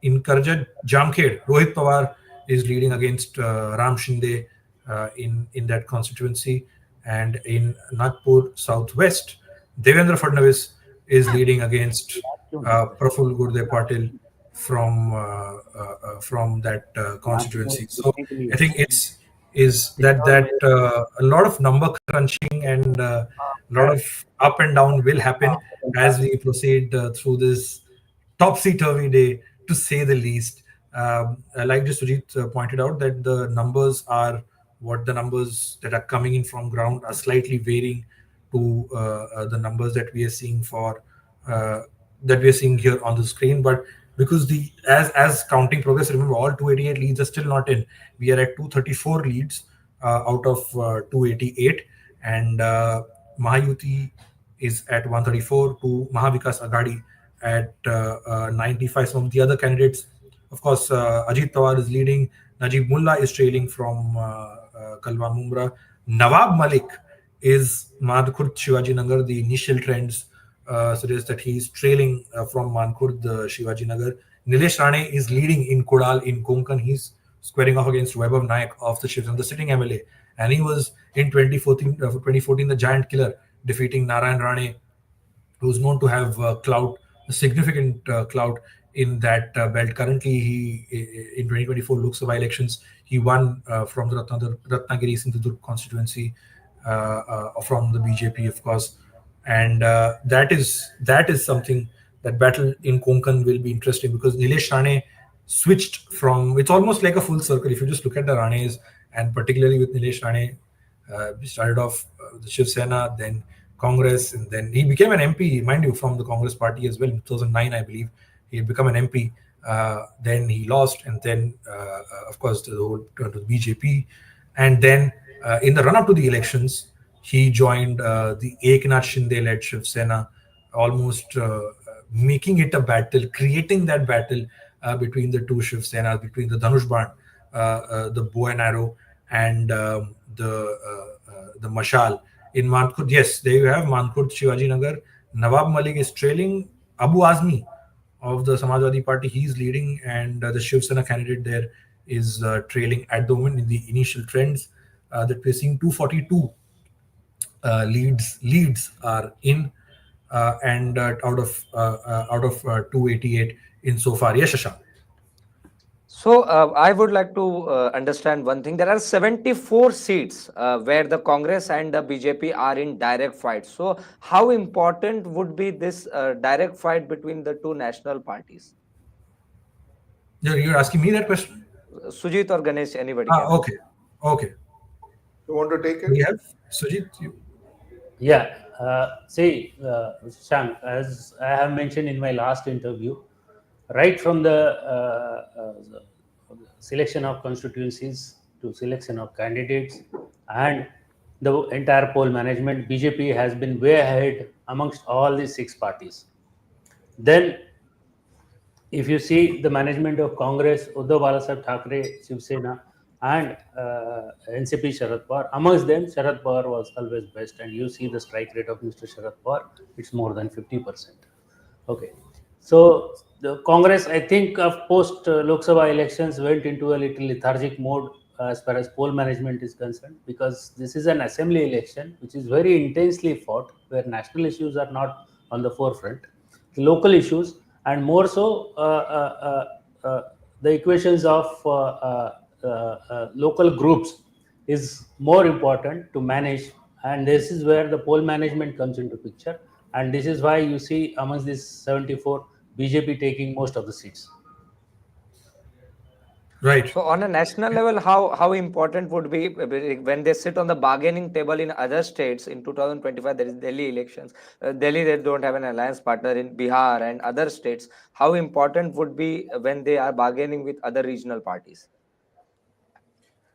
[SPEAKER 1] In Karjat, Jamkhed, Rohit Pawar is leading against Ram Shinde in that constituency. And in Nagpur Southwest, Devendra Fadnavis is leading against Praful Gurde Patil from that constituency. So I think is that a lot of number crunching and a lot of up and down will happen as we proceed through this topsy-turvy day, to say the least. Like just Sujit pointed out, that the numbers are what the numbers that are coming in from ground are slightly varying to the numbers that we are seeing here on the screen. But because as counting progress, remember all 288 leads are still not in. We are at 234 leads out of 288, and Mahayuti is at 134 to Mahavikas Aghadi at 95. Some of the other candidates, of course, Ajit Pawar is leading. Najib Mullah is trailing from Kalwa Mumra. Nawab Malik is Mankhurd Shivaji Nagar. The initial trends suggest that he is trailing from Mankhurd Shivaji Nagar. Nilesh Rane is leading in Kodal in Konkan. He's squaring off against Vaibhav Nayak of the Shiv, the sitting MLA. And he was in 2014 the giant killer, defeating Narayan Rane, who's known to have significant clout in that belt. Currently, he in 2024 Lok Sabha elections, he won from the Ratnagiri Sindhudurg constituency from the BJP, of course, and that is something. That battle in Konkan will be interesting because Nilesh Rane switched from. It's almost like a full circle if you just look at the Ranes, and particularly with Nilesh Rane, he started off the Shiv Sena, then Congress, and then he became an MP, mind you, from the Congress party as well. In 2009, I believe, he had become an MP. Then he lost, and then, of course, the whole turn to the BJP. And then, in the run-up to the elections, he joined the Eknath Shinde-led Shiv Sena, almost making it a battle, creating that battle between the two Shiv Senas, between the Dhanush Ban, the bow and arrow, and the Mashal. In Mankhurd, yes, there you have Mankhurd Shivaji Nagar. Nawab Malik is trailing. Abu Azmi of the Samajwadi Party, he's leading, and the Shiv Sena candidate there is trailing at the moment in the initial trends that we're seeing. 242 leads are in, and out of 288 in so far. Yes, Shashank.
[SPEAKER 4] So I would like to understand one thing. There are 74 seats where the Congress and the BJP are in direct fight. So how important would be this direct fight between the two national parties?
[SPEAKER 1] You're asking me that question?
[SPEAKER 4] Sujit or Ganesh, anybody.
[SPEAKER 1] Okay.
[SPEAKER 5] You want to take it?
[SPEAKER 1] We have Sujit.
[SPEAKER 7] Yeah. Shashank, as I have mentioned in my last interview, right from the selection of constituencies to selection of candidates and the entire poll management, BJP has been way ahead amongst all these six parties. Then, if you see the management of Congress, Uddhav Thackeray, Shiv Sena, and NCP Sharad Pawar, amongst them, Sharad Pawar was always best. And you see the strike rate of Mr. Sharad Pawar, it's more than 50%. Okay. So the Congress, I think, of post Lok Sabha elections went into a little lethargic mode as far as poll management is concerned, because this is an assembly election which is very intensely fought, where national issues are not on the forefront, the local issues, and more so the equations of local groups is more important to manage, and this is where the poll management comes into picture. And this is why you see amongst these 74, BJP taking most of the seats.
[SPEAKER 1] Right.
[SPEAKER 4] So on a national level, how important would be when they sit on the bargaining table in other states? In 2025, there is Delhi elections. Delhi, they don't have an alliance partner. In Bihar and other states, how important would be when they are bargaining with other regional parties?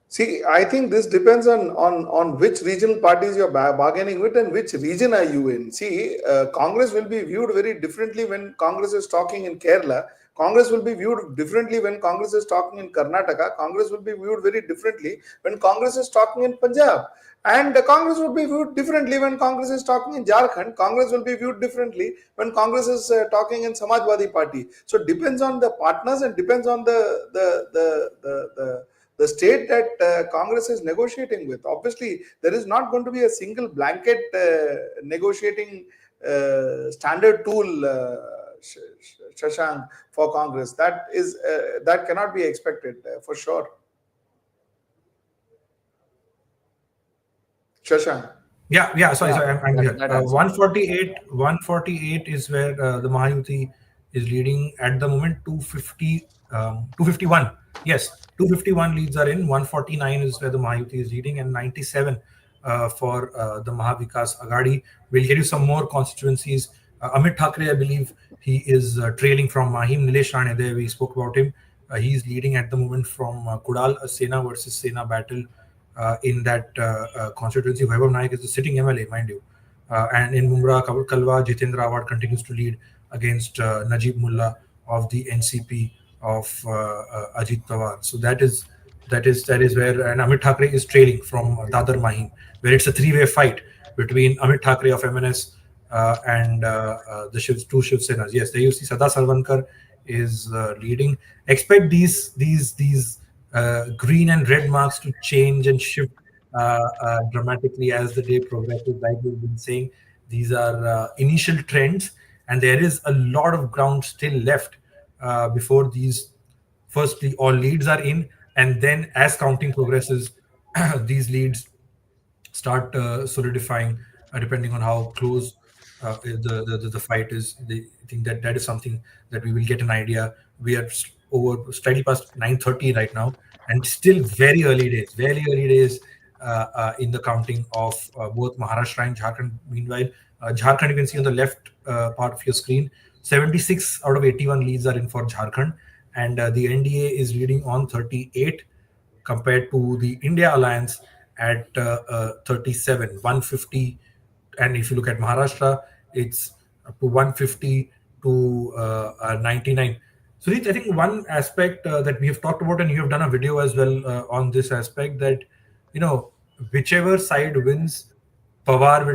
[SPEAKER 5] See, I think this depends on which regional parties you're bargaining with and which region are you in. See, Congress will be viewed very differently when Congress is talking in Kerala. Congress will be viewed differently when Congress is talking in Karnataka. Congress will be viewed very differently when Congress is talking in Punjab. And Congress will be viewed differently when Congress is talking in Jharkhand. Congress will be viewed differently when Congress is talking in Samajwadi Party. So it depends on the partners and depends on the state that Congress is negotiating with. Obviously, there is not going to be a single blanket negotiating standard tool, Shashank, for Congress. That cannot be expected for sure. Shashank.
[SPEAKER 1] Yeah. Sorry, I'm here. 148 is where the Mahayuti is leading at the moment. 251. Yes, 251 leads are in. 149 is where the Mahayuti is leading, and 97 for the Mahavikas Aghadi. We'll get you some more constituencies. Amit Thackeray, I believe, he is trailing from Mahim. Nilesh Rane there, we spoke about him. He's leading at the moment from Kudal, a Sena versus Sena battle in that constituency. Vaibhav Nayak is the sitting MLA, mind you. And in Mumra, Kalwa, Jitendra Awad continues to lead against Najib Mullah of the NCP of Ajit Pawar. So that is where, and Amit Thackeray is trailing from Dadar Mahim, where it's a three-way fight between Amit Thackeray of MNS and two Shiv Senas. Yes, there you see Sada Sarvankar is leading. Expect these green and red marks to change and shift dramatically as the day progresses. Like we've been saying, these are initial trends, and there is a lot of ground still left before these. Firstly, all leads are in, and then as counting progresses, these leads start solidifying depending on how close the fight is. I think that is something that we will get an idea. We are over slightly past 9:30 right now, and still very early days in the counting of both Maharashtra and Jharkhand. Meanwhile, Jharkhand, you can see on the left part of your screen, 76 out of 81 leads are in for Jharkhand, and the NDA is leading on 38 compared to the India alliance at 37, 150. And if you look at Maharashtra, it's up to 150 to 99. So I think one aspect that we have talked about, and you have done a video as well on this aspect, that whichever side wins, the Pawars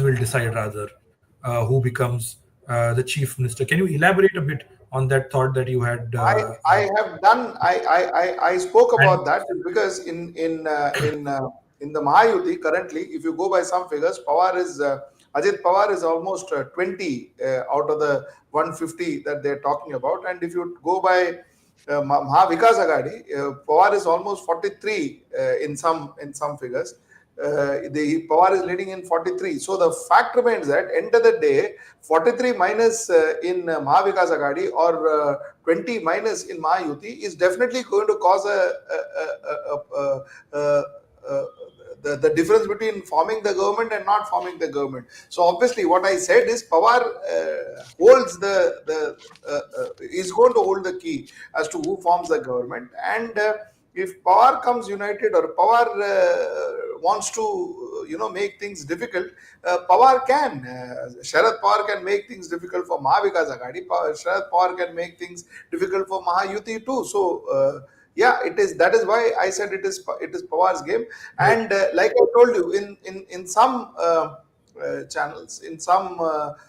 [SPEAKER 1] will decide rather who becomes the chief minister. Can you elaborate a bit on that thought that you had?
[SPEAKER 5] I have done. I spoke
[SPEAKER 1] And
[SPEAKER 5] about that because in the Mahayuti currently, if you go by some figures, Ajit Pawar is almost 20 out of the 150 that they're talking about, and if you go by Mahavikas Agadi, Pawar is almost 43 in some figures. The Pawar is leading in 43. So the fact remains that end of the day, 43 minus in Mahavikas Agadi or 20 minus in Mahayuti is definitely going to cause the difference between forming the government and not forming the government. So obviously, what I said is Pawar holds is going to hold the key as to who forms the government, and if Pawar comes united or Pawar wants to make things difficult, Pawar can. Sharad Pawar can make things difficult for Mahavikas Agadi. Sharad Pawar can make things difficult for Mahayuti too. So. Yeah, it is. That is why I said it is Pawar's game. And like I told you, in some channels, in some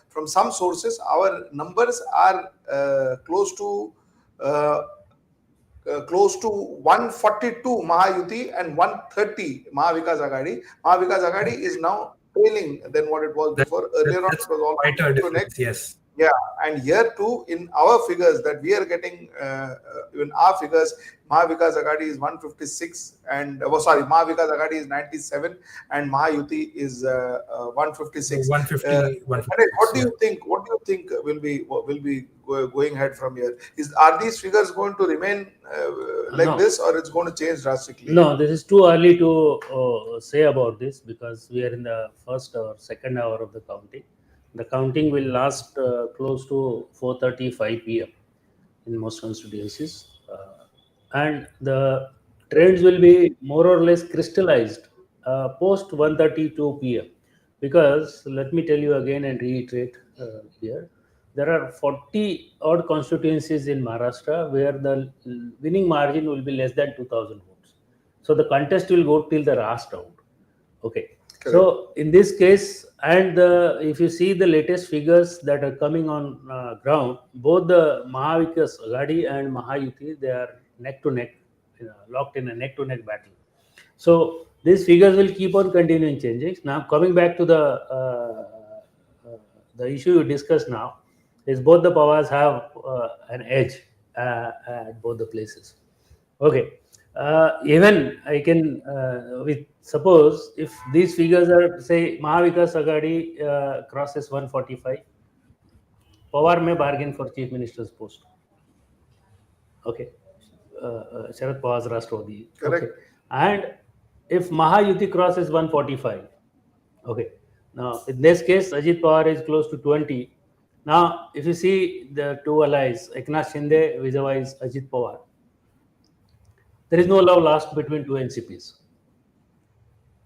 [SPEAKER 5] from some sources, our numbers are close to 142 Mahayuti and 130 Mahavikas Agadi. Mahavikas Agadi is now trailing than what it was before. Earlier on, it was all
[SPEAKER 1] quite a difference.
[SPEAKER 5] next.
[SPEAKER 1] Yes.
[SPEAKER 5] Yeah, and here too, in our figures that we are getting, in our figures, Mahavikas Agadi is 156, and Mahavikas Agadi is 97, and Mahayuti is 156.
[SPEAKER 1] 150.
[SPEAKER 5] What do you think? What do you think will be going ahead from here? Are these figures going to remain like this, or it's going to change drastically?
[SPEAKER 7] No, this is too early to say about this because we are in the first or second hour of the counting. The counting will last close to 4:35 p.m. in most constituencies, and the trends will be more or less crystallized post 1:32 p.m. Because let me tell you again and reiterate here, there are 40 odd constituencies in Maharashtra where the winning margin will be less than 2,000 votes. So the contest will go till the last round. Okay. Correct. So in this case, and if you see the latest figures that are coming on ground, both the Mahavikas Agadi and Mahayuti, they are neck to neck, locked in a neck to neck battle. So these figures will keep on continuing changing. Now coming back to the issue you discussed now, is both the powers have an edge at both the places. Okay. Even I can suppose if these figures are, say, Mahavikas Agadi crosses 145, Pawar may bargain for chief minister's post. Okay, Sharad Pawar's Rashtrapati.
[SPEAKER 5] Correct.
[SPEAKER 7] Okay. And if Mahayuti crosses 145, okay. Now in this case, Ajit Pawar is close to 20. Now, if you see the two allies, Eknath Shinde vis-a-vis Ajit Pawar, there is no love lost between two NCPs.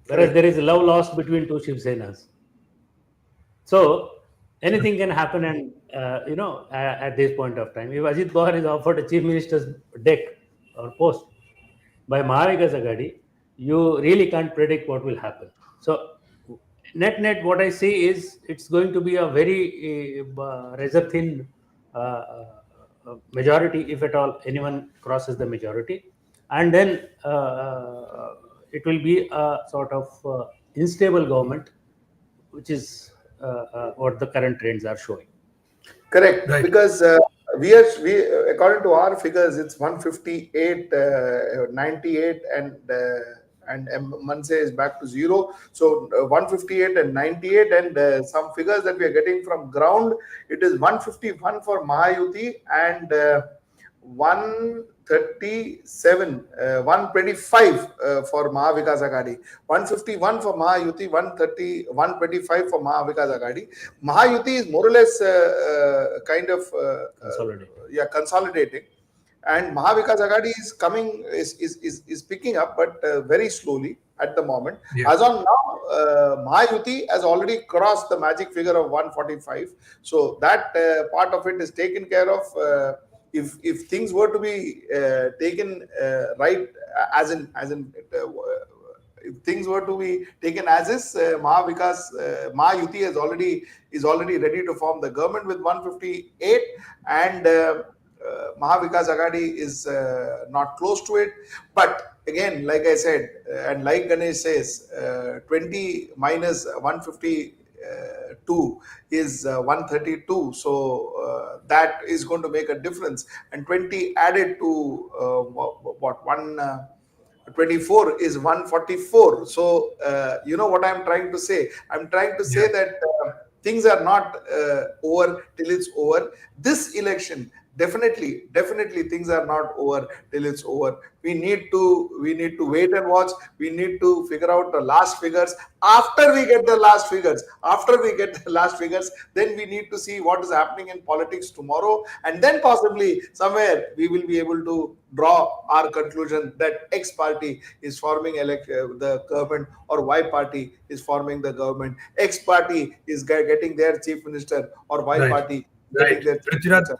[SPEAKER 7] Whereas there is love lost between two Shiv Senas. So anything can happen, and at this point of time, if Ajit Pawar is offered a chief minister's deck or post by Mahavikas Agadi, you really can't predict what will happen. So net, what I see is it's going to be a very razor thin majority, if at all anyone crosses the majority, and then it will be a sort of unstable government, which is what the current trends are showing.
[SPEAKER 5] Correct,
[SPEAKER 1] Right.
[SPEAKER 5] because we according to our figures, it's 158, 98, and Manse is back to zero. So 158 and 98, and some figures that we are getting from ground, it is 151 for Mahayuti and 137, 125 for Mahavikas Agadi, 151 for Mahayuti, 125 for Mahavikas Agadi. Mahayuti is more or less kind of consolidating, and Mahavikas Agadi is coming, is picking up, but very slowly at the moment.
[SPEAKER 1] Yeah.
[SPEAKER 5] As on now, Mahayuti has already crossed the magic figure of 145, so that part of it is taken care of. If things were to be taken right, as in if things were to be taken as is, Mahayuti is already ready to form the government with 158, and Mahavikas Agadi is not close to it. But again, like I said, and like Ganesh says, 20 minus 152 is 132. So that is going to make a difference. And 20 added to 24 is 144. So you know what I'm trying to say? I'm trying to say that things are not over till it's over. This election, definitely things are not over till it's over. We need to wait and watch. We need to figure out the last figures. After we get the last figures, then we need to see what is happening in politics tomorrow, and then possibly somewhere we will be able to draw our conclusion that X party is forming the government, or Y party is forming the government, X party is getting their chief minister, or Y party getting their chief minister.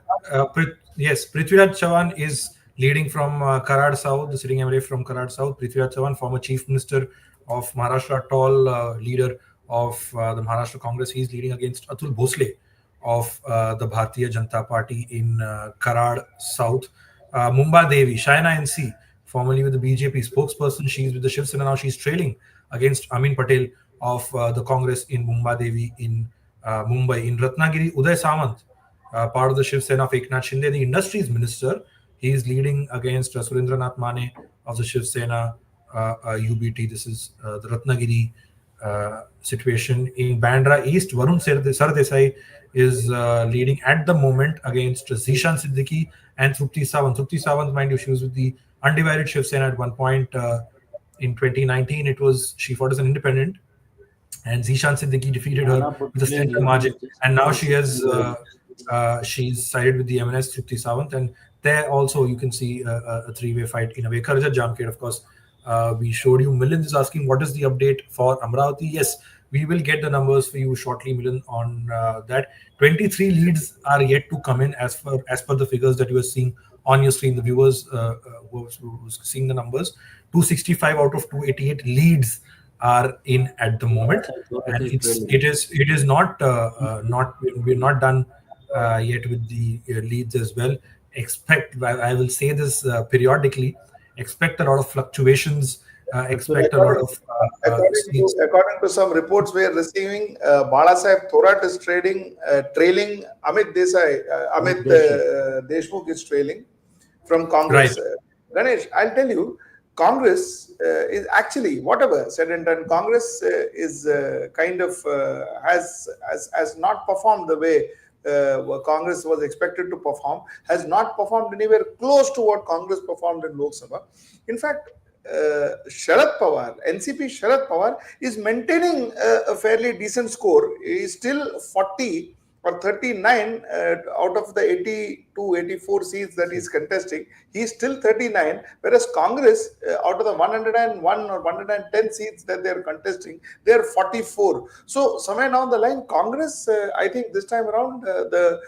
[SPEAKER 1] Yes, Prithviraj Chauhan is leading from Karad South, the sitting MLA from Karad South. Prithviraj Chauhan, former chief minister of Maharashtra, tall leader of the Maharashtra Congress. He is leading against Atul Bhosle of the Bharatiya Janata Party in Karad South. Mumba Devi, Shaina NC, formerly with the BJP spokesperson, she's with the Shiv Sena now. She's trailing against Amin Patel of the Congress in Mumba Devi in Mumbai. In Ratnagiri, Uday Samant, part of the Shiv Sena of Eknath Shinde, the industries minister, he is leading against Surendranath Mane of the Shiv Sena UBT. This is the Ratnagiri situation. In Bandra East, Varun Sardesai is leading at the moment against Zishan Siddiqui and Trupti Sawant. Trupti Sawant, mind you, she was with the undivided Shiv Sena at one point. In 2019, she fought as an independent, and Zishan Siddiqui defeated her with a slender margin. And now she's sided with the MNS Trupti Sawant, and there also you can see a three-way fight in a way. Karajat Jamkhed, of course, we showed you. Milind is asking, what is the update for Amravati? Yes, we will get the numbers for you shortly, Milind, on that. 23 leads are yet to come in as per the figures that you are seeing on your screen. The viewers who are seeing the numbers, 265 out of 288 leads are in at the moment, and it is not we're not done yet with the leads as well. I will say this periodically, expect a lot of fluctuations, expect a lot of
[SPEAKER 5] according to some reports we are receiving, Balasaheb Thorat is trailing Amit Desai. Amit Deshmukh is trailing from Congress.
[SPEAKER 1] Right.
[SPEAKER 5] Ganesh, I'll tell you, Congress is actually, whatever said and done, Congress is kind of has not performed the way Congress was expected to perform, has not performed anywhere close to what Congress performed in Lok Sabha. In fact, Sharad Pawar, NCP Sharad Pawar is maintaining a fairly decent score. He is still 40 For 39 out of the 82, 84 seats that he's contesting, he's still 39, whereas Congress, out of the 101 or 110 seats that they're contesting, they're 44. So somewhere down the line, Congress, I think this time around, the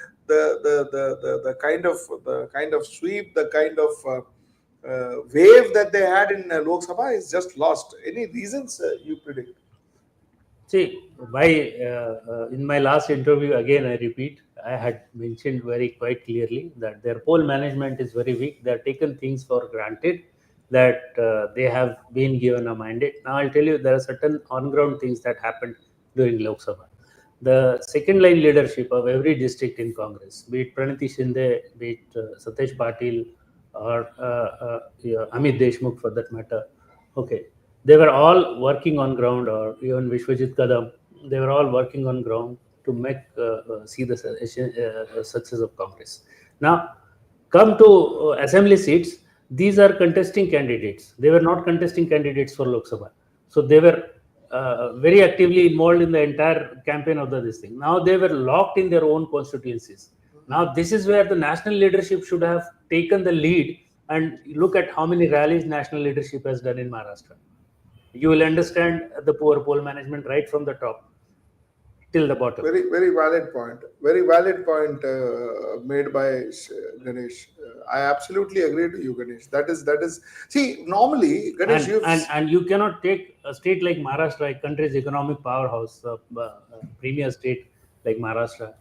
[SPEAKER 5] kind of sweep, the kind of wave that they had in Lok Sabha is just lost. Any reasons you predict?
[SPEAKER 7] See, in my last interview, again, I repeat, I had mentioned quite clearly that their poll management is very weak. They have taken things for granted that they have been given a mandate. Now, I'll tell you, there are certain on-ground things that happened during Lok Sabha. The second line leadership of every district in Congress, be it Praniti Shinde, be it Satesh Patil, or Amit Deshmukh for that matter, okay, they were all working on ground, or even Vishwajit Kadam, they were all working on ground to see the success of Congress. Now, come to assembly seats, these are contesting candidates. They were not contesting candidates for Lok Sabha. So they were very actively involved in the entire campaign of this thing. Now they were locked in their own constituencies. Now this is where the national leadership should have taken the lead, and look at how many rallies national leadership has done in Maharashtra. You will understand the poor poll management right from the top till the bottom.
[SPEAKER 5] Very, very valid point. Very valid point made by Ganesh. I absolutely agree to you, Ganesh. That is. See, normally, Ganesh,
[SPEAKER 7] and you cannot take a state like Maharashtra, a country's economic powerhouse, premier state like Maharashtra,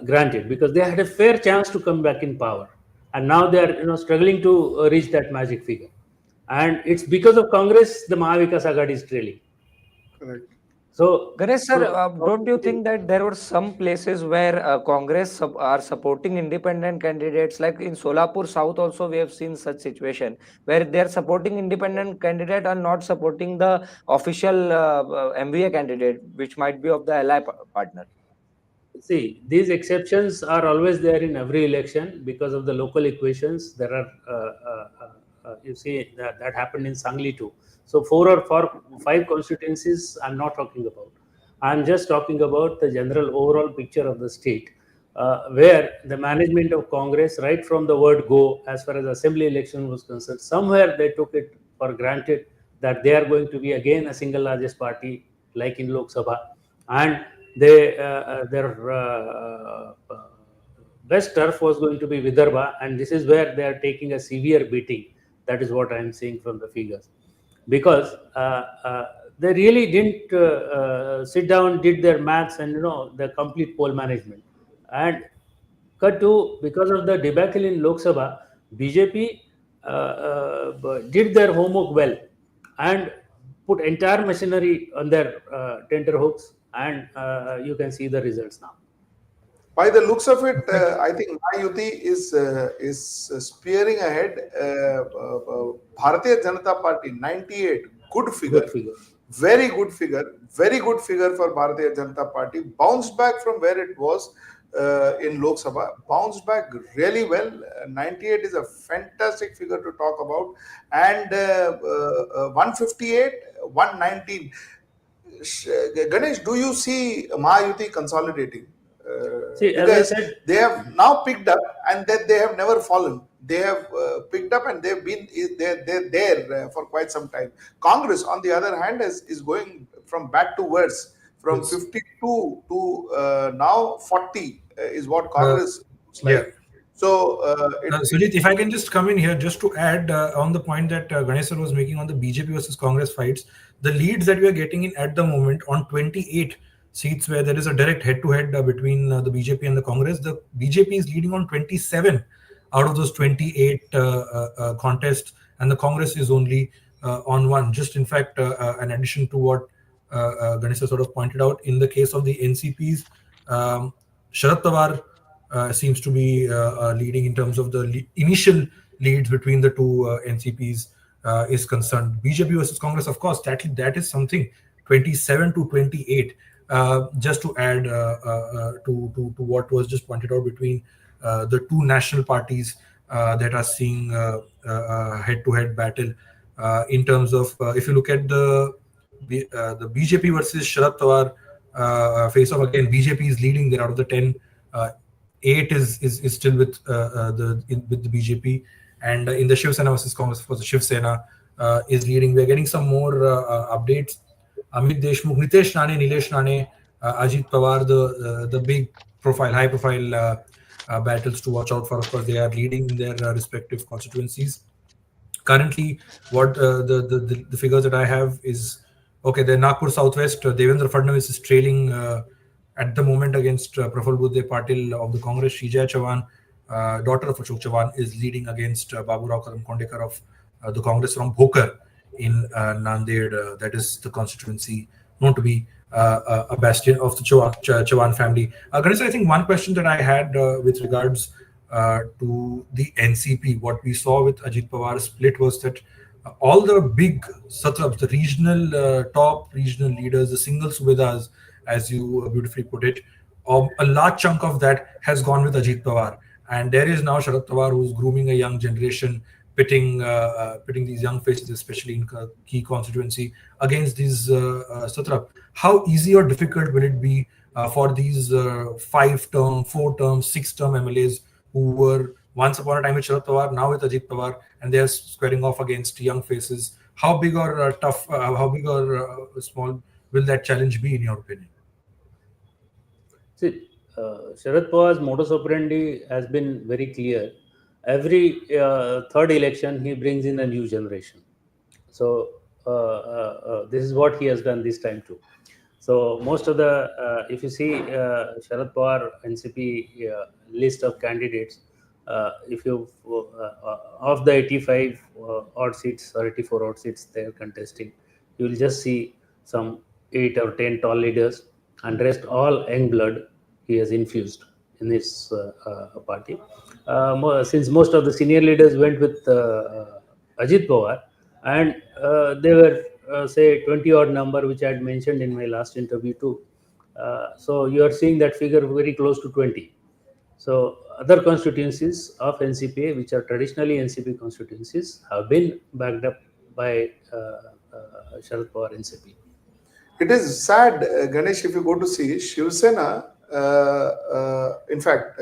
[SPEAKER 7] granted, because they had a fair chance to come back in power, and now they are struggling to reach that magic figure, and it's because of Congress the Mahavikas Agadi is trailing.
[SPEAKER 5] Correct.
[SPEAKER 4] So, Ganesh sir, don't you think that there were some places where Congress are supporting independent candidates, like in Solapur South also we have seen such situation where they are supporting independent candidate and not supporting the official MVA candidate, which might be of the ally partner?
[SPEAKER 7] See, these exceptions are always there in every election because of the local equations. There are, you see, that happened in Sangli too. So 4 or 5 constituencies I'm not talking about. I'm just talking about the general overall picture of the state, where the management of Congress, right from the word go, as far as assembly election was concerned, somewhere they took it for granted that they are going to be again a single largest party like in Lok Sabha, and their best turf was going to be Vidarbha, and this is where they are taking a severe beating. That is what I am seeing from the figures, because they really didn't sit down, did their maths, and the complete poll management. And cut to, because of the debacle in Lok Sabha, BJP did their homework well and put entire machinery on their tenterhooks, and you can see the results now.
[SPEAKER 5] By the looks of it, I think Mahayuti is spearing ahead. Bharatiya Janata Party 98, good figure. Very good figure for Bharatiya Janata Party. Bounced back from where it was in Lok Sabha. Bounced back really well. 98 is a fantastic figure to talk about. And 158, 119. Ganesh, do you see Mahayuti consolidating?
[SPEAKER 7] See, as I said,
[SPEAKER 5] they have now picked up, and that they have never fallen. They have picked up, and they've been there for quite some time. Congress, on the other hand, is going from bad to worse. From 52 to now 40 is what Congress looks like.
[SPEAKER 1] Yeah. So, Sujit, if I can just come in here, just to add on the point that Ganesh sir was making on the BJP versus Congress fights, the leads that we are getting in at the moment on 28 seats where there is a direct head-to-head between the BJP and the Congress, the BJP is leading on 27 out of those 28 contests, and the Congress is only on 1. Just in fact, an addition to what Ganesh sort of pointed out, in the case of the NCPs, Sharad Pawar seems to be leading in terms of the initial leads between the two NCPs is concerned. BJP versus Congress, of course, that is something, 27 to 28. Just to add to what was just pointed out between the two national parties that are seeing head-to-head battle in terms of if you look at the BJP versus Sharad Pawar face off again. BJP is leading there. Out of the 10, 8 is still with with the BJP, and in the Shiv Sena versus Congress, of course, the Shiv Sena is leading. We're getting some more updates. Amit Deshmukh, Nitesh Rane, Nilesh Rane, Ajit Pawar, the big profile, high profile battles to watch out for. Of course, they are leading in their respective constituencies. Currently, what the figures that I have is okay. The Nagpur Southwest, Devendra Fadnavis is trailing at the moment against Praful Budhe Patil of the Congress. Shija Chavan, daughter of Ashok Chavan, is leading against Babu Rao Karam Kondekar of the Congress from Bhokar in Nanded. That is the constituency known to be a bastion of the Chavan family. Ganesh, I think one question that I had with regards to the NCP, what we saw with Ajit Pawar's split was that all the big satraps, the regional top regional leaders, the single subedas, as you beautifully put it, a large chunk of that has gone with Ajit Pawar, and there is now Sharad Pawar who's grooming a young generation, pitting these young faces, especially in key constituency, against these satrap. How easy or difficult will it be for these 5-term, 4-term, 6-term MLAs who were once upon a time with Sharad Pawar, now with Ajit Pawar, and they are squaring off against young faces? How big or tough, how big or small will that challenge be, in your opinion?
[SPEAKER 7] See, Sharad Pawar's modus operandi has been very clear. Every third election, he brings in a new generation. So this is what he has done this time too. So most of the, if you see Sharad Pawar NCP list of candidates, if you of the 85 odd seats or 84 odd seats they are contesting, you will just see some 8 or 10 tall leaders, and rest all young blood he has infused in his party. Since most of the senior leaders went with Ajit Pawar, and they were say 20 odd number, which I had mentioned in my last interview too. So you are seeing that figure very close to 20. So other constituencies of NCPA, which are traditionally NCP constituencies, have been backed up by Sharad Pawar NCP.
[SPEAKER 5] It is sad, Ganesh, if you go to see Shiv Sena, in fact,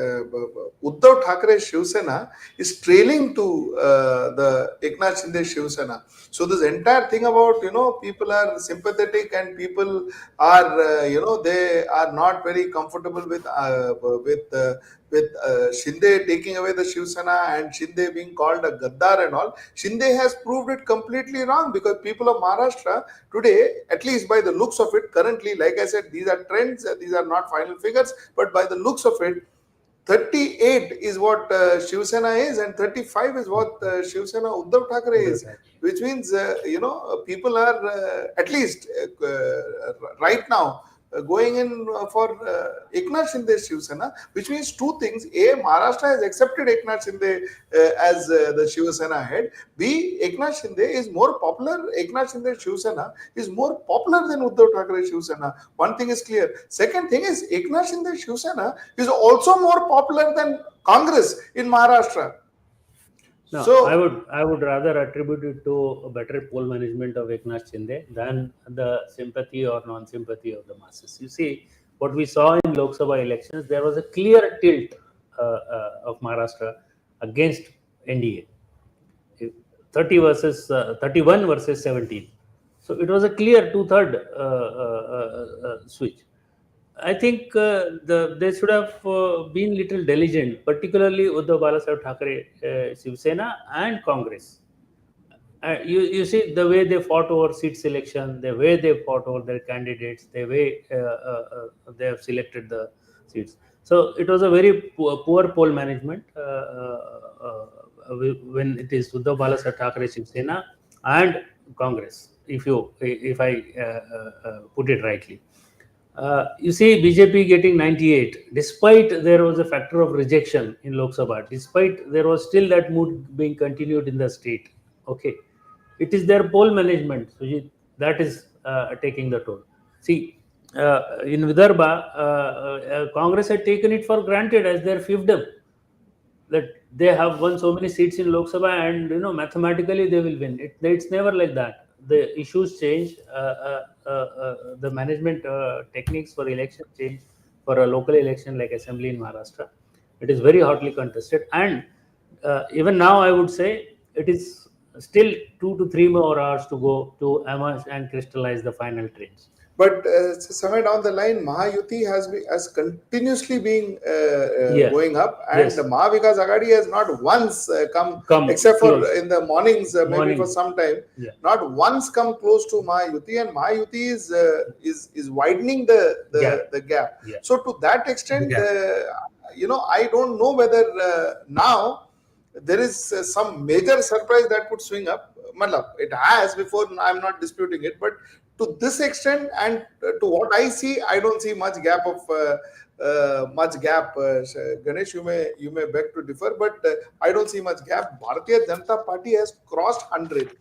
[SPEAKER 5] Uddhav Thackeray Shiv Sena is trailing to the Eknath Shinde Shiv Sena. So this entire thing about, people are sympathetic and people are, they are not very comfortable with Shinde taking away the Shiv Sena and Shinde being called a Gaddar and all. Shinde has proved it completely wrong, because people of Maharashtra today, at least by the looks of it, currently, like I said, these are trends, these are not final figures, but by the looks of it, 38 is what Shiv Sena is, and 35 is what Shiv Sena Uddhav Thackeray is, which means, people are at least right now going in for Eknath Shinde Shiv Sena, which means two things. A, Maharashtra has accepted Eknath Shinde as the Shiv Sena head. B, Eknath Shinde is more popular. Eknath Shinde Shiv Sena is more popular than Uddhav Thackeray Shiv Sena. One thing is clear. Second thing is, Eknath Shinde Shiv Sena is also more popular than Congress in Maharashtra.
[SPEAKER 7] No,
[SPEAKER 5] so
[SPEAKER 7] I would rather attribute it to a better poll management of Eknath Shinde than the sympathy or non-sympathy of the masses. You see, what we saw in Lok Sabha elections, there was a clear tilt of Maharashtra against NDA. 31 versus 17. So it was a clear 2/3 switch. I think they should have been little diligent, particularly Uddhav Balasaheb Thackeray, Shiv Sena and Congress. You see the way they fought over seat selection, the way they fought over their candidates, the way they have selected the seats. So it was a very poor poll management when it is Uddhav Balasaheb Thackeray, Shiv Sena and Congress, if I put it rightly. You see BJP getting 98, despite there was a factor of rejection in Lok Sabha, despite there was still that mood being continued in the state. Okay, it is their poll management, Sujit, that is taking the toll. See, in Vidarbha, Congress had taken it for granted as their fiefdom, that they have won so many seats in Lok Sabha and mathematically they will win. It's never like that. the issues change, the management techniques for election change for a local election like assembly in Maharashtra. It is very hotly contested, and even now I would say it is still 2 to 3 more hours to go to emerge and crystallize the final trends.
[SPEAKER 5] But somewhere down the line, Mahayuti has continuously been going up, and the Mahavikas Agadi has not once come except
[SPEAKER 7] close.
[SPEAKER 5] for in the mornings, maybe for some time, not once come close to Mahayuti, and Mahayuti is widening the gap. So to that extent, I don't know whether now there is some major surprise that would swing up. It has before, I'm not disputing it, but to this extent and to what I see, I don't see much gap. Ganesh, you may beg to differ, but I don't see much gap. Bharatiya Janata Party has crossed 100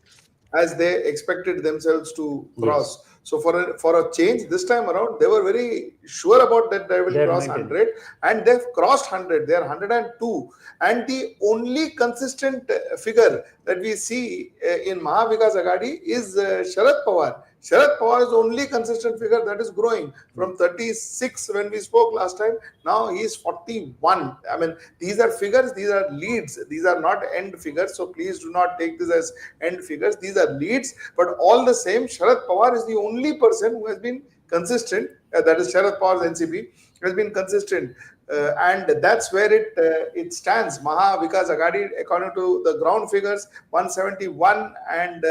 [SPEAKER 5] as they expected themselves to cross. Yes. So for a change this time around, they were very sure about that they will cross 100, and they've crossed 100. They are 102, and the only consistent figure that we see in Mahavikas Agadi is Sharad Pawar. Sharad Pawar is the only consistent figure that is growing from 36 when we spoke last time. Now he is 41. I mean, these are figures, these are leads. These are not end figures. So please do not take this as end figures. These are leads. But all the same, Sharad Pawar is the only person who has been consistent. That is Sharad Pawar's NCP has been consistent. And that's where it stands. Mahavikas Agadi, according to the ground figures, 171, and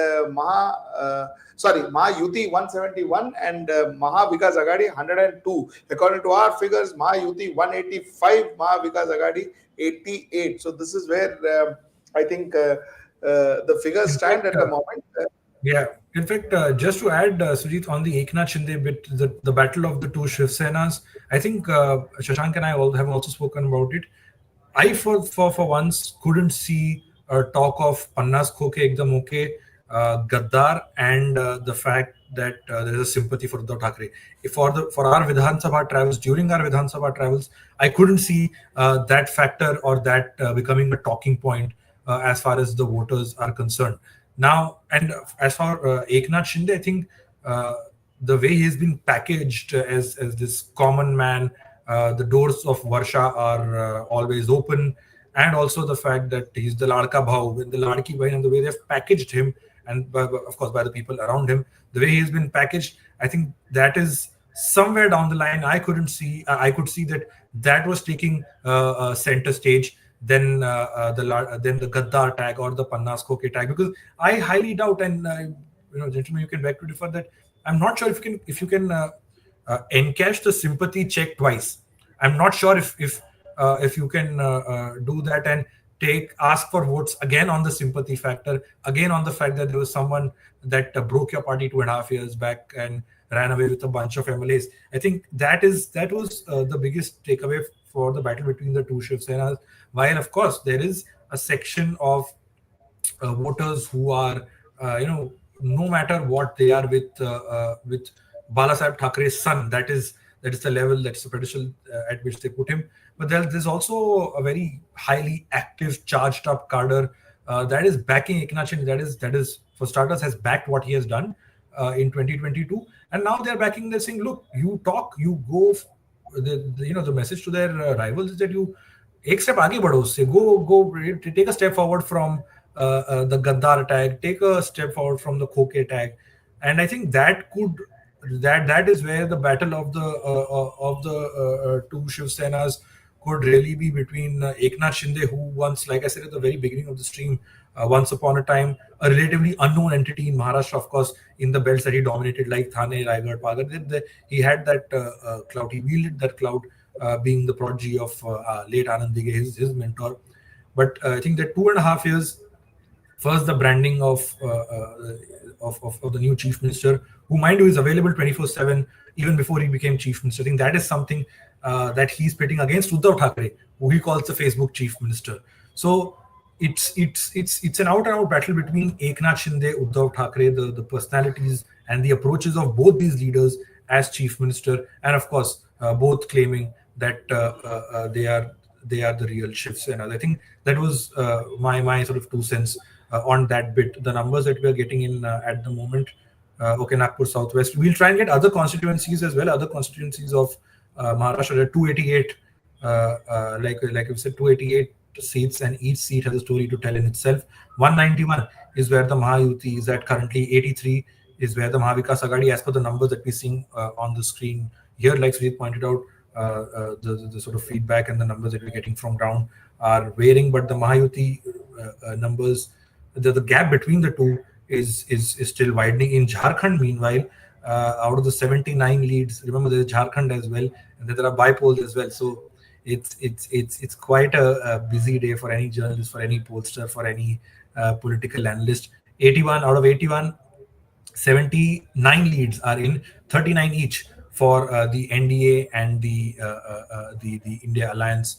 [SPEAKER 5] Mahayuti 171 and Mahavikas Agadi 102. According to our figures, Mahayuti 185, Mahavikas Agadi 88. So this is where I think the figures stand at the moment.
[SPEAKER 1] In fact, just to add, Sujit, on the Eknath Shinde bit, the battle of the two Shiv Senas, I think Shashank and I all have also spoken about it. I, for once, couldn't see a talk of Pannas Khoke Ekdam Okay, Gaddar, and the fact that there is a sympathy for Uddhav Thackeray. For our Vidhan Sabha travels, during our Vidhan Sabha travels, I couldn't see that factor or that becoming a talking point as far as the voters are concerned. Now, and as for Eknath Shinde, I think the way he's been packaged as this common man, the doors of Varsha are always open, and also the fact that he's the Ladka Bhau, the Ladki Bhai, and the way they've packaged him, and of course by the people around him, the way he's been packaged, I think that is somewhere down the line. I could see that was taking center stage. Then the Gaddar tag or the Pannas Khoke tag, because I highly doubt, and gentlemen, you can beg to differ, that I'm not sure if you can encash the sympathy check twice. I'm not sure if you can do that and ask for votes again on the sympathy factor, again on the fact that there was someone that broke your party 2.5 years back and ran away with a bunch of MLAs. I think that was the biggest takeaway for the battle between the two Shiv Senas. While of course there is a section of voters who are, no matter what they are with Balasaheb Thakray's son, that is the level, that's the pedestal at which they put him. But there's also a very highly active, charged up cadre that is backing Eknath Shinde. That is for starters has backed what he has done in 2022, and now they're backing. They're saying, look, you talk, you go. The message to their rivals is that you एक step आगे बढ़ो उससे, go take a step forward from the Gaddar tag, take a step forward from the Khoke tag, and I think that is where the battle of the two Shiv Senas could really be between Eknath Shinde, who once, like I said at the very beginning of the stream, once upon a time a relatively unknown entity in Maharashtra, of course, in the belts that he dominated like Thane, Raigad, Pagar. He had that clout, he wielded that clout, being the prodigy of late Anand Dighe, his mentor. But I think that 2.5 years, first the branding of the new chief minister, who, mind you, is available 24/7 even before he became chief minister. I think that is something that he's pitting against Uddhav Thackeray, who he calls the Facebook chief minister. So it's an out and out battle between Eknath Shinde, Uddhav Thackeray, the personalities and the approaches of both these leaders as chief minister, and of course both claiming that they are the real Shiv Sena. I think that was my sort of 2 cents on that bit. The numbers that we are getting in at the moment, okay, Nagpur Southwest. We'll try and get other constituencies as well. Other constituencies of Maharashtra, there are 288, like I said, 288 seats, and each seat has a story to tell in itself. 191 is where the Mahayuti is at currently. 83 is where the Mahavikas Agadi, as per the numbers that we're seeing on the screen here, like Sujit pointed out, the sort of feedback and the numbers that we're getting from ground are varying, but the Mahayuti numbers, the gap between the two is still widening. In Jharkhand, meanwhile, out of the 79 leads, remember there's Jharkhand as well, and there are bipolls as well. So it's quite a busy day for any journalist, for any pollster, for any political analyst. 81 out of 81, 79 leads are in, 39 each for the NDA and the India Alliance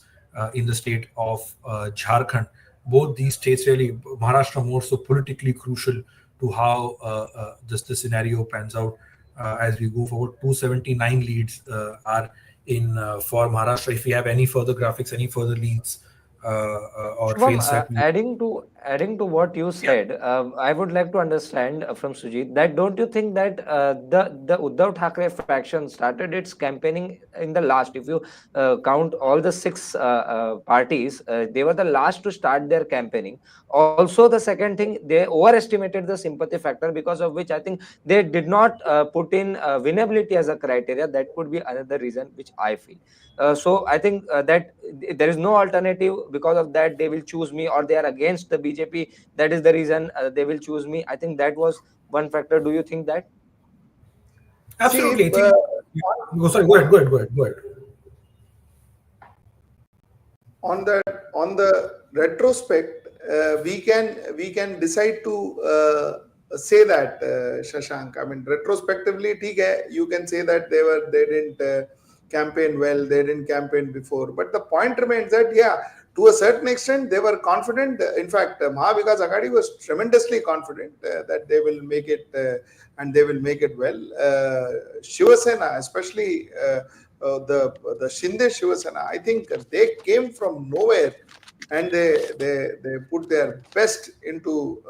[SPEAKER 1] in the state of Jharkhand. Both these states really, Maharashtra more so politically crucial to how this scenario pans out as we go forward. 279 leads are in for Maharashtra. If we have any further graphics, any further leads or trails that
[SPEAKER 4] adding to what you said, I would like to understand from Sujit that don't you think that the Uddhav Thackeray faction started its campaigning in the last, if you count all the 6 parties, they were the last to start their campaigning. Also, the second thing, they overestimated the sympathy factor, because of which I think they did not put in winnability as a criteria. That could be another reason which I feel. So I think that there is no alternative. Because of that, they will choose me, or they are against the BJP. That is the reason they will choose me. I think that was one factor. Do you think that?
[SPEAKER 1] Absolutely. See, sorry, go ahead.
[SPEAKER 5] On the retrospect, we can decide to say that, Shashank. I mean, retrospectively, you can say that they didn't campaign well, they didn't campaign before. But the point remains that, to a certain extent, they were confident. In fact, Mahavikas Agadi was tremendously confident that they will make it and they will make it well. Shiv Sena, especially the Shinde Shiv Sena, I think they came from nowhere and they put their best into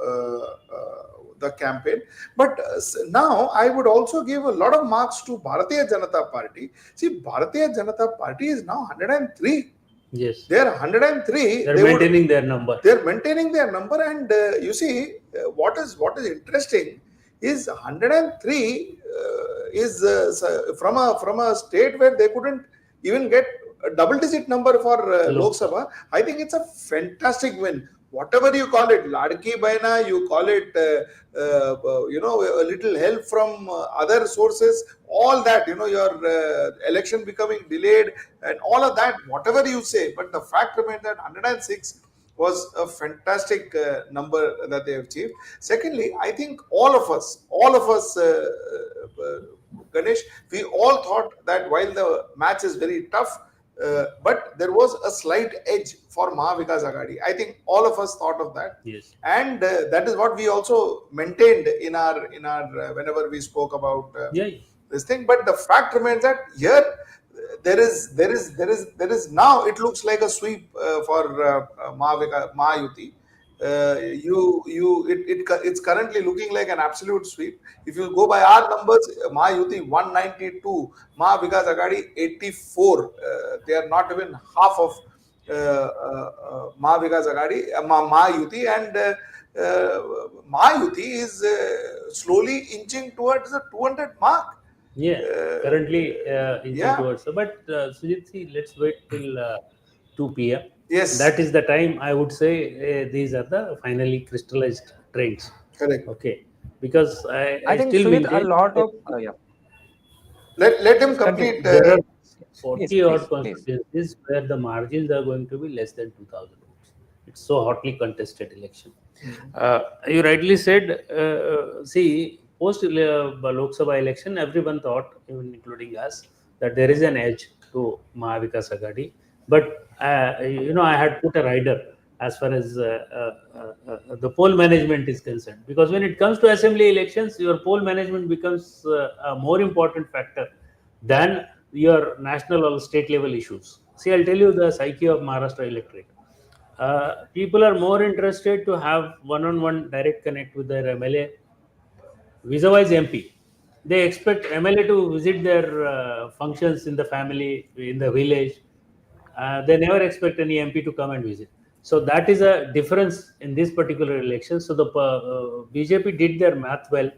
[SPEAKER 5] the campaign. But now I would also give a lot of marks to Bharatiya Janata Party. See, Bharatiya Janata Party is now 103.
[SPEAKER 7] Yes.
[SPEAKER 5] They are 103.
[SPEAKER 7] They're maintaining their number.
[SPEAKER 5] They're maintaining their number, and you see, what is interesting is 103 is from a state where they couldn't even get a double-digit number for Lok Sabha. I think it's a fantastic win. Whatever you call it, Ladki Baina, you call it, a little help from other sources, all that, your election becoming delayed and all of that, whatever you say. But the fact remains that 106 was a fantastic number that they have achieved. Secondly, I think all of us, Ganesh, we all thought that while the match is very tough, but there was a slight edge for Mahavikas Agadi. I think all of us thought of that.
[SPEAKER 7] Yes.
[SPEAKER 5] And that is what we also maintained in our whenever we spoke about this thing. But the fact remains that here there is now, it looks like a sweep for Mahayuti. It's currently looking like an absolute sweep. If you go by our numbers, Mahayuti 192, Mahavikas Agadi 84. They are not even half of Mahavikas Agadi, Mahayuti, and Mahayuti is slowly inching towards the 200 mark.
[SPEAKER 7] Currently inching towards. But Sujit, let's wait till 2 p.m.
[SPEAKER 5] Yes.
[SPEAKER 7] That is the time I would say these are the finally crystallized trends.
[SPEAKER 5] Correct.
[SPEAKER 7] Okay. Because I
[SPEAKER 4] think
[SPEAKER 7] still
[SPEAKER 4] Sujit, a lot of
[SPEAKER 5] let him complete.
[SPEAKER 7] There are 40 odd constituencies where the margins are going to be less than 2,000 votes. It's so hotly contested election. You rightly said, see, post Lok Sabha election, everyone thought, even including us, that there is an edge to Mahavikas Agadi. But I had put a rider as far as the poll management is concerned, because when it comes to assembly elections, your poll management becomes a more important factor than your national or state level issues. See, I'll tell you the psyche of Maharashtra electorate. people are more interested to have one-on-one direct connect with their MLA vis-a-vis MP. They expect MLA to visit their functions in the family, in the village. They never expect any MP to come and visit. So that is a difference in this particular election. So the BJP did their math well.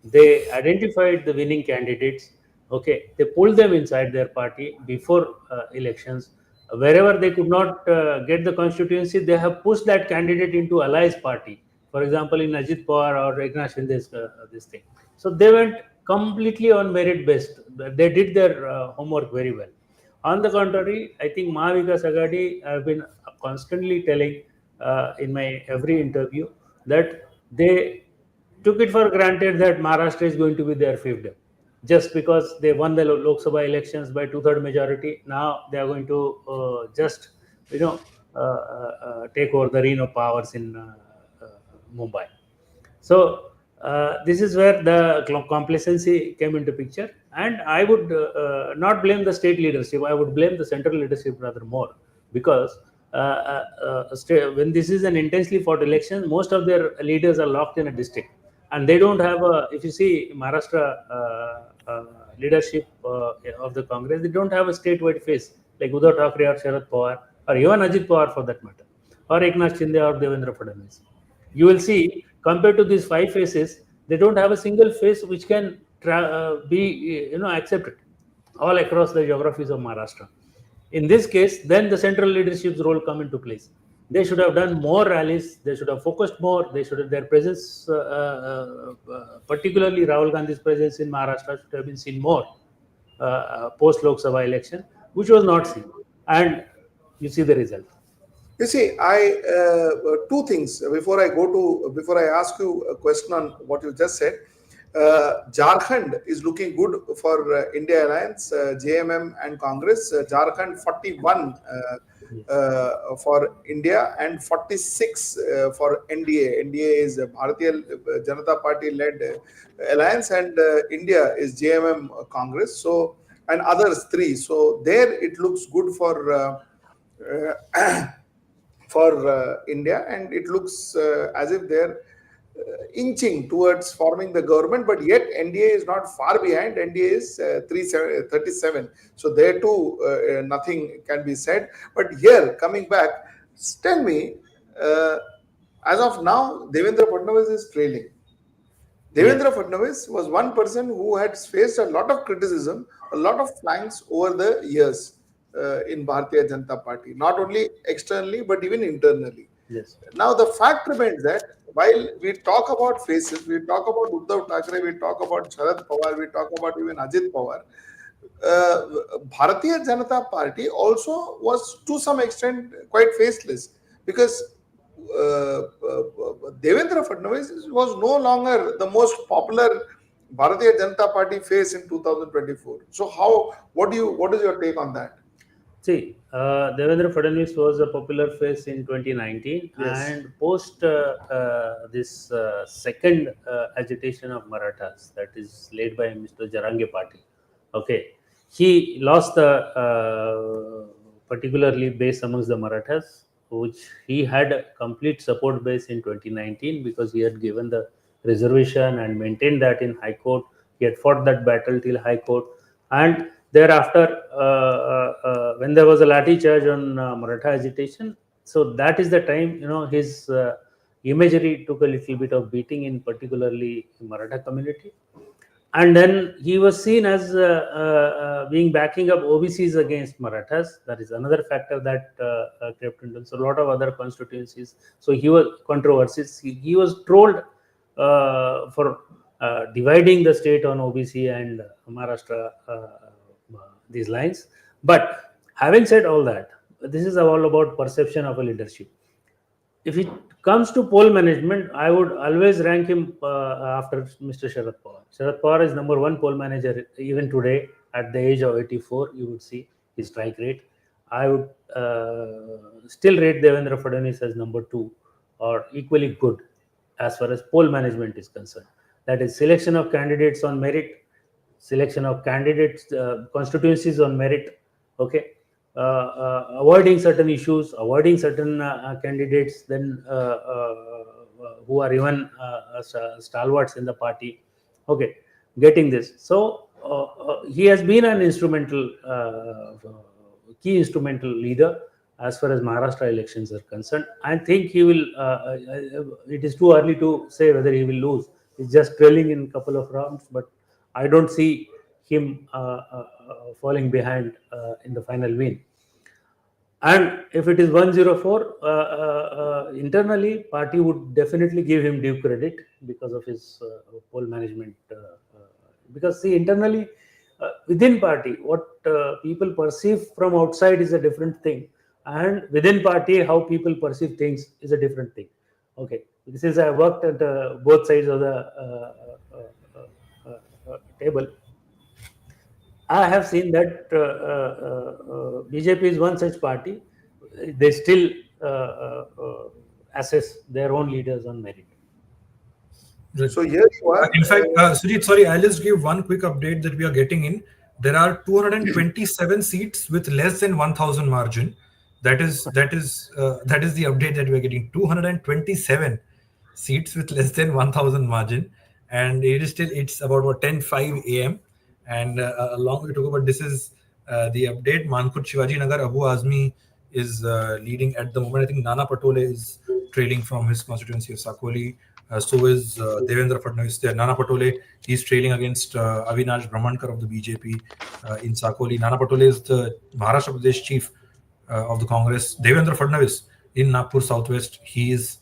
[SPEAKER 7] They identified the winning candidates. Okay, they pulled them inside their party before elections. Wherever they could not get the constituency, they have pushed that candidate into allies party. For example, in Ajit Pawar or Eknath Shinde's this thing. So they went completely on merit based. They did their homework very well. On the contrary, I think Mahavikas Agadi, I've been constantly telling in my every interview that they took it for granted that Maharashtra is going to be their fiefdom. Just because they won the Lok Sabha elections by two-third majority, now they are going to just, take over the reign of powers in Mumbai. So this is where the complacency came into picture, and I would not blame the state leadership. I would blame the central leadership rather more, because when this is an intensely fought election, most of their leaders are locked in a district, and they don't have a. If you see Maharashtra leadership of the Congress, they don't have a statewide face like Uddhav Thackeray or Sharad Pawar or even Ajit Pawar for that matter, or Eknath Shinde or Devendra Fadnavis. You will see, compared to these five faces, they don't have a single face which can be accepted all across the geographies of Maharashtra. In this case, then the central leadership's role come into place. They should have done more rallies. They should have focused more. They should have their presence, particularly Rahul Gandhi's presence in Maharashtra, should have been seen more post Lok Sabha election, which was not seen. And you see the result.
[SPEAKER 5] You see, two things before I ask you a question on what you just said. Jharkhand is looking good for India Alliance, JMM and Congress. Jharkhand 41 for India and 46 for NDA. NDA is Bharatiya Janata Party led alliance, and India is JMM Congress. So, and others 3. So there it looks good for India, and it looks as if they're inching towards forming the government, but yet NDA is not far behind. NDA is 37. So there too, nothing can be said. But here, coming back, tell me, as of now, Devendra Fadnavis is trailing. Devendra Fadnavis was one person who had faced a lot of criticism, a lot of flanks over the years in Bharatiya Janata Party, not only externally but even internally.
[SPEAKER 7] Yes.
[SPEAKER 5] Now the fact remains that while we talk about faces, we talk about Uddhav Thackeray, we talk about Sharad Pawar, we talk about even Ajit Pawar, Bharatiya Janata Party also was to some extent quite faceless, because Devendra Fadnavis was no longer the most popular Bharatiya Janata Party face in 2024. So what is your take on that?
[SPEAKER 7] See, Devendra Fadnavis was a popular face in 2019, yes. And post this second agitation of Marathas, that is led by Mr. Jarange Party, okay, he lost the particularly base amongst the Marathas, which he had a complete support base in 2019 because he had given the reservation and maintained that in High Court. He had fought that battle till High Court, and thereafter, when there was a lathi charge on Maratha agitation, so that is the time, his imagery took a little bit of beating in particularly Maratha community. And then he was seen as being backing up OBCs against Marathas. That is another factor that crept into. So a lot of other constituencies. So he was controversies. He was trolled for dividing the state on OBC and Maharashtra. These lines. But having said all that, this is all about perception of a leadership. If it comes to poll management, I would always rank him after Mr. Sharad Pawar. Sharad Pawar is number 1 poll manager even today at the age of 84. You would see his strike rate. I would still rate Devendra Fadnavis as number 2 or equally good as far as poll management is concerned. That is selection of candidates on merit, selection of candidates, constituencies on merit, okay, avoiding certain issues, avoiding certain candidates, then who are even stalwarts in the party. Okay, getting this. So he has been an instrumental, key instrumental leader as far as Maharashtra elections are concerned. I think he will. It is too early to say whether he will lose. He's just trailing in a couple of rounds, but I don't see him falling behind in the final win. And if it is 104, internally, party would definitely give him due credit because of his poll management. Because see, internally, within party, what people perceive from outside is a different thing, and within party, how people perceive things is a different thing. Okay, since I worked at both sides of the table, I have seen that BJP is one such party. They still assess their own leaders on merit.
[SPEAKER 5] So here you are.
[SPEAKER 1] In fact, Sujit, sorry, I'll just give one quick update that we are getting in. There are 227 seats with less than 1,000 margin. That is the update that we are getting. 227 seats with less than 1,000 margin, and it's about 10:05 a.m. and a long way to go. But this is the update. Mankut Shivaji Nagar Abu Azmi is leading at the moment. I think Nana Patole is trailing from his constituency of Sakoli. So is Devendra Fadnavis there. Nana Patole, he's trailing against Avinash Brahmankar of the BJP in Sakoli. Nana Patole is the Maharashtra Pradesh chief of the Congress. Devendra Fadnavis in Nagpur Southwest, he's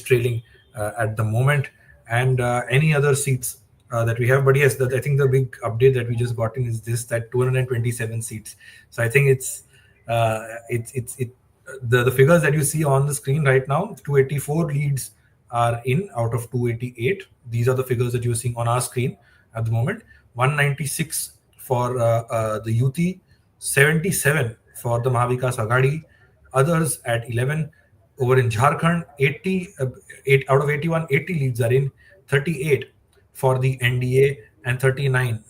[SPEAKER 1] trailing at the moment. And any other seats that we have. But yes, I think the big update that we just got in is this, that 227 seats. So I think it's the figures that you see on the screen right now, 284 leads are in out of 288. These are the figures that you're seeing on our screen at the moment. 196 for the UT, 77 for the Mahavikas Aghadi, others at 11. Over in Jharkhand, 8 out of 81, 80 leads are in, 38 for the NDA and 39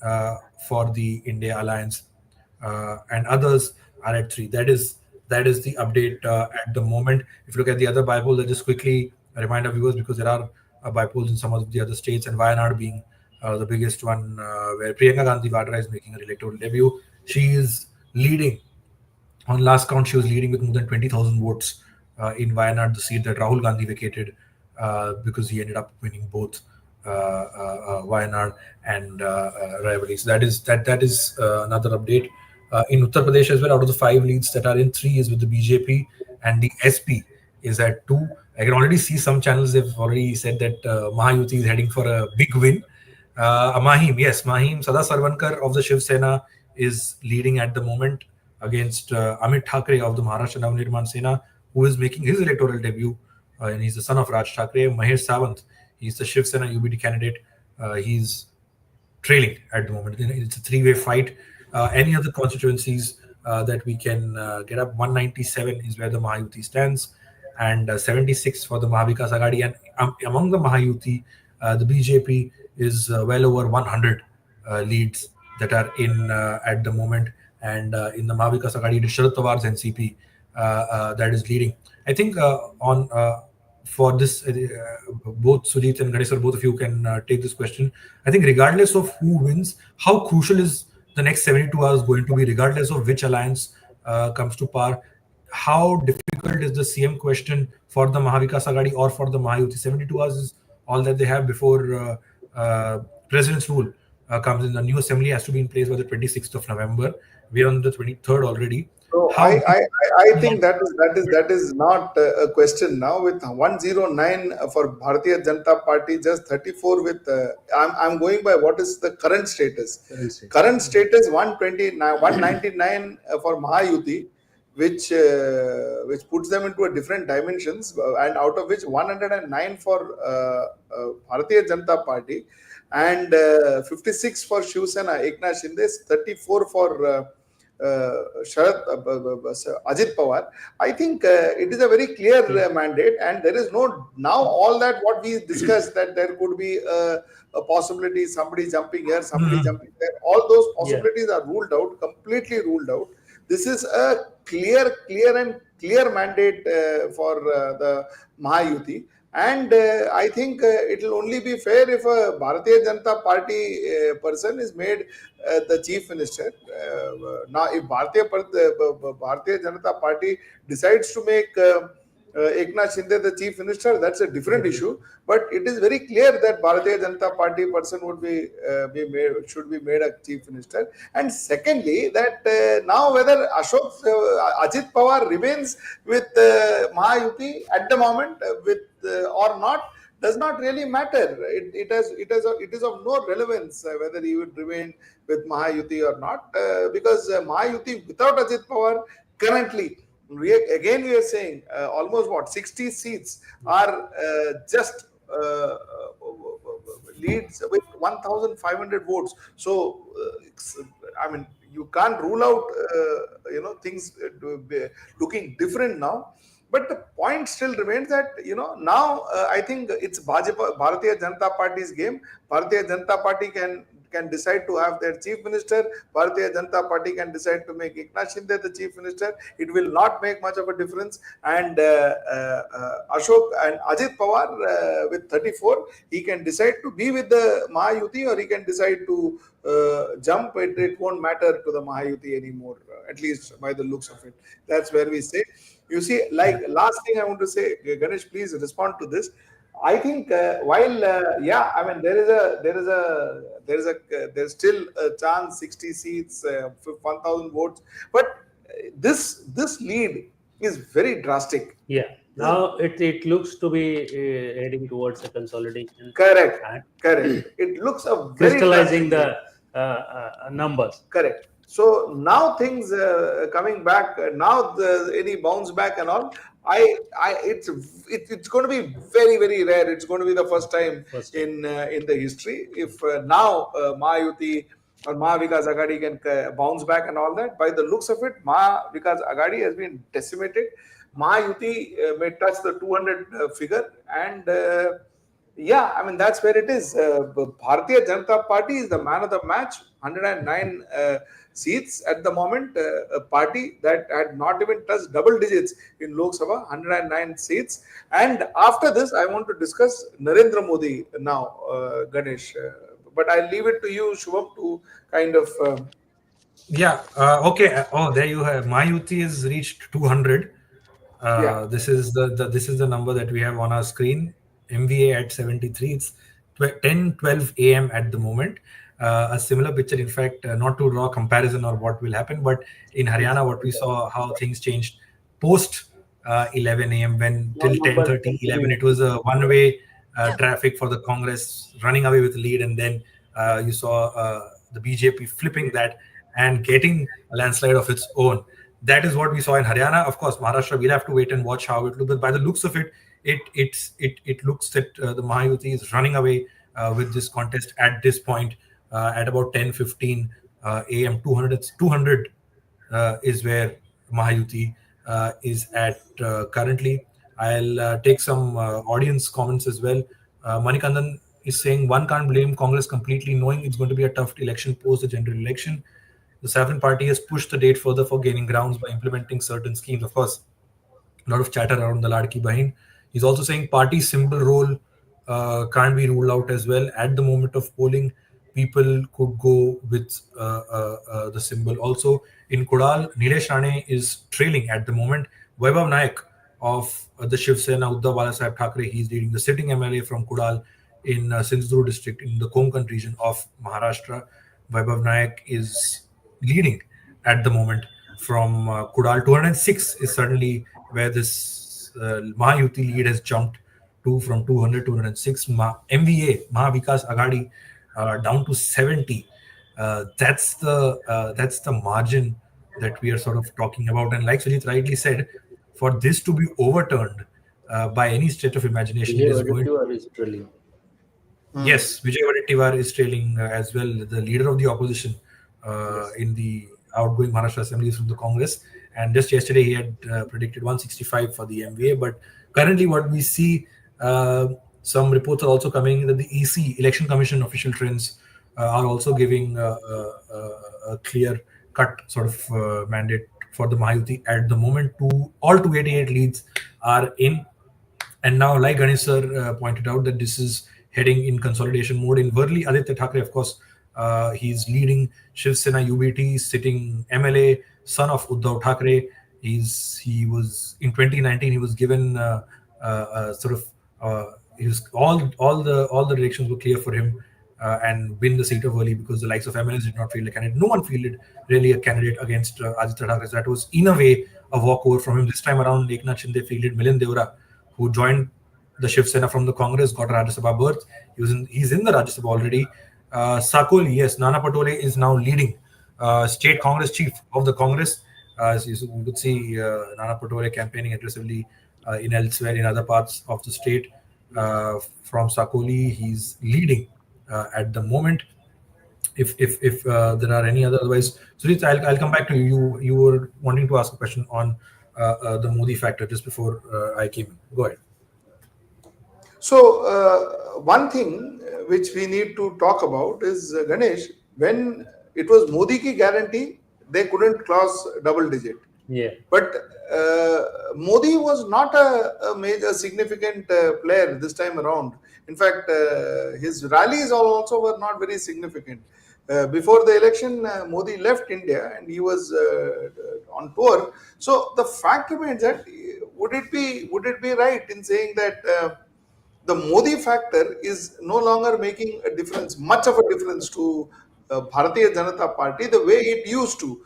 [SPEAKER 1] for the India Alliance, and others are at 3. That is the update at the moment. If you look at the other bypolls, just quickly remind our viewers, because there are bypolls in some of the other states, and Wayanad being the biggest one, where Priyanka Gandhi Vadra is making her electoral debut. She is leading. On last count, she was leading with more than 20,000 votes in Wayanad, the seat that Rahul Gandhi vacated because he ended up winning both Wayanad and Raebareli. So that is another update. In Uttar Pradesh as well, out of the 5 leads that are in, 3 is with the BJP, and the SP is at 2. I can already see some channels have already said that Mahayuti is heading for a big win. Mahim Sada Sarvankar of the Shiv Sena is leading at the moment against Amit Thackeray of the Maharashtra and Sena, who is making his electoral debut, and he's the son of Raj Thackeray. Mahesh Sawant, he's the Shiv Sena UBD candidate. He's trailing at the moment. It's a 3-way fight. Any other constituencies that we can get up? 197 is where the Mahayuti stands, and 76 for the Mahavikas Aghadi. And among the Mahayuti, the BJP is well over 100 leads that are in at the moment. And in the Mahavikas Aghadi, it is Sharad Pawar's NCP that is leading. I think for this, both Sujit and Ganesh, both of you can take this question. I think regardless of who wins, how crucial is the next 72 hours going to be, regardless of which alliance comes to power? How difficult is the CM question for the Mahavikas Aghadi or for the Mahayuti? 72 hours is all that they have before President's rule comes in. The new assembly has to be in place by the 26th of November. We are on the 23rd already.
[SPEAKER 5] So I think that is not a question now. With 109 for Bharatiya Janata Party, just 34 with I'm going by what is the current status. Current status 199 for Mahayuti, which puts them into a different dimensions, and out of which 109 for Bharatiya Janata Party, and 56 for Shiv Sena Eknath Shinde, 34 for Ajit Pawar. I think it is a very clear mandate, and there is no now all that what we discussed, that there could be a possibility somebody jumping here, somebody jumping there. All those possibilities are ruled out, completely ruled out. this is a clear mandate for the Mahayuti. And I think it will only be fair if a Bharatiya Janata Party person is made the chief minister. Now, if Bharatiya Janata Party decides to make Eknath Shinde the chief minister, that's a different issue. But it is very clear that Bharatiya Janata Party person would should be made a chief minister. And secondly, that now whether Ajit Pawar remains with Mahayuti at the moment or not does not really matter. It is of no relevance whether he would remain with Mahayuti or not, because Mahayuti without Ajit Pawar currently, we are saying almost 60 seats are just leads with 1,500 votes. So I mean, you can't rule out things looking different now. But the point still remains that now I think it's Bharatiya Janata Party's game. Bharatiya Janata Party can decide to have their chief minister. Bharatiya Janata Party can decide to make Eknath Shinde the chief minister. It will not make much of a difference. And Ashok and Ajit Pawar with 34, he can decide to be with the Mahayuti, or he can decide to jump. It won't matter to the Mahayuti anymore, at least by the looks of it. That's where we say. You see, like last thing I want to say, Ganesh, please respond to this. I think while I mean there's still a chance, 60 seats, 1,000 votes, but this lead is very drastic.
[SPEAKER 7] Yeah. Now it looks to be heading towards a consolidation.
[SPEAKER 5] Correct. It looks a very
[SPEAKER 7] crystallizing the numbers.
[SPEAKER 5] Correct. So now things coming back. Now any bounce back and all. It's going to be very, very rare. It's going to be the first time in the history if now Mahayuti or Mahavikas Aghadi can bounce back and all that. By the looks of it, Mahavikas Aghadi has been decimated. Mahayuti may touch the 200 figure, and I mean that's where it is. Bharatiya Janata Party is the man of the match. 109 seats at the moment, a party that had not even touched double digits in Lok Sabha, 109 seats. And after this, I want to discuss Narendra Modi now, Ganesh. But I'll leave it to you, Shubham, to kind of.
[SPEAKER 1] Okay. Oh, there you have. Mahayuti has reached 200. This is the number that we have on our screen. MVA at 73. It's 10:12 a.m. at the moment. A similar picture, in fact, not to draw comparison or what will happen, but in Haryana, what we saw, how things changed post 11 a.m. when till 10:30, 11, it was a one-way traffic for the Congress running away with the lead, and then you saw the BJP flipping that and getting a landslide of its own. That is what we saw in Haryana. Of course, Maharashtra, we'll have to wait and watch how it looks. But by the looks of it, it looks that the Mahayuti is running away with this contest at this point. At about 10:15 a.m. 200 is where Mahayuti is at currently. I'll take some audience comments as well. Manikandan is saying one can't blame Congress completely, knowing it's going to be a tough election post the general election. The Saffron Party has pushed the date further for gaining grounds by implementing certain schemes. Of course, a lot of chatter around the Ladki Bahin. He's also saying party symbol role can't be ruled out as well. At the moment of polling, people could go with the symbol. Also, in Kudal, Nilesh Rane is trailing at the moment. Vaibhav Naik of the Shiv Sena, Uddhav Balasaheb Thackeray, he's leading. The sitting MLA from Kudal in Sindhudurg district in the Konkan region of Maharashtra. Vaibhav Naik is leading at the moment from Kudal. 206 is certainly where this Mahayuti lead has jumped to, from 200 to 206. MVA, Mahavikas Aghadi, down to 70. That's the margin that we are sort of talking about. And like Sujit rightly said, for this to be overturned by any stretch of imagination,
[SPEAKER 7] Vijay Vadattiyar is trailing.
[SPEAKER 1] Yes, Vijay Vadattiyar is trailing as well, the leader of the opposition in the outgoing Maharashtra Assembly from the Congress. And just yesterday, he had predicted 165 for the MVA. But currently, what we see, some reports are also coming that the EC, Election Commission official trends, are also giving a clear-cut sort of mandate for the Mahayuti at the moment. All 288 leads are in. And now, like Ganesh sir pointed out, that this is heading in consolidation mode. In Worli, Aditya Thackeray, of course, he's leading Shiv Sena UBT, sitting MLA, son of Uddhav Thackeray. He was in 2019. He was given he was all the directions were clear for him and win the seat of Worli, because the likes of MLAs did not field a candidate. No one fielded really a candidate against Aditya Thackeray. So that was in a way a walkover from him. This time around, Eknath Shinde fielded Milind Devra, who joined the Shiv Sena from the Congress, got a Rajya Sabha berth. He's in the Rajya Sabha already. Sakoli, yes, Nana Patole is now leading state Congress chief of the Congress. So you could see Nana Patole campaigning aggressively in elsewhere in other parts of the state. From Sakoli, he's leading at the moment. If there are any otherwise, Sujit, I'll come back to you. You were wanting to ask a question on the Modi factor just before I came in. Go ahead.
[SPEAKER 5] So one thing which we need to talk about is, Ganesh, when it was Modi ki guarantee, they couldn't cross double digit.
[SPEAKER 7] Yeah.
[SPEAKER 5] But Modi was not a major significant player this time around. In fact, his rallies also were not very significant. Before the election, Modi left India and he was on tour. So the fact remains that would it be right in saying that the Modi factor is no longer making a difference, much of a difference to Bharatiya Janata Party the way it used to?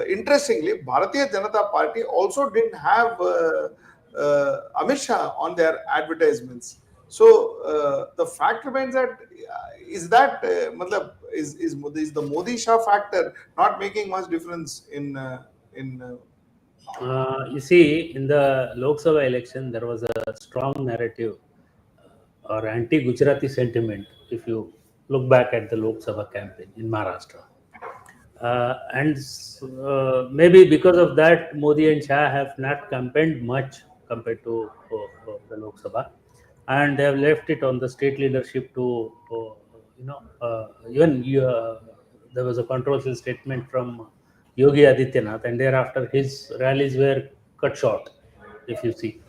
[SPEAKER 5] Interestingly, Bharatiya Janata Party also didn't have Amit Shah on their advertisements. So the fact remains that is the Modi Shah factor not making much difference in
[SPEAKER 7] you see, in the Lok Sabha election, there was a strong narrative or anti-Gujarati sentiment, if you look back at the Lok Sabha campaign in Maharashtra. And maybe because of that, Modi and Shah have not campaigned much compared to the Lok Sabha, and they have left it on the state leadership to, there was a controversial statement from Yogi Adityanath, and thereafter his rallies were cut short, if you see,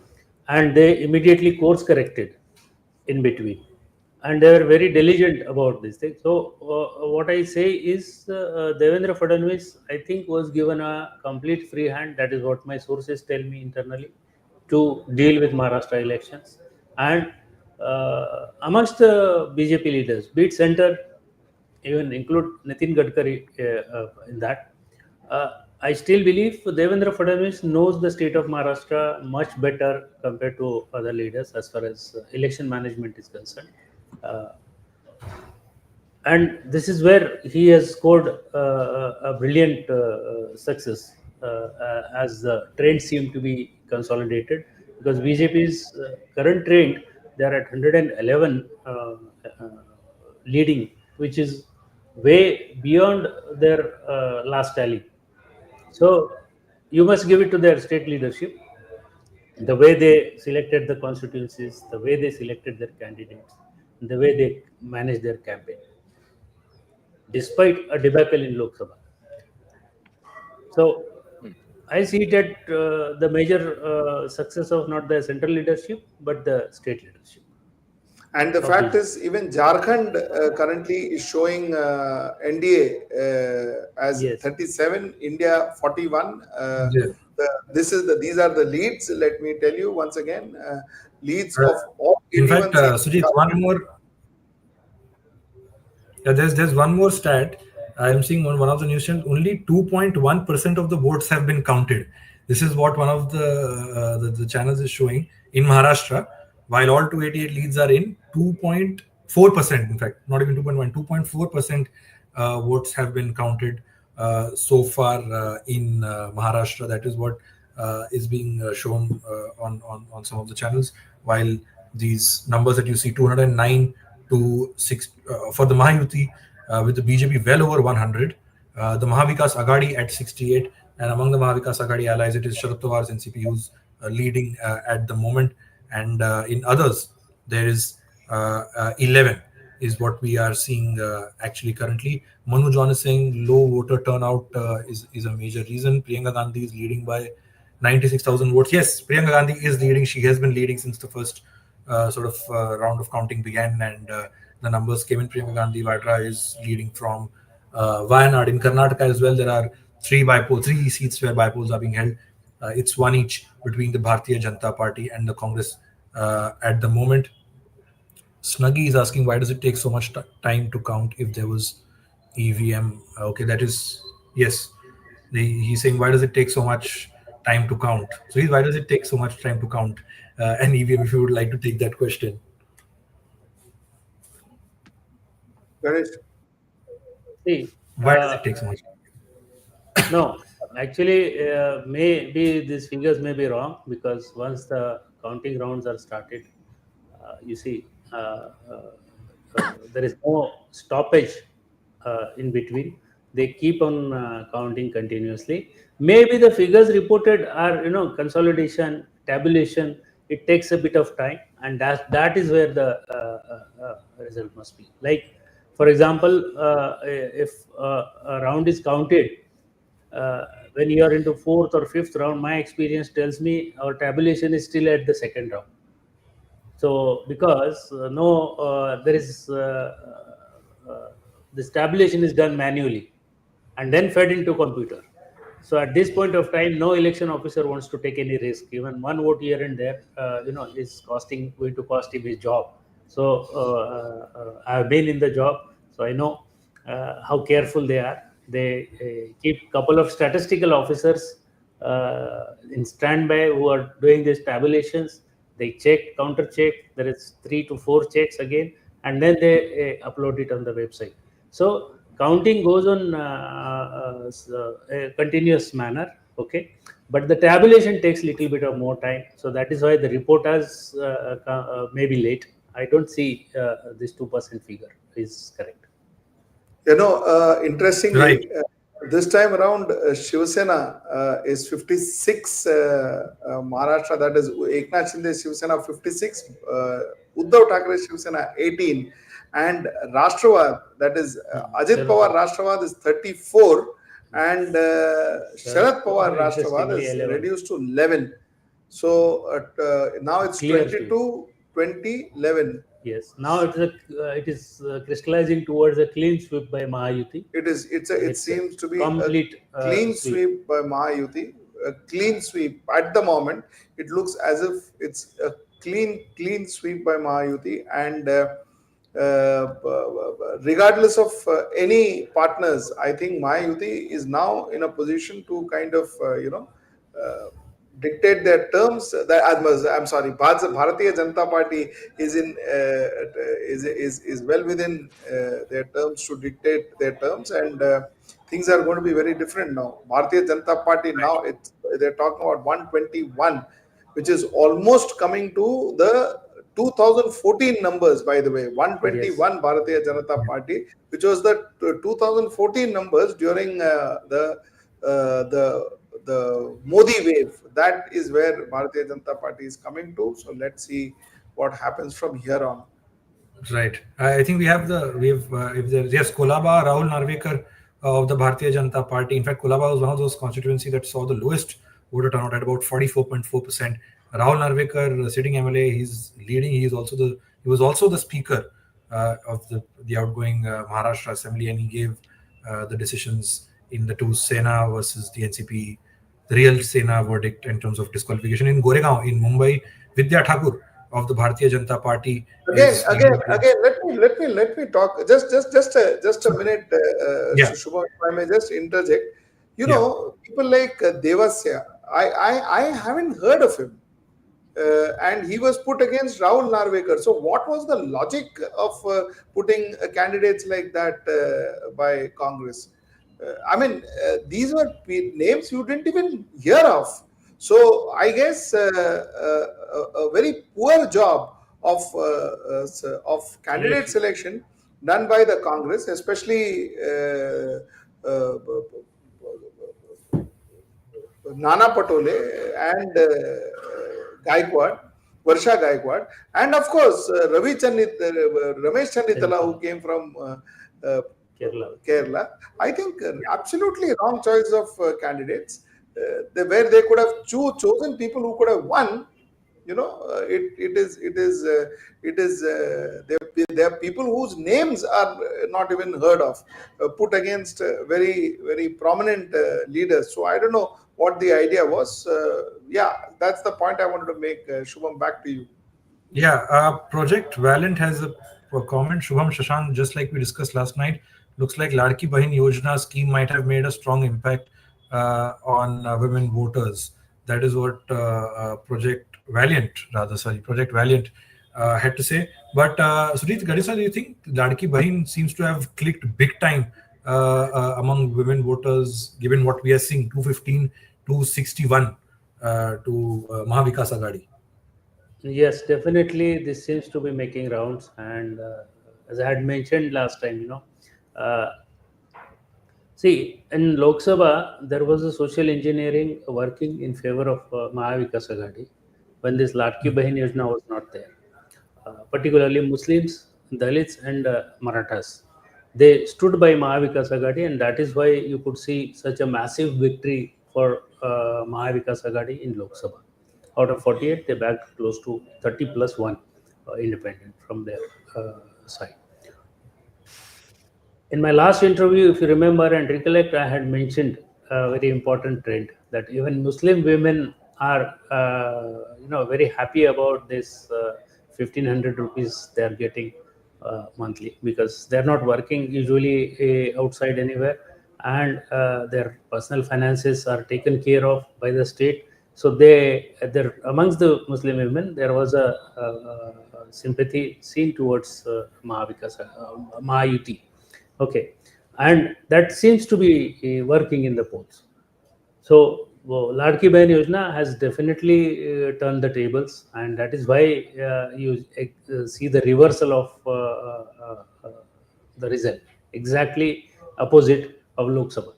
[SPEAKER 7] and they immediately course corrected in between, and they were very diligent about this thing. So what I say is Devendra Fadnavis, I think, was given a complete free hand. That is what my sources tell me internally, to deal with Maharashtra elections. And amongst the BJP leaders, be it center, even include Nitin Gadkari in that, I still believe Devendra Fadnavis knows the state of Maharashtra much better compared to other leaders as far as election management is concerned. And this is where he has scored a brilliant success as the trend seemed to be consolidated, because BJP's current trend, they are at 111 leading, which is way beyond their last tally. So you must give it to their state leadership, the way they selected the constituencies, the way they selected their candidates, the way they managed their campaign, despite a debacle in Lok Sabha. So I see it at the major success of not the central leadership, but the state leadership.
[SPEAKER 5] And the fact is, even Jharkhand currently is showing NDA as 37, India 41. These are the leads. Let me tell you once again, leads of all.
[SPEAKER 1] In fact, Sujit, one more. There's one more stat. I am seeing on one of the news channels. Only 2.1% of the votes have been counted. This is what one of the channels is showing in Maharashtra. While all 288 leads are in, 2.4%, in fact, not even 2.1, 2.4% votes have been counted so far in Maharashtra. That is what is being shown on some of the channels. While these numbers that you see, 209 to 6 for the Mahayuti, with the BJP well over 100, the Mahavikas Aghadi at 68, and among the Mahavikas Aghadi allies, it is Sharad Pawar's NCP who's leading at the moment. And in others, there is 11. is what we are seeing actually currently. Manu John is saying low voter turnout is a major reason. Priyanka Gandhi is leading by 96,000 votes. Yes, Priyanka Gandhi is leading. She has been leading since the first round of counting began, and the numbers came in. Priyanka Gandhi Vadra is leading from Wayanad. In Karnataka as well, there are three seats where bypolls are being held. It's one each between the Bharatiya Janata Party and the Congress at the moment. Snuggy is asking, why does it take so much time to count if there was EVM? Okay, that is, yes. He's saying, why does it take so much time to count? So why does it take so much time to count an EVM, if you would like to take that question?
[SPEAKER 5] Ganesh?
[SPEAKER 7] See,
[SPEAKER 1] Why does it take so much?
[SPEAKER 7] no, actually, maybe these figures may be wrong, because once the counting rounds are started, you see, there is no stoppage in between. They keep on counting continuously. Maybe the figures reported are, consolidation, tabulation. It takes a bit of time, and that is where the result must be. Like, for example, if a round is counted, when you are into fourth or fifth round, my experience tells me our tabulation is still at the second round. So because there is this tabulation is done manually and then fed into computer. So at this point of time, no election officer wants to take any risk. Even one vote here and there, is going to cost him his job. So I have been in the job, so I know how careful they are. They keep couple of statistical officers in standby who are doing these tabulations. They check, counter check. There is 3 to 4 checks again, and then they upload it on the website. So counting goes on a continuous manner, okay, but the tabulation takes little bit of more time. So that is why the reporters may be late. I don't see this 2% figure is correct.
[SPEAKER 5] Interestingly,
[SPEAKER 1] Right.
[SPEAKER 5] This time around, Shiv Sena is 56, Maharashtra, that is Eknath Shinde Shiv Sena 56, Uddhav Thackeray Shiv Sena 18, and Rashtravad, that is Ajit Pawar Rashtravad is 34, and Sharad Pawar Rashtravad is
[SPEAKER 7] 11.
[SPEAKER 5] reduced to 11. So now it's
[SPEAKER 7] Clear
[SPEAKER 5] 22, 20, 11.
[SPEAKER 7] Yes, now it is crystallizing towards a clean sweep by Mahayuti.
[SPEAKER 5] It seems to be
[SPEAKER 7] complete
[SPEAKER 5] a clean sweep by Mahayuti. A clean sweep at the moment. It looks as if it's a clean sweep by Mahayuti, and regardless of any partners, I think Mahayuti is now in a position to kind of dictate their terms. I'm sorry, Bharatiya Janata Party is in is well within their terms to dictate their terms, and things are going to be very different now. Bharatiya Janata Party now they're talking about 121, which is almost coming to the 2014 numbers, by the way. 121 yes. Bharatiya Janata Party, which was the 2014 numbers during the Modi wave. That is where Bharatiya Janata Party is coming to. So let's see what happens from here on.
[SPEAKER 1] Right. I think if there's, yes, Kolaba, Rahul Narvekar of the Bharatiya Janata Party. In fact, Kolaba was one of those constituencies that saw the lowest voter turnout at about 44.4%. Rahul Narvekar, sitting MLA, he's leading. He was also the speaker of the outgoing Maharashtra Assembly, and he gave the decisions in the two Sena versus the NCP, the real Sena verdict in terms of disqualification. In Goregaon, in Mumbai, Vidya Thakur of the Bharatiya Janata Party.
[SPEAKER 5] Again. Let me talk. Just a minute, Shubham, if I may just interject. People like Devasya, I haven't heard of him. And he was put against Rahul Narvekar. So what was the logic of putting candidates like that by Congress? These were names you didn't even hear of. So I guess a very poor job of candidate selection done by the Congress, especially Nana Patole and Gaikwad. Varsha Gaikwad, and of course Ramesh Channitala, who came from Kerala. I think absolutely wrong choice of candidates, where they could have chosen people who could have won. There are people whose names are not even heard of, put against very, very prominent leaders. So I don't know what the idea was. Yeah, that's the point I wanted to make. Shubham, back to you.
[SPEAKER 1] Yeah, Project Valiant has a comment. Shubham, Shashank, just like we discussed last night, looks like Ladki Bahin Yojana scheme might have made a strong impact on women voters. That is what Project Valiant had to say. But Sujit Gadisa, do you think Ladki Bahin seems to have clicked big time among women voters, given what we are seeing, 215 to 61 to Mahavikas Aghadi?
[SPEAKER 7] Yes, definitely. This seems to be making rounds, and as I had mentioned last time, see, in Lok Sabha, there was a social engineering working in favor of Mahavikas Aghadi when this Ladki Bahin Yojana was not there. Particularly Muslims, Dalits, and Marathas. They stood by Mahavikas Aghadi, and that is why you could see such a massive victory for Mahavikas Aghadi in Lok Sabha. Out of 48, they backed close to 30 plus 1 independent from their side. In my last interview, if you remember and recollect, I had mentioned a very important trend that even Muslim women are, very happy about this 1,500 rupees they are getting monthly, because they are not working usually outside anywhere, and their personal finances are taken care of by the state. So there amongst the Muslim women, there was a sympathy seen towards Mahayuti. Okay, and that seems to be working in the polls. So Ladki Bahin Yojana has definitely turned the tables, and that is why you see the reversal of the result, exactly opposite of Lok Sabha.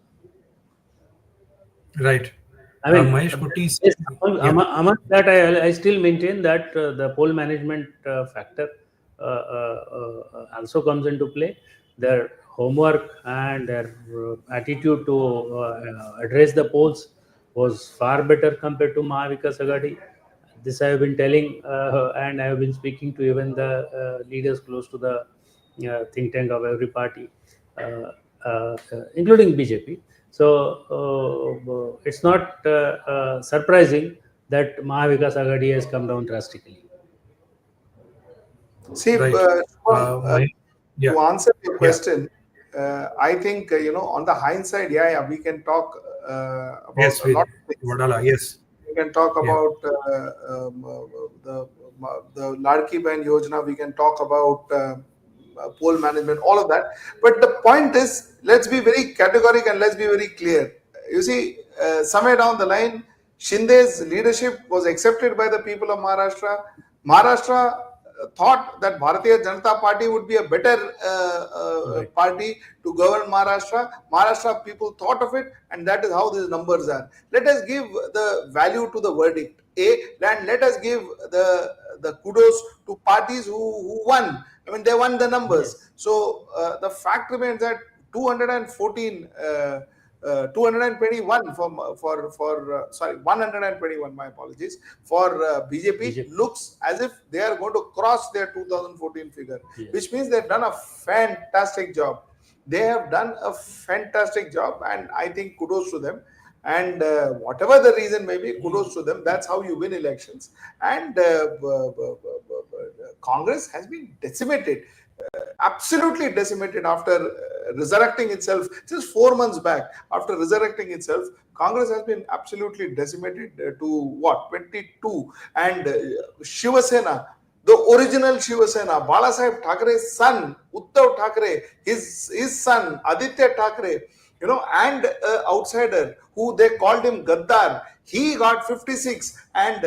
[SPEAKER 1] Right.
[SPEAKER 7] I mean,
[SPEAKER 1] Mahesh Kutty,
[SPEAKER 7] yes, among that, I still maintain that the poll management factor also comes into play. Their homework and their attitude to address the polls was far better compared to Mahavikas Aghadi. This I have been telling, and I have been speaking to even the leaders close to the think tank of every party, including BJP. So it's not surprising that Mahavikas Aghadi has come down drastically.
[SPEAKER 5] See,
[SPEAKER 1] right.
[SPEAKER 5] To answer your question, I think on the hindsight, we can talk about
[SPEAKER 1] yes,
[SPEAKER 5] a lot of things.
[SPEAKER 1] Vadala, yes.
[SPEAKER 5] We can talk about the Ladki Bahin Yojana. We can talk about poll management, all of that. But the point is, let's be very categorical and let's be very clear. You see, somewhere down the line, Shinde's leadership was accepted by the people of Maharashtra. Maharashtra thought that Bharatiya Janata Party would be a better party to govern Maharashtra. Maharashtra people thought of it, and that is how these numbers are. Let us give the value to the verdict, and let us give the kudos to parties who won. I mean, they won the numbers. Yes. So the fact remains that 214. 221 sorry, 121, my apologies, for BJP looks as if they are going to cross their 2014 figure, which means they've done a fantastic job. They have done a fantastic job, and I think kudos to them. And whatever the reason may be, kudos to them. That's how you win elections. And Congress has been decimated. Absolutely decimated after resurrecting itself just 4 months back. After resurrecting itself, Congress has been absolutely decimated to what, 22. And Shiv Sena, the original Shiv Sena, Balasaheb Thackeray's son, Uddhav Thackeray, his son Aditya Thackeray, and outsider who they called him Gaddar, he got 56, and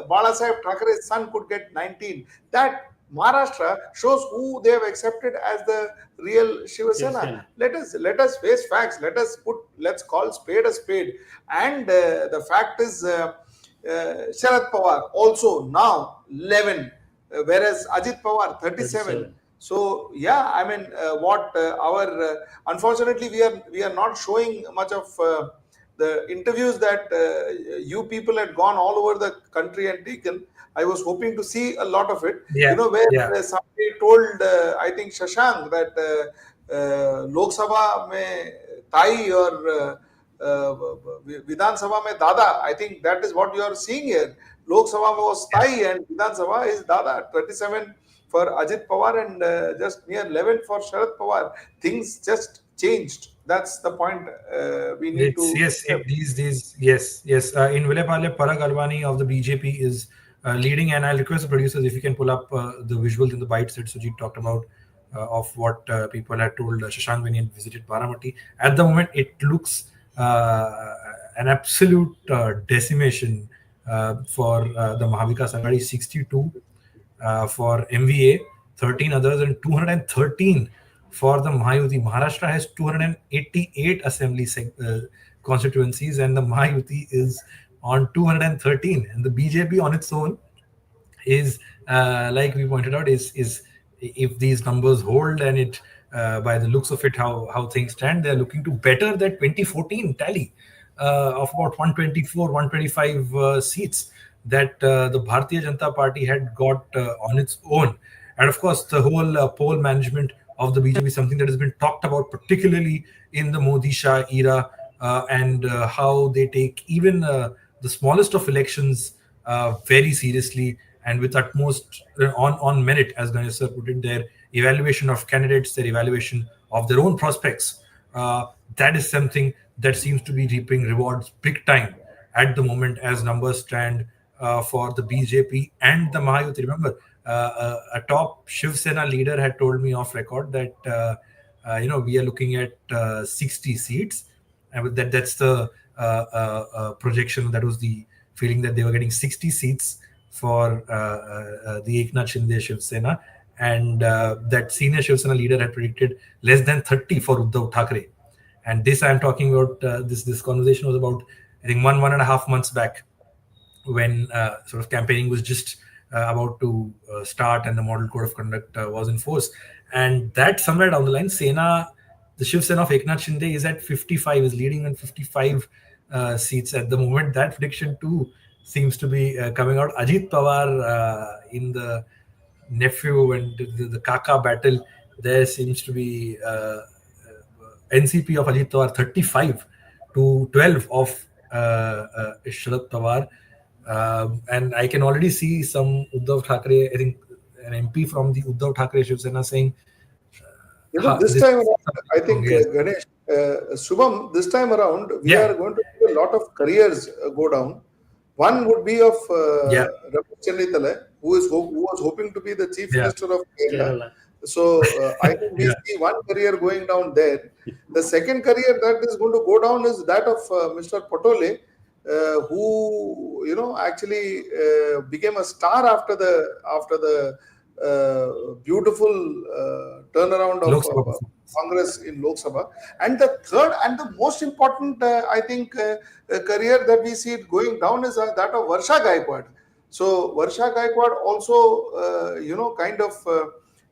[SPEAKER 5] Balasaheb Thackeray's son could get 19. That Maharashtra shows who they have accepted as the real Shiv Sena. Let us face facts. Let's call spade a spade. And the fact is, Sharad Pawar also now 11, whereas Ajit Pawar 37. So yeah, I mean, unfortunately we are not showing much of the interviews that you people had gone all over the country and taken. I was hoping to see a lot of it. Where somebody told, I think Shashank, that Lok Sabha mein Tai or Vidhan Sabha mein Dada. I think that is what you are seeing here. Lok Sabha was Tai and Vidhan Sabha is Dada. 37 for Ajit Pawar and just near 11 for Sharad Pawar. Things just changed. That's the point we need to.
[SPEAKER 1] Yes. In Vilepale, Parag Alwani of the BJP is leading, and I'll request the producers if you can pull up the visuals in the bites that Sujit talked about of what people had told Shashank when he visited Baramati. At the moment, it looks an absolute decimation for the Mahavikas Aghadi, 62 for MVA, 13 others, and 213 for the Mahayuti. Maharashtra has 288 assembly constituencies, and the Mahayuti is on 213. And the BJP on its own is, like we pointed out, is if these numbers hold, and it by the looks of it, how things stand, they're looking to better that 2014 tally of about 124, 125 seats that the Bharatiya Janata Party had got on its own. And of course, the whole poll management of the BJP is something that has been talked about, particularly in the Modi Shah era, and how they take even the smallest of elections very seriously and with utmost on merit, as Ganesh sir put it, their evaluation of candidates, their evaluation of their own prospects. That is something that seems to be reaping rewards big time at the moment as numbers stand for the BJP and the Mahayuti. Remember, a top Shiv Sena leader had told me off record that we are looking at 60 seats, and that's the projection. That was the feeling, that they were getting 60 seats for the Eknath Shinde Shiv Sena, and that senior Shiv Sena leader had predicted less than 30 for Uddhav Thackeray. And this I'm talking about, this conversation was about, I think, 1.5 months back, when sort of campaigning was just about to start and the model code of conduct was in force. And that somewhere down the line, Sena, the Shiv Sena of Eknath Shinde is at 55, is leading on 55 seats at the moment. That prediction too seems to be coming out. Ajit Pawar in the nephew and the Kaka battle, there seems to be NCP of Ajit Pawar 35 to 12 of Sharad Pawar. And I can already see some Uddhav Thackeray, I think an MP from the Uddhav Thackeray Shiv Sena saying,
[SPEAKER 5] this time around, I think, Ganesh, Shubham, this time around, we are going to see a lot of careers go down. One would be of Ramesh Chennitale, who was hoping to be the Chief Minister of Kerala. So I think we see one career going down there. The second career that is going to go down is that of Mr. Patole, who actually became a star after the beautiful turnaround of Congress in Lok Sabha. And the third and the most important, I think, career that we see it going down is that of Varsha Gaikwad. So Varsha Gaikwad also, kind of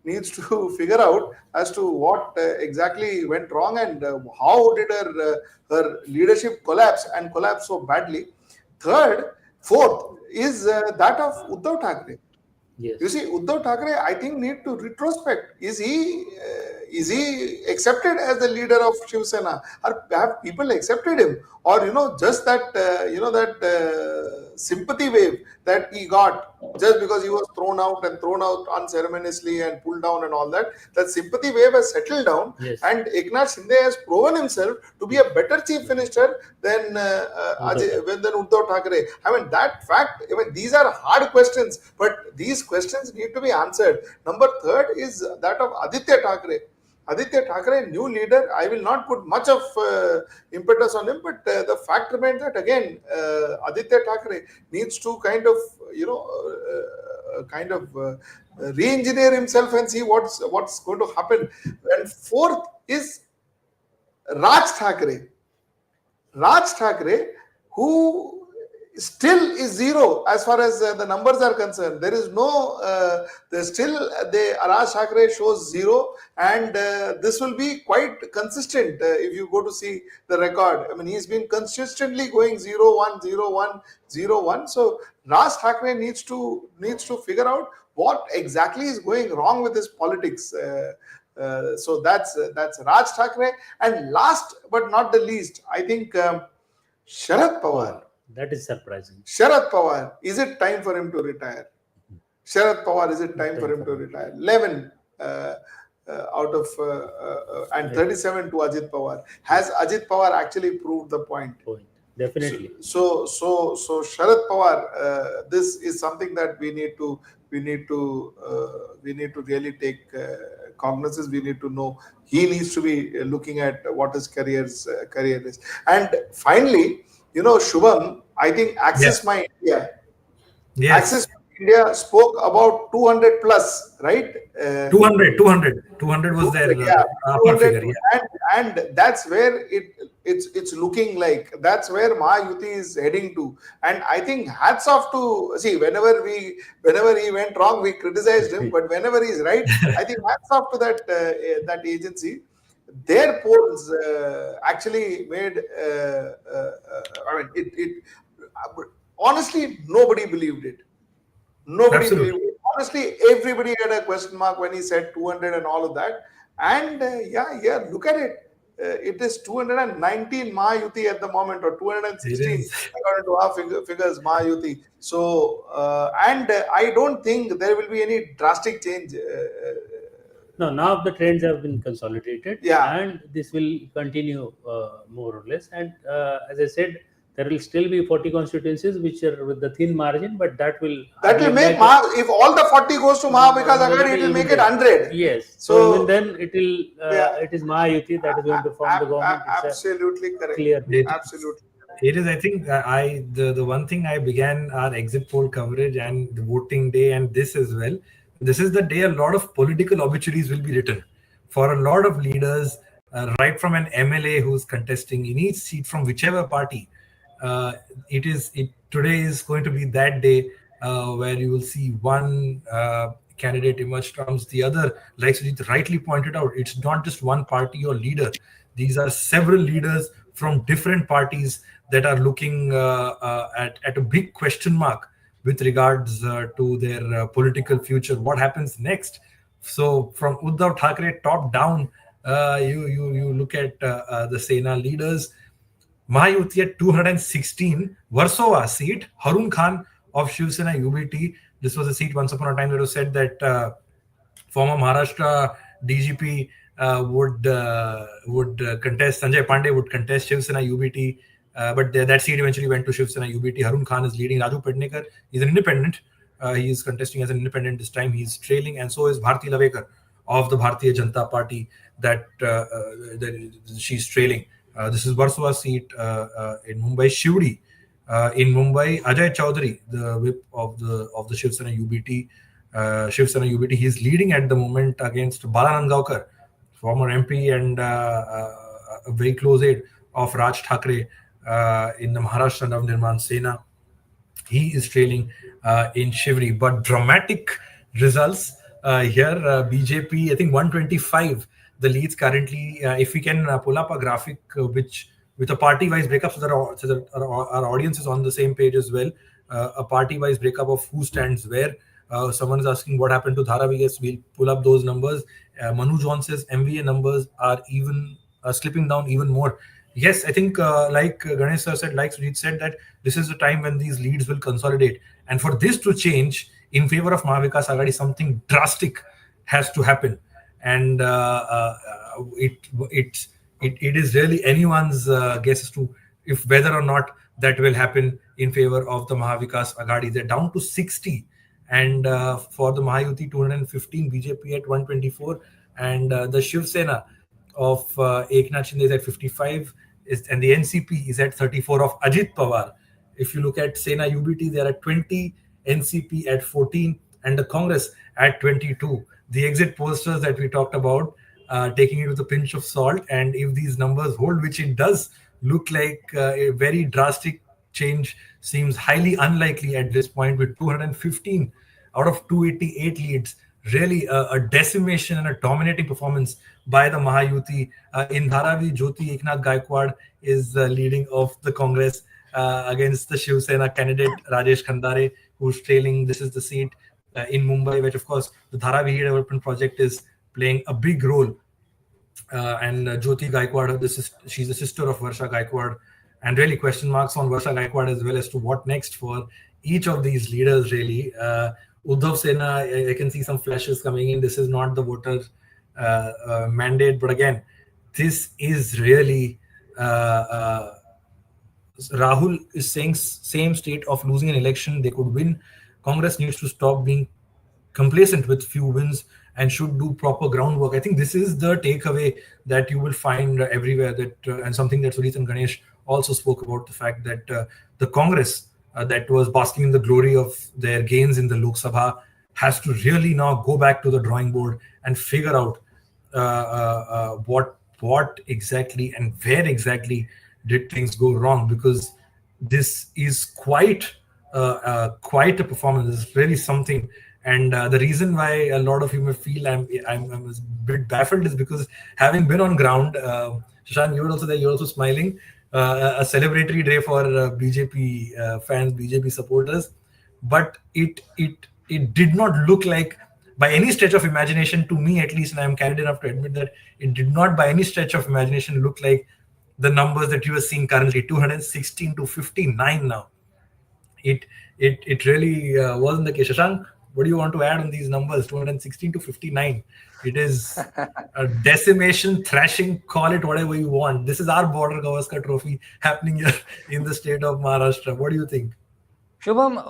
[SPEAKER 5] needs to figure out as to what exactly went wrong and how did her leadership collapse so badly. Fourth is that of Uddhav Thackeray.
[SPEAKER 7] Yes.
[SPEAKER 5] You see, Uddhav Thackeray, I think, need to retrospect. Is he accepted as the leader of Shiv Sena? Or have people accepted him? Or just that sympathy wave that he got just because he was thrown out unceremoniously and pulled down and all that. That sympathy wave has settled down, and Eknath Shinde has proven himself to be a better chief minister than Uddhav Thackeray. I mean, that fact. I mean, these are hard questions, but these questions need to be answered. Number third is that of Aditya Thackeray. Aditya Thackeray, new leader, I will not put much of impetus on him, but the fact remains that again, Aditya Thackeray needs to kind of, re-engineer himself and see what's going to happen. And fourth is Raj Thackeray. Raj Thackeray, who still is zero as far as the numbers are concerned. There is no, Raj Thackeray shows zero, and this will be quite consistent if you go to see the record. I mean, he's been consistently going 0-1, 0-1, 0-1. So Raj Thackeray needs to figure out what exactly is going wrong with his politics. So that's Raj Thackeray. And last but not the least, I think Sharad Pawar.
[SPEAKER 7] That is surprising.
[SPEAKER 5] Sharad Pawar, is it time for him to retire? Sharad Pawar, is it time for him to retire? 11 out of and 37 to Ajit Pawar. Has Ajit Pawar actually proved the point?
[SPEAKER 7] Definitely.
[SPEAKER 5] So Sharad Pawar, this is something that we need to really take cognizance. We need to know. He needs to be looking at what his career is. And finally, Shubham, I think Access My India.
[SPEAKER 1] Yes.
[SPEAKER 5] Access My India spoke about 200 plus, right?
[SPEAKER 1] 200 was their upper figure. Yeah.
[SPEAKER 5] And that's where it's looking like. That's where Mahayuti is heading to. And I think hats off to, see, whenever he went wrong, we criticized him. But whenever he's right, I think hats off to that agency. Their polls actually made, honestly, nobody believed it. Nobody believed it. Honestly, everybody had a question mark when he said 200 and all of that. And look at it. It is 219 Mahayuti at the moment, or 216 according to our figures, Mahayuti. So, and I don't think there will be any drastic change.
[SPEAKER 7] No, now the trends have been consolidated, and this will continue more or less. And as I said, there will still be 40 constituencies which are with the thin margin, but that will
[SPEAKER 5] make if all the 40 goes to Mahavikas Aghadi, it will make it 100.
[SPEAKER 7] Yes. So even then, it is Mahayuti that is going to form the government.
[SPEAKER 5] Absolutely correct.
[SPEAKER 7] Clear.
[SPEAKER 5] Absolutely.
[SPEAKER 1] It is. I think the one thing I began our exit poll coverage and the voting day and this as well. This is the day a lot of political obituaries will be written for a lot of leaders, right from an MLA who's contesting in each seat from whichever party. Today is going to be that day where you will see one candidate emerge trumps the other. Like Sujit rightly pointed out, it's not just one party or leader. These are several leaders from different parties that are looking at a big question mark with regards to their political future. What happens next? So from Uddhav Thackeray top down, you look at the Sena leaders. Mahayuti at 216, Warsaw seat, Harun Khan of Shiv Sena UBT. This was a seat once upon a time that was said that former Maharashtra DGP would contest, Sanjay Pandey would contest Shiv Sena UBT. But that seat eventually went to Shiv Sena UBT. Harun Khan is leading. Raju Pednekar is an independent. He is contesting as an independent this time. He's trailing, and so is Bharti Lavekar of the Bharatiya Janata Party that she's trailing. This is Warsaw seat in Mumbai. Shivdi in Mumbai. Ajay Chaudhary, the whip of the Shiv Sena UBT. He's leading at the moment against Bala Nangaonkar, former MP and a very close aide of Raj Thackeray in the Maharashtra Nirman Sena. He is trailing in Shivri, but dramatic results here. BJP, I think 125 the leads currently. If we can pull up a graphic with a party-wise breakup, so that our audience is on the same page as well. A party-wise breakup of who stands where. Someone is asking what happened to Dharavi. Yes, we'll pull up those numbers. Manu Johnson's MVA numbers are even slipping down even more. Yes, I think like Ganesh sir said, like Sujit said, that this is the time when these leads will consolidate. And for this to change in favor of Mahavikas Aghadi, something drastic has to happen. And it is really anyone's guess as to if whether or not that will happen in favor of the Mahavikas Aghadi. They're down to 60. And for the Mahayuti, 215, BJP at 124. And the Shiv Sena of Eknath Shinde is at 55, and the NCP is at 34 of Ajit Pawar. If you look at Sena UBT, they are at 20, NCP at 14, and the Congress at 22. The exit posters that we talked about, taking it with a pinch of salt, and if these numbers hold, which it does look like a very drastic change seems highly unlikely at this point, with 215 out of 288 leads. Really a decimation and a dominating performance by the Mahayuti. In Dharavi, Jyoti Eknath Gaikwad is leading of the Congress against the Shiv Sena candidate Rajesh Khandare, who's trailing. This is the seat in Mumbai, which of course the Dharavi development project is playing a big role. And Jyoti Gaikwad, she's the sister of Varsha Gaikwad, and really question marks on Varsha Gaikwad as well as to what next for each of these leaders. Really, Uddhav Sena, I can see some flashes coming in. This is not the voter mandate, but again, this is really Rahul is saying same state of losing an election they could win. Congress needs to stop being complacent with few wins and should do proper groundwork. I think this is the takeaway that you will find everywhere, that and something that Sujit and Ganesh also spoke about, the fact that the Congress that was basking in the glory of their gains in the Lok Sabha has to really now go back to the drawing board and figure out what exactly and where exactly did things go wrong, because this is quite a performance. It's really something. And the reason why a lot of you may feel I'm a bit baffled is because, having been on ground, Shashank, you were also there, you're also smiling, a celebratory day for BJP fans, BJP supporters, but it did not look like, by any stretch of imagination, to me at least, and I'm candid enough to admit that it did not by any stretch of imagination look like the numbers that you are seeing currently, 216 to 59 now. It really wasn't the case. Shashank, what do you want to add on these numbers? 216 to 59. It is a decimation, thrashing, call it whatever you want. This is our border Gavaskar trophy happening here in the state of Maharashtra. What do you think?
[SPEAKER 4] Shubham,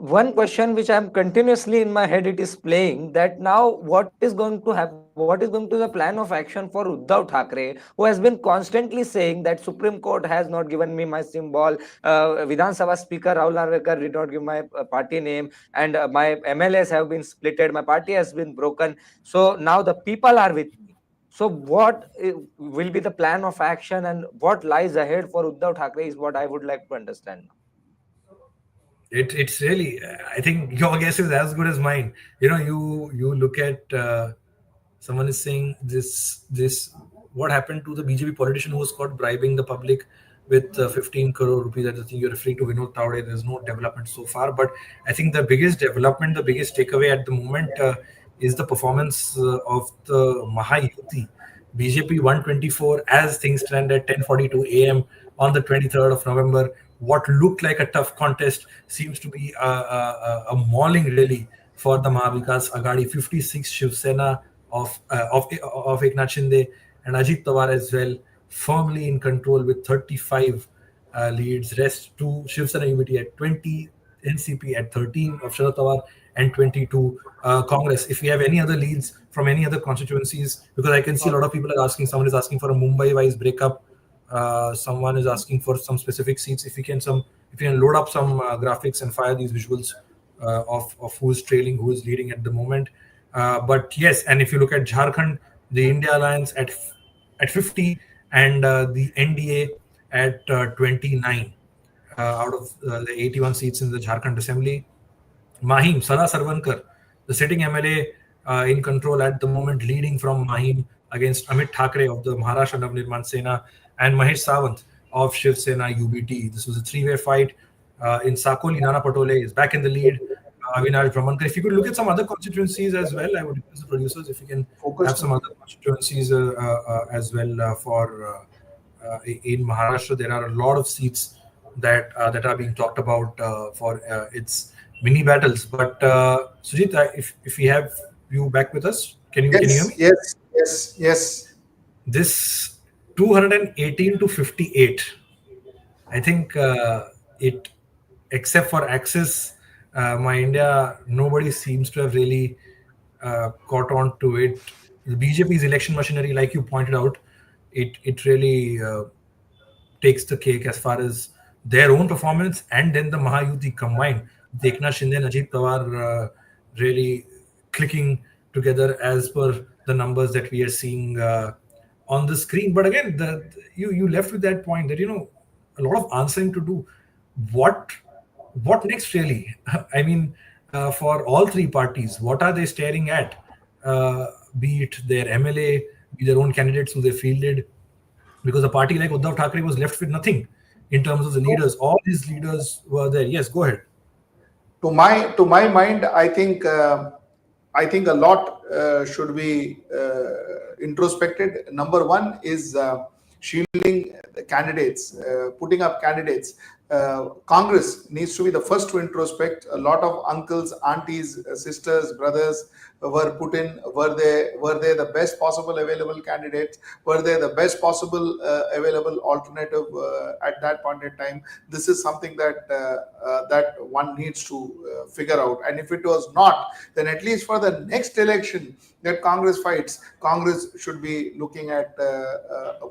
[SPEAKER 4] one question which I'm continuously in my head, it is playing, that now what is going to happen? What is going to be the plan of action for Uddhav Thackeray, who has been constantly saying that Supreme Court has not given me my symbol, Vidhan Sabha Speaker Rahul Narvekar did not give my party name, and my MLAs have been splitted, my party has been broken. So now the people are with me. So what will be the plan of action, and what lies ahead for Uddhav Thackeray is what I would like to understand now.
[SPEAKER 1] It's really, I think your guess is as good as mine. You look at, someone is saying this what happened to the BJP politician who was caught bribing the public with 15 crore rupees. I think you're referring to Vinod Tawde. There's no development so far, but I think the biggest development, the biggest takeaway at the moment is the performance of the Mahayuti. BJP 124 as things stand at 10:42 a.m. on the 23rd of November. What looked like a tough contest seems to be a mauling really for the Mahavikas Aghadi. 56 Shiv Sena of Eknath Shinde and Ajit Pawar as well, firmly in control with 35 leads. Rest to Shiv Sena UBT at 20, NCP at 13 of Sharad Pawar and 22 Congress. If we have any other leads from any other constituencies, because I can see a lot of people are asking, someone is asking for a Mumbai-wise breakup. Someone is asking for some specific seats. If you can load up some graphics and fire these visuals of who is trailing, who is leading at the moment. But yes, and if you look at Jharkhand, the India Alliance at 50 and the NDA at 29 out of the 81 seats in the Jharkhand Assembly. Mahim, Sada Sarvankar, the sitting MLA in control at the moment, leading from Mahim against Amit Thackeray of the Maharashtra Navnirman Sena and Mahesh Sawant of Shiv Sena UBT. This was a three-way fight. In Sakoli, Nana Patole is back in the lead. Avinash Brahmankar. If you could look at some other constituencies as well, I would request the producers if you can have some other constituencies as well for in Maharashtra. There are a lot of seats that are being talked about for its mini battles. But Sujit, if we have you back with us, can you hear me?
[SPEAKER 5] Yes.
[SPEAKER 1] This 218 to 58. I think it, except for Axis, My India, nobody seems to have really caught on to it. The BJP's election machinery, like you pointed out, it really takes the cake as far as their own performance, and then the Mahayuti combined. Eknath Shinde and Ajit Pawar really clicking together as per the numbers that we are seeing on the screen. But again, you left with that point that a lot of answering to do. what next really? I mean, for all three parties, what are they staring at? Be it their MLA, be their own candidates who they fielded, because a party like Uddhav Thackeray was left with nothing in terms of the leaders. All these leaders were there. Yes, go ahead.
[SPEAKER 5] To my mind, I think a lot should be introspected. Number one is shielding the candidates, putting up candidates. Congress needs to be the first to introspect. A lot of uncles, aunties, sisters, brothers were put in. Were they the best possible available candidates? Were they the best possible available alternative at that point in time? This is something that one needs to figure out. And if it was not, then at least for the next election that Congress fights, Congress should be looking at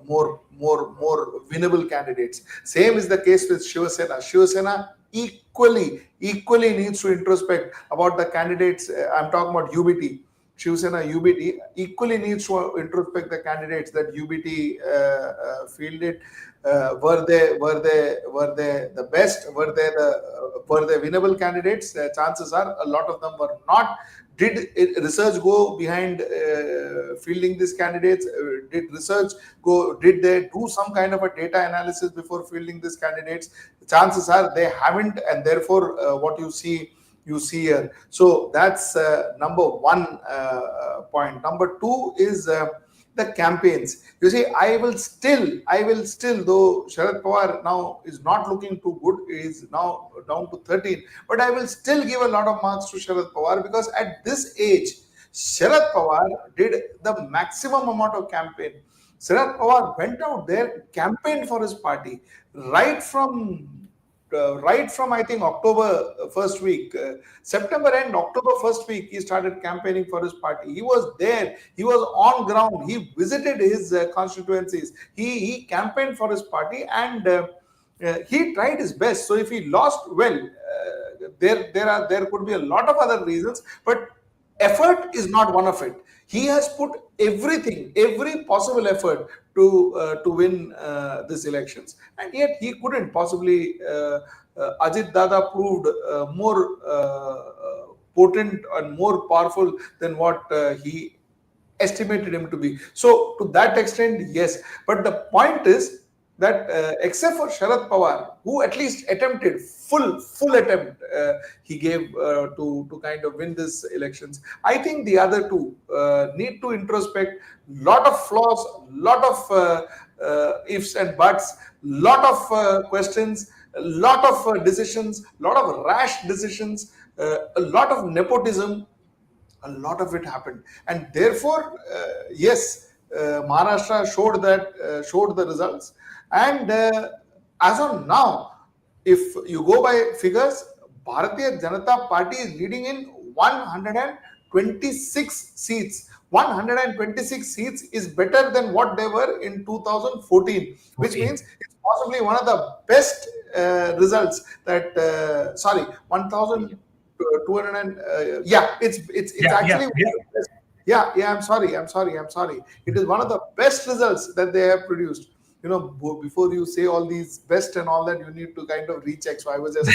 [SPEAKER 5] more winnable candidates. Same is the case with Shiv Sena. Shiv Sena equally needs to introspect about the candidates. I'm talking about UBT. Shiv Sena UBT equally needs to introspect the candidates that UBT fielded. Were they the best? Were they winnable candidates? Chances are a lot of them were not. Did research go behind fielding these candidates? Did they do some kind of a data analysis before fielding these candidates? Chances are they haven't, and therefore what you see here. So that's number one point. Number two is the campaigns. You see, I will still, though Sharad Pawar now is not looking too good, is now down to 13, but I will still give a lot of marks to Sharad Pawar, because at this age, Sharad Pawar did the maximum amount of campaign. Sharad Pawar went out there, campaigned for his party, right from I think October first week, September end, October first week, he started campaigning for his party. He was there, he was on ground, he visited his constituencies, he campaigned for his party, and he tried his best. So if he lost, well, there could be a lot of other reasons, but effort is not one of it. He has put every possible effort to win these elections, and yet he couldn't possibly. Ajit Dada proved more potent and more powerful than what he estimated him to be. So to that extent, yes. But the point is that except for Sharad Pawar, who at least attempted full attempt, he gave to kind of win these elections, I think the other two need to introspect. Lot of flaws, lot of ifs and buts, lot of questions, a lot of decisions, lot of rash decisions, a lot of nepotism. A lot of it happened, and therefore, yes, Maharashtra showed the results. And as of now, if you go by figures, Bharatiya Janata Party is leading in 126 seats. 126 seats is better than what they were in 2014, which means it's possibly one of the best results that 1,200 it's actually I'm sorry. It is one of the best results that they have produced. You know, before you say all these best and all that, you need to kind of recheck. So I was just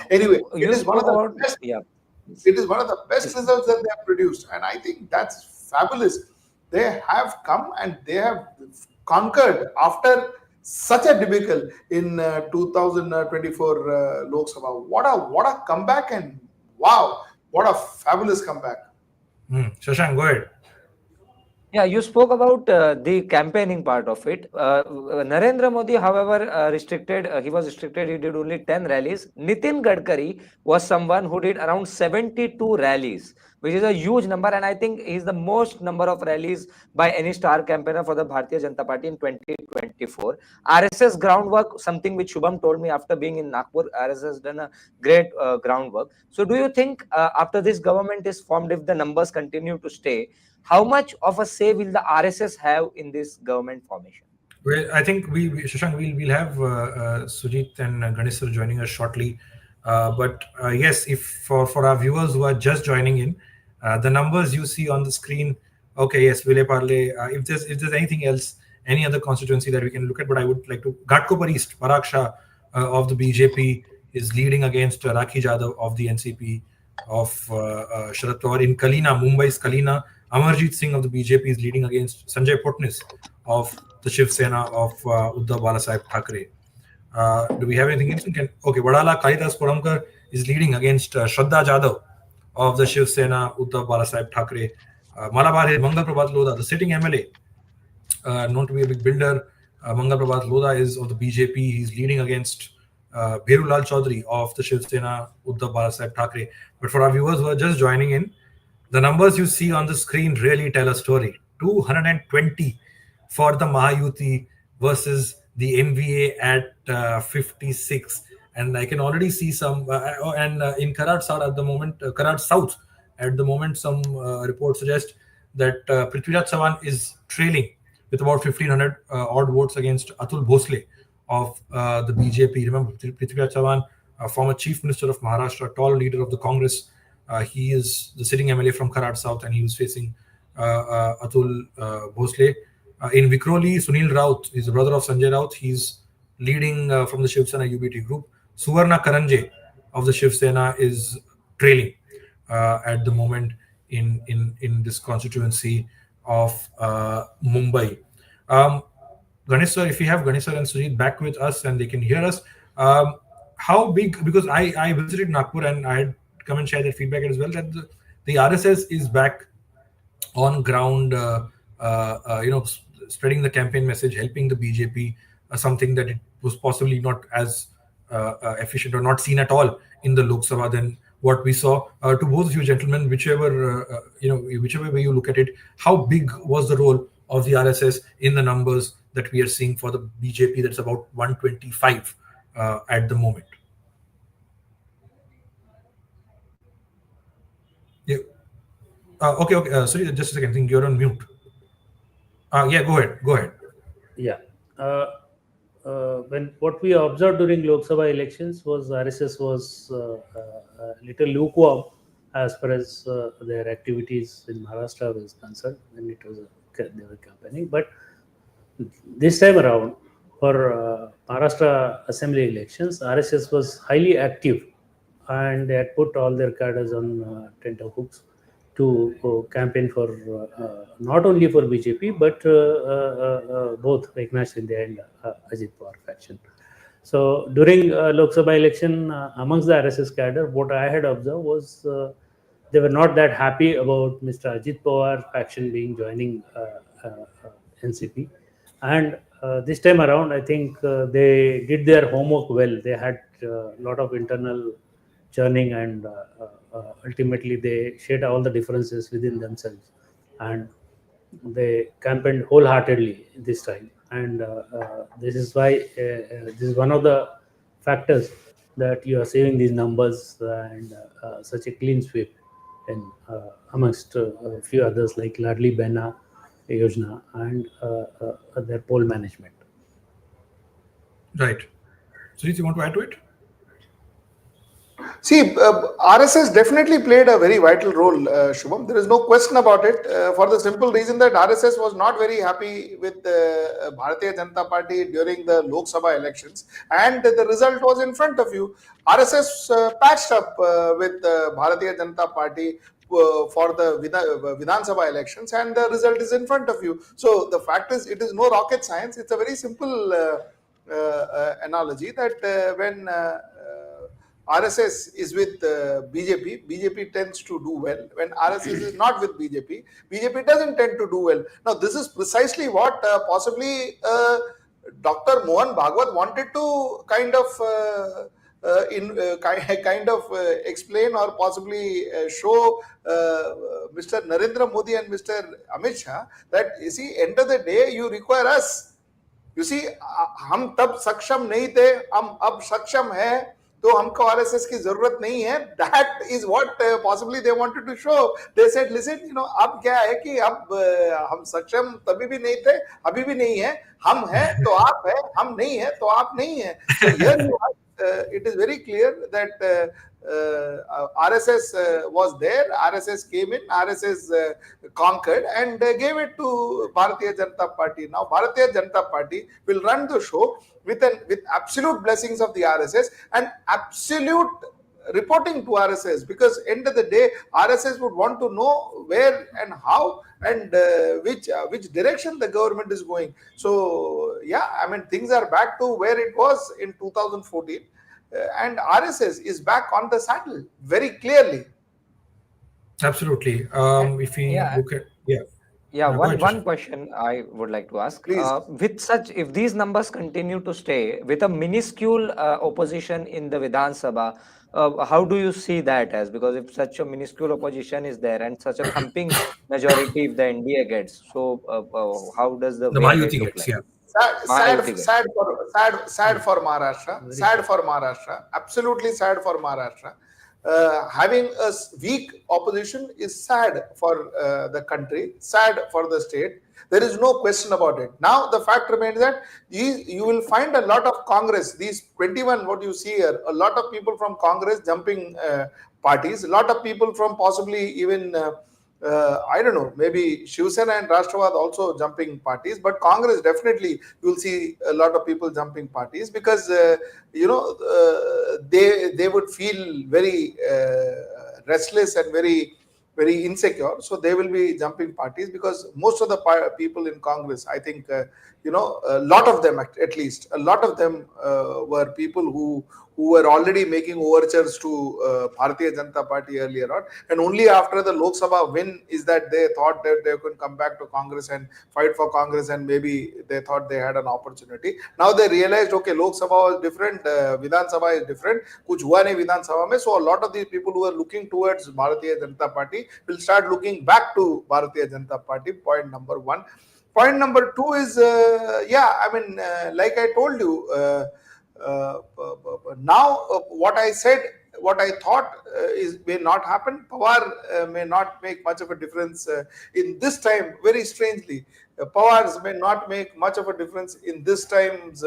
[SPEAKER 5] anyway, it is one of the best. It is one of the best results that they have produced, and I think that's fabulous. They have come and they have conquered after such a debacle in 2024 Lok Sabha. What a comeback, and wow, what a fabulous comeback.
[SPEAKER 1] Shashank, go ahead.
[SPEAKER 4] Yeah, you spoke about the campaigning part of it. Narendra Modi, however, he was restricted. He did only 10 rallies. Nitin Gadkari was someone who did around 72 rallies, which is a huge number. And I think he's the most number of rallies by any star campaigner for the Bharatiya Janata Party in 2024. RSS groundwork, something which Shubham told me after being in Nagpur, RSS has done a great groundwork. So do you think after this government is formed, if the numbers continue to stay, how much of a say will the RSS have in this government formation?
[SPEAKER 1] Well, I think Shashank, we'll have Sujit and Ganesh sir joining us shortly. But yes, if for our viewers who are just joining in, the numbers you see on the screen, okay, yes, Vile Parle, if there's anything else, any other constituency that we can look at, but I would like to. Ghatkopar East, Parag Shah of the BJP is leading against Rakhi Jadhav of the NCP of Sharad Pawar. In Kalina, Mumbai's Kalina, Amarjit Singh of the BJP is leading against Sanjay Potnis of the Shiv Sena of Uddhav Balasaheb Thackeray. Do we have anything else? Okay, Vadala Kalidas Puramkar is leading against Shraddha Jadhav of the Shiv Sena, Uddhav Balasaheb Thackeray. Malabar is Mangal Prabhat Lodha, the sitting MLA, known to be a big builder. Mangal Prabhat Lodha is of the BJP. He's leading against Bherulal Chaudhary of the Shiv Sena, Uddhav Balasaheb Thackeray. But for our viewers who are just joining in, the numbers you see on the screen really tell a story. 220 for the Mahayuti versus the NVA at 56. And I can already see some, in Karad South at the moment, some reports suggest that Prithviraj Chavan is trailing with about 1,500 odd votes against Atul Bhosle of the BJP. Remember, Prithviraj Chavan, former Chief Minister of Maharashtra, tall leader of the Congress. He is the sitting MLA from Karad South, and he was facing Atul Bhosle. In Vikroli, Sunil Raut is the brother of Sanjay Raut. He's leading from the Shiv Sena UBT group. Suvarna Karanje of the Shiv Sena is trailing at the moment in this constituency of Mumbai. Ganesh sir, if you have Ganesh sir and Sujit back with us and they can hear us, how big, because I visited Nagpur and I had come and share that feedback as well, that the RSS is back on ground, spreading the campaign message, helping the BJP, something that it was possibly not as efficient or not seen at all in the Lok Sabha than what we saw. To both of you gentlemen, whichever way you look at it, how big was the role of the RSS in the numbers that we are seeing for the BJP? That's about 125 at the moment. Yeah. Okay. Sorry, just a second. I think you're on mute. Yeah, go ahead.
[SPEAKER 7] Yeah. When what we observed during Lok Sabha elections was RSS was a little lukewarm as far as their activities in Maharashtra was concerned when it was they were campaigning. But this time around, for Maharashtra Assembly elections, RSS was highly active, and they had put all their cadres on tenterhooks to campaign for not only for BJP but both Eknath Shinde and Ajit Pawar faction. So during Lok Sabha election, amongst the RSS cadre, what I had observed was they were not that happy about Mr. Ajit Pawar faction joining NCP, and this time around, I think they did their homework well. They had a lot of internal churning, and ultimately they shared all the differences within themselves, and they campaigned wholeheartedly this time. And this is why this is one of the factors that you are seeing these numbers and such a clean sweep in amongst a few others like Ladli Behna Yojana and their poll management.
[SPEAKER 1] Right. Sujit, you want to add to it?
[SPEAKER 5] See, RSS definitely played a very vital role, Shubham. There is no question about it, for the simple reason that RSS was not very happy with Bharatiya Janata Party during the Lok Sabha elections, and the result was in front of you. RSS patched up with Bharatiya Janata Party for the Vidhan Sabha elections, and the result is in front of you. So the fact is, it is no rocket science. It's a very simple analogy that when RSS is with BJP, BJP tends to do well. When RSS is not with BJP, BJP doesn't tend to do well. Now, this is precisely what possibly Dr. Mohan Bhagwat wanted to kind of explain or possibly show Mr. Narendra Modi and Mr. Amit Shah that, you see, end of the day, you require us. You see, हम तब सक्षम नहीं थे, हम अब सक्षम हैं, तो हमको RSS की जरूरत नहीं है. That is what possibly they wanted to show. They said, listen, अब क्या है कि अब हम सक्षम तभी भी नहीं थे, अभी भी नहीं है. हम हैं तो आप हैं, हम नहीं हैं तो आप नहीं हैं. So here it is very clear that RSS was there, RSS came in, RSS conquered and gave it to Bharatiya Janata Party. Now Bharatiya Janata Party will run the show with absolute blessings of the RSS and absolute reporting to RSS, because end of the day RSS would want to know where and how and which direction the government is going. So yeah, I mean, things are back to where it was in 2014, and RSS is back on the saddle very clearly.
[SPEAKER 1] Absolutely. If we look at
[SPEAKER 4] one question I would like to ask. If these numbers continue to stay with a minuscule opposition in the Vidhan Sabha, how do you see that as? Because if such a minuscule opposition is there and such a thumping majority if the NDA gets, so how does the way ahead
[SPEAKER 1] Mahayuti
[SPEAKER 4] look
[SPEAKER 1] gets,
[SPEAKER 4] like?
[SPEAKER 5] Sad for Maharashtra. Sad for Maharashtra. Absolutely sad for Maharashtra. Having a weak opposition is sad for the country, sad for the state. There is no question about it. Now the fact remains that you will find a lot of Congress, these 21 what you see here, a lot of people from Congress jumping parties, a lot of people from possibly even I don't know, maybe Shiv Sena and Rashtravad also jumping parties, but Congress definitely you will see a lot of people jumping parties because they would feel very restless and very insecure. So they will be jumping parties because most of the people in Congress, I think, a lot of them, at least, a lot of them were people who were already making overtures to Bharatiya Janata Party earlier on. And only after the Lok Sabha win is that they thought that they could come back to Congress and fight for Congress, and maybe they thought they had an opportunity. Now they realized, okay, Lok Sabha was different, Vidhan Sabha is different, kuch hua nahi Vidhan Sabha mein. So a lot of these people who are looking towards Bharatiya Janata Party will start looking back to Bharatiya Janata Party. Point number one. Point number two is, like I told you, now what I said, what I thought may not happen. Pawar may not make much of a difference in this time. Very strangely, Pawars may not make much of a difference in this time's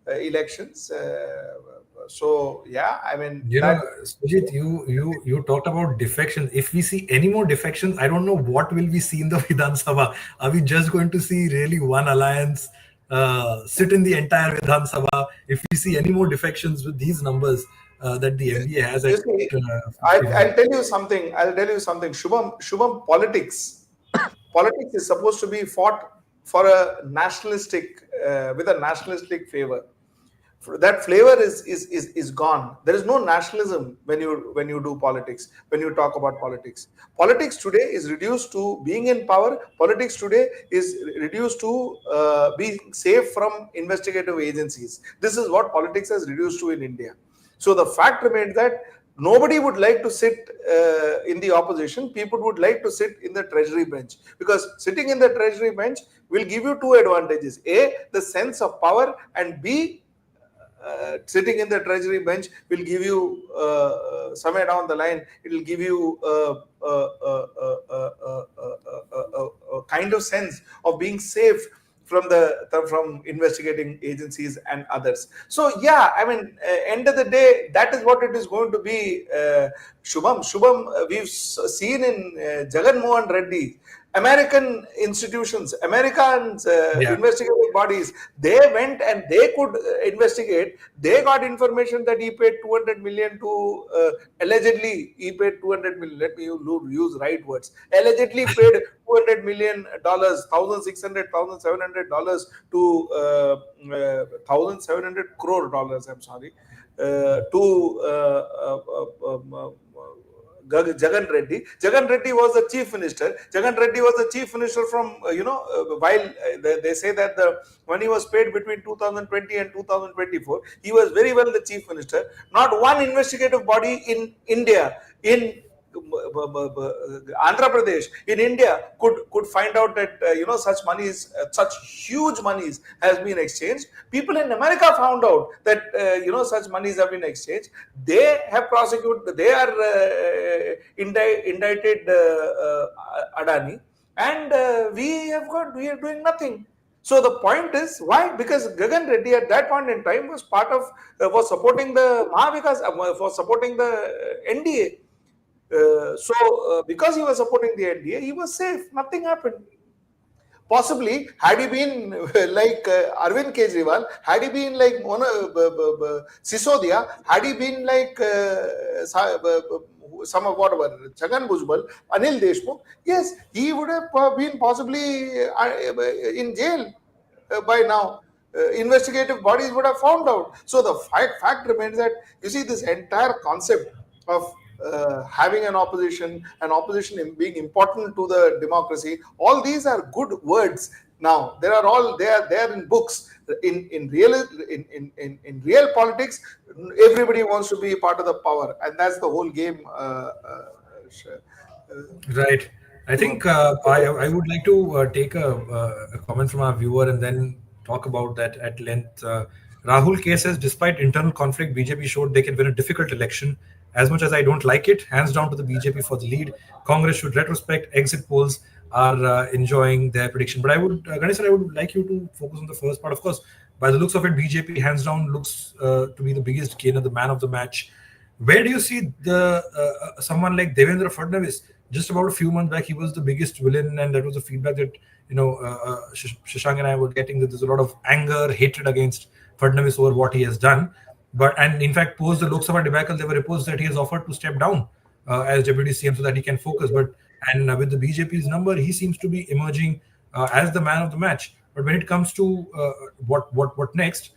[SPEAKER 5] elections. So yeah, I mean,
[SPEAKER 1] Sujit, you talked about defections. If we see any more defections, I don't know what will we see in the Vidhan Sabha. Are we just going to see really one alliance sit in the entire Vidhan Sabha? If we see any more defections with these numbers that the NDA has,
[SPEAKER 5] I'll tell you something. Shubham, politics is supposed to be fought for a nationalistic with a nationalistic favor. That flavor is gone. There is no nationalism when you do politics, when you talk about politics. Politics today is reduced to being in power. Politics today is reduced to being safe from investigative agencies. This is what politics has reduced to in India. So the fact remains that nobody would like to sit in the opposition. People would like to sit in the treasury bench, because sitting in the treasury bench will give you two advantages: A, the sense of power, and B, sitting in the treasury bench will give you somewhere down the line, it will give you a kind of sense of being safe from investigating agencies and others. So yeah, I mean, end of the day, that is what it is going to be. Shubham, we've seen in Jagan Mohan Reddy, American institutions, Americans, investigative bodies, they went and they could investigate. They got information that he paid 200 million to, allegedly he paid 200 million, let me use right words, allegedly paid $200 million, $1,600, $1,700 to $1,700 crore, I'm sorry, to Jagan Reddy. Jagan Reddy was the chief minister. Jagan Reddy was the chief minister from, while they say that when he was paid between 2020 and 2024, he was very well the chief minister. Not one investigative body in India, in Andhra Pradesh, in India could find out that such monies, such huge monies has been exchanged. People in America found out that such monies have been exchanged. They have prosecuted. They are indicted Adani, and we are doing nothing. So the point is why? Because Gagan Reddy at that point in time was part of was supporting the Mahavikas, for supporting the NDA. Because he was supporting the NDA, he was safe. Nothing happened. Possibly, had he been like Arvind Kejriwal, had he been like Sisodia, had he been like some of whatever, Chhagan Bhujbal, Anil Deshmukh, yes, he would have been possibly in jail by now. Investigative bodies would have found out. So the fact remains that, you see, this entire concept of having an opposition being important to the democracy, all these are good words. Now they are in books. In real politics, everybody wants to be part of the power, and that's the whole game.
[SPEAKER 1] Right. I think I would like to take a comment from our viewer and then talk about that at length. Rahul K says, despite internal conflict, BJP showed they can win a difficult election. As much as I don't like it, hands down to the BJP for the lead. Congress should retrospect. Exit polls are enjoying their prediction. But I would, Ganesh, I would like you to focus on the first part. Of course, by the looks of it, BJP hands down looks to be the biggest gainer, the man of the match. Where do you see the someone like Devendra Fadnavis? Just about a few months back, he was the biggest villain, and that was the feedback that Shashank and I were getting, that there's a lot of anger, hatred against Fadnavis over what he has done. And in fact, post the Lok Sabha debacle, there were reports that he has offered to step down as deputy CM so that he can focus. With the BJP's number, he seems to be emerging as the man of the match. But when it comes to what next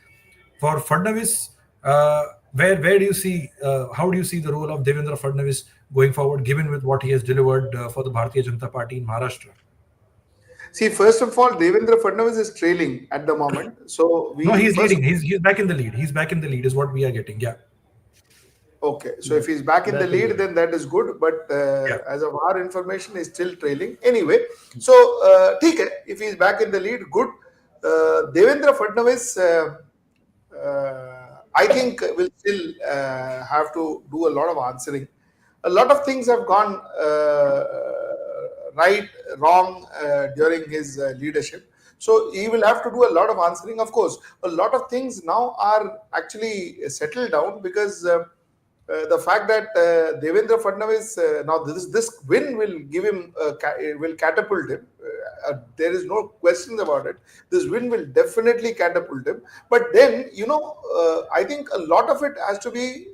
[SPEAKER 1] for Fadnavis, where do you see how do you see the role of Devendra Fadnavis going forward, given with what he has delivered for the Bharatiya Janata Party in Maharashtra?
[SPEAKER 5] See, first of all, Devendra Fadnavis is trailing at the moment. So
[SPEAKER 1] he's leading. He's back in the lead. He's back in the lead is what we are getting. Yeah.
[SPEAKER 5] Okay, so if he's back in the lead, then that is good. But as of our information, he's still trailing. Anyway, so if he's back in the lead, good. Devendra Fadnavis, I think, will still have to do a lot of answering. A lot of things have gone right, wrong during his leadership. So he will have to do a lot of answering. Of course, a lot of things now are actually settled down because the fact that Devendra Fadnavis, now this win will give him, will catapult him. There is no questions about it. This win will definitely catapult him. But then, I think a lot of it has to be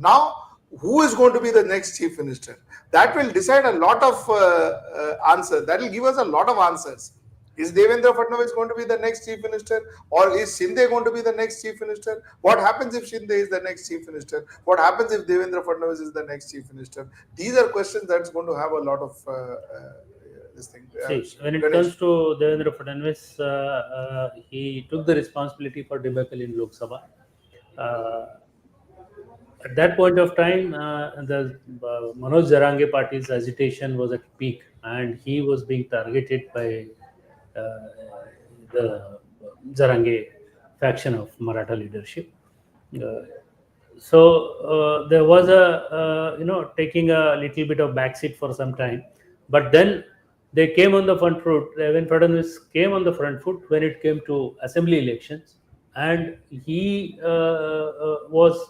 [SPEAKER 5] now, who is going to be the next chief minister? That will decide a lot of answers. That will give us a lot of answers. Is Devendra Fadnavis going to be the next chief minister, or is Shinde going to be the next chief minister? What happens if Shinde is the next chief minister? What happens if Devendra Fadnavis is the next chief minister? These are questions that's going to have a lot of this thing.
[SPEAKER 7] See, when it comes to Devendra Fadnavis, he took the responsibility for debacle in Lok Sabha. At that point of time, the Manoj Jarange party's agitation was at peak, and he was being targeted by the Jarange faction of Maratha leadership. So there was taking a little bit of backseat for some time, but then they came on the front foot. When Fadnavis came on the front foot when it came to assembly elections, and he was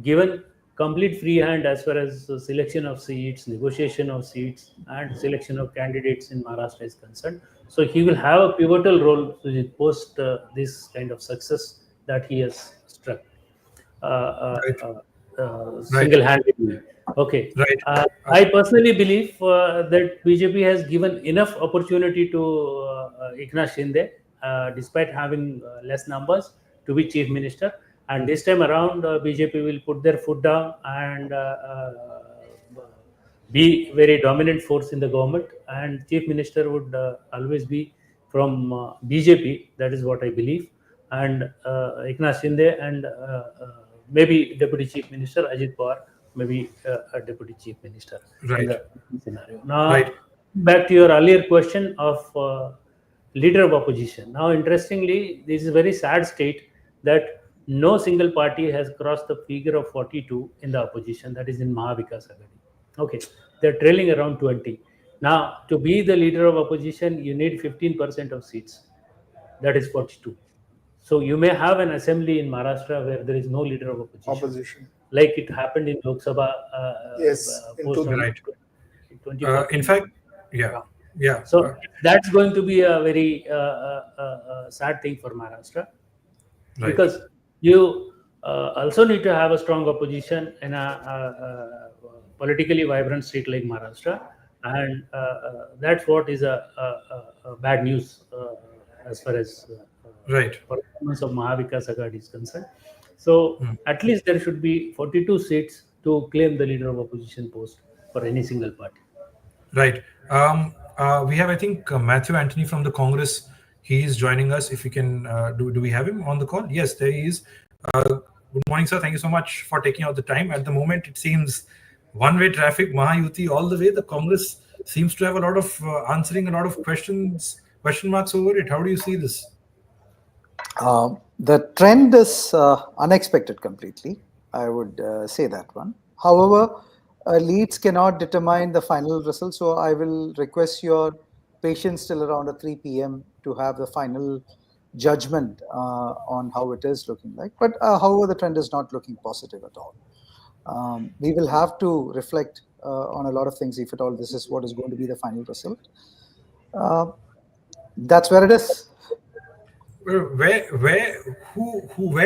[SPEAKER 7] given complete free hand as far as selection of seats, negotiation of seats, and selection of candidates in Maharashtra is concerned. So he will have a pivotal role to post this kind of success that he has struck single-handedly. Okay.
[SPEAKER 1] Right.
[SPEAKER 7] I personally believe that BJP has given enough opportunity to Eknath Shinde, despite having less numbers, to be chief minister. And this time around, BJP will put their foot down and be very dominant force in the government. And chief minister would always be from BJP. That is what I believe. And Eknath Shinde and maybe deputy chief minister Ajit Pawar, maybe a deputy chief minister.
[SPEAKER 1] Right.
[SPEAKER 7] In the scenario. Now, back to your earlier question of leader of opposition. Now, interestingly, this is a very sad state that no single party has crossed the figure of 42 in the opposition, that is in Mahavikas Aghadi. Okay, they're trailing around 20. Now, to be the leader of opposition, you need 15% of seats. That is 42. So you may have an assembly in Maharashtra where there is no leader of opposition. Like it happened in Lok Sabha
[SPEAKER 5] Yes,
[SPEAKER 7] post
[SPEAKER 1] Right.
[SPEAKER 7] 2014.
[SPEAKER 1] In fact, yeah.
[SPEAKER 7] So that's going to be a very sad thing for Maharashtra,
[SPEAKER 1] Right.
[SPEAKER 7] because you also need to have a strong opposition in a politically vibrant state like Maharashtra, and that's what is a bad news as far as
[SPEAKER 1] Right.
[SPEAKER 7] performance of Mahavikas Aghadi is concerned. So at least there should be 42 seats to claim the leader of opposition post for any single party.
[SPEAKER 1] Right. We have, I think, Matthew Anthony from the Congress. He is joining us. If we can, do we have him on the call? Yes, there he is. Good morning, sir. Thank you so much for taking out the time. At the moment, it seems one-way traffic, Mahayuti all the way. The Congress seems to have a lot of answering a lot of question marks over it. How do you see this?
[SPEAKER 8] The trend is unexpected completely. I would say that one. However, leads cannot determine the final result. So I will request your patience till around 3 p.m. to have the final judgment on how it is looking like. But however, the trend is not looking positive at all. We will have to reflect on a lot of things if at all this is what is going to be the final result. That's where it is.
[SPEAKER 1] Where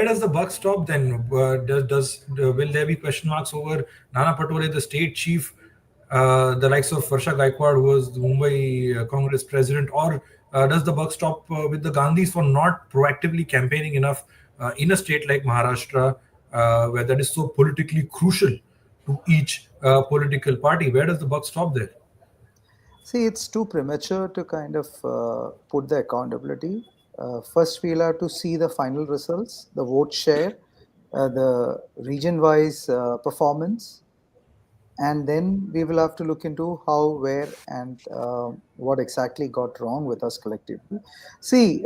[SPEAKER 1] does the buck stop then? Will there be question marks over Nana Patole, the state chief, the likes of Varsha Gaikwad, who was the Mumbai Congress president, or does the buck stop with the Gandhis for not proactively campaigning enough in a state like Maharashtra, where that is so politically crucial to each political party? Where does the buck stop there?
[SPEAKER 8] See, it's too premature to kind of put the accountability. First, we'll have to see the final results, the vote share, the region-wise performance, and then we will have to look into how, where, and what exactly got wrong with us collectively. See,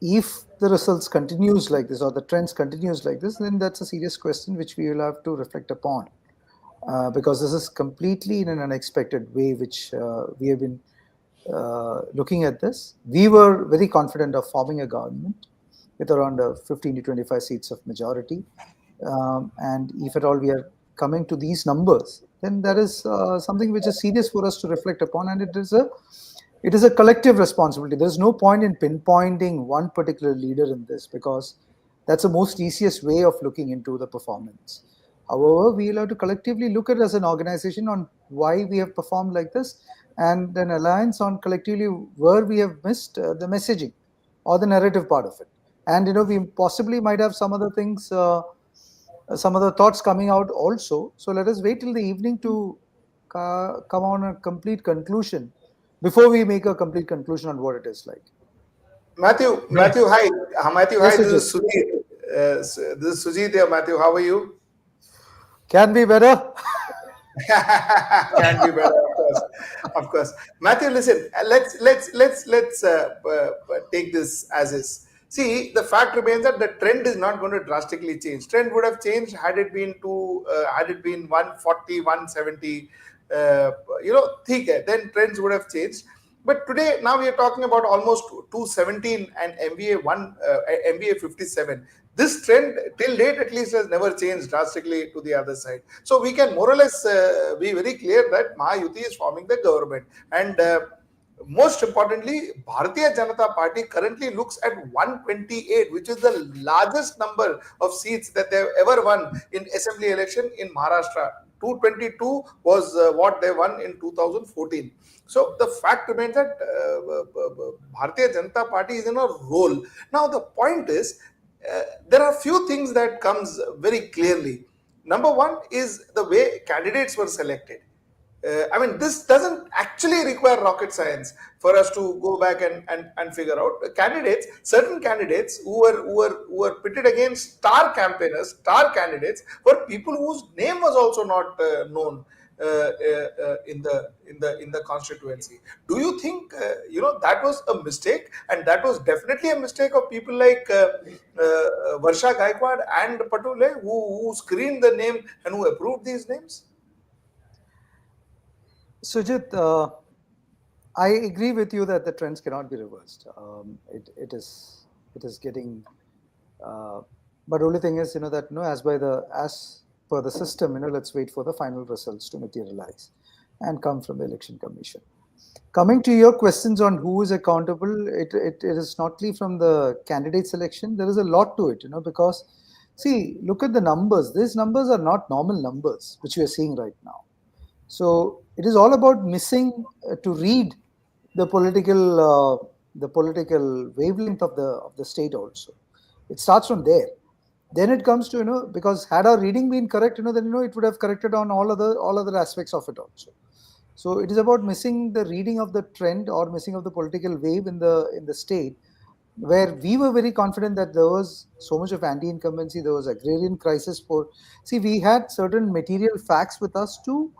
[SPEAKER 8] if the results continues like this or the trends continues like this, then that's a serious question which we will have to reflect upon, because this is completely in an unexpected way, which we have been looking at this. We were very confident of forming a government with around 15 to 25 seats of majority. And if at all we are coming to these numbers, then that is something which is serious for us to reflect upon. And it is a collective responsibility. There's no point in pinpointing one particular leader in this, because that's the most easiest way of looking into the performance. However, we will have to collectively look at it as an organization on why we have performed like this, and an alliance on collectively where we have missed the messaging or the narrative part of it. And we possibly might have some other things, some other thoughts coming out also. So let us wait till the evening to come on a complete conclusion before we make a complete conclusion on what it is like.
[SPEAKER 5] Matthew, hi. Matthew, hi. This is Sujit. This is Sujit here. Matthew, how are you?
[SPEAKER 8] Can be better.
[SPEAKER 5] Can be better, of course. Matthew, listen. Let's take this as is. See, the fact remains that the trend is not going to drastically change. Trend would have changed had it been 140, 170. Then trends would have changed. But today, now we are talking about almost 217 and MBA 57. This trend, till date at least, has never changed drastically to the other side. So we can more or less be very clear that Mahayuti is forming the government. And most importantly, Bharatiya Janata Party currently looks at 128, which is the largest number of seats that they have ever won in assembly election in Maharashtra. 222 was what they won in 2014. So the fact remains that Bharatiya Janata Party is in a roll. Now the point is, there are few things that comes very clearly. Number one is the way candidates were selected. This doesn't actually require rocket science for us to go back and figure out certain candidates who were pitted against star campaigners, star candidates, were people whose name was also not known in the constituency. Do you think that was a mistake? And that was definitely a mistake of people like Varsha Gaikwad and Patole, who screened the name and who approved these names?
[SPEAKER 8] Sujit, I agree with you that the trends cannot be reversed. It is getting, but only thing is, that as per the system, let's wait for the final results to materialize and come from the election commission. Coming to your questions on who is accountable, it is not only from the candidate selection. There is a lot to it, because see, look at the numbers. These numbers are not normal numbers which we are seeing right now. So it is all about missing to read the political wavelength of the state also. It starts from there. Then it comes to because had our reading been correct, then it would have corrected on all other aspects of it also. So it is about missing the reading of the trend or missing of the political wave in the state, where we were very confident that there was so much of anti-incumbency, there was agrarian crisis. We had certain material facts with us to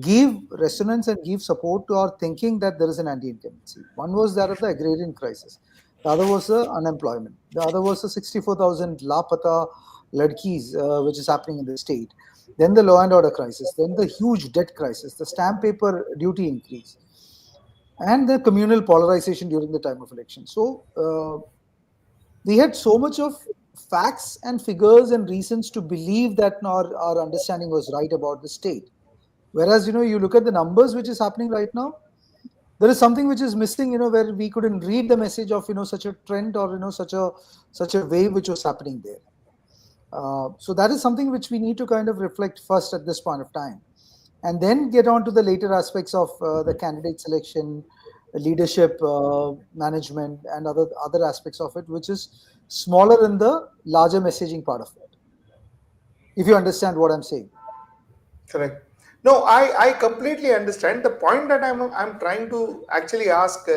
[SPEAKER 8] give resonance and give support to our thinking that there is an anti-incumbency. One was that of the agrarian crisis. The other was the unemployment. The other was the 64,000 Lapata Ladkis, which is happening in the state. Then the law and order crisis. Then the huge debt crisis, the stamp paper duty increase, and the communal polarization during the time of election. So we had so much of facts and figures and reasons to believe that our understanding was right about the state. Whereas, you look at the numbers which is happening right now, there is something which is missing, where we couldn't read the message of, such a trend or, such a wave which was happening there. So that is something which we need to kind of reflect first at this point of time, and then get on to the later aspects of the candidate selection, leadership, management, and other aspects of it, which is smaller in the larger messaging part of it. If you understand what I'm saying.
[SPEAKER 5] Correct. No, I completely understand. The point that I'm trying to actually ask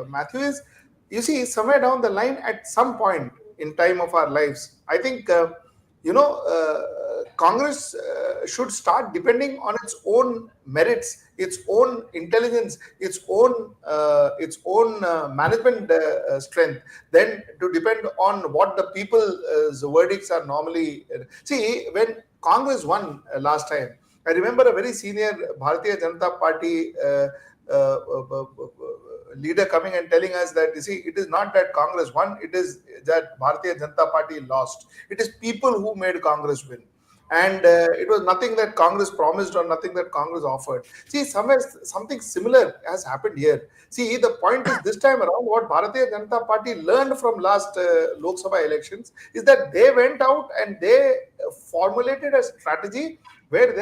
[SPEAKER 5] Matthew is, you see, somewhere down the line, at some point in time of our lives, I think Congress should start depending on its own merits, its own intelligence, its own management strength, than to depend on what the people's verdicts are normally. See, when Congress won last time, I remember a very senior Bharatiya Janata Party leader coming and telling us that, you see, it is not that Congress won, it is that Bharatiya Janata Party lost. It is people who made Congress win. And it was nothing that Congress promised or nothing that Congress offered. See, somewhere something similar has happened here. See, the point is, this time around, what Bharatiya Janata Party learned from last Lok Sabha elections is that they went out and they formulated a strategy where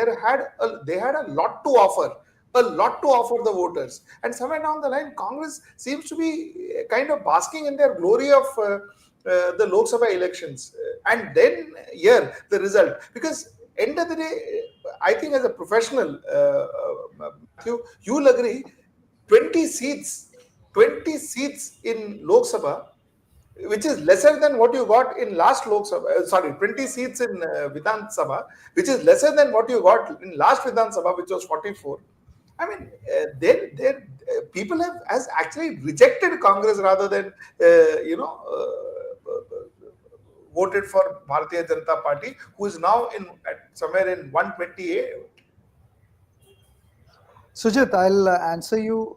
[SPEAKER 5] they had a lot to offer the voters. And somewhere down the line, Congress seems to be kind of basking in their glory of the Lok Sabha elections. And then here, the result. Because end of the day, I think as a professional, Matthew, you will agree, 20 seats in Lok Sabha, which is lesser than what you got in last Lok Sabha, 20 seats in Vidhan Sabha, which is lesser than what you got in last Vidhan Sabha, which was 44. I mean, people has actually rejected Congress rather than, voted for Bharatiya Janata Party, who is now somewhere in 128.
[SPEAKER 8] Sujit, I'll answer you,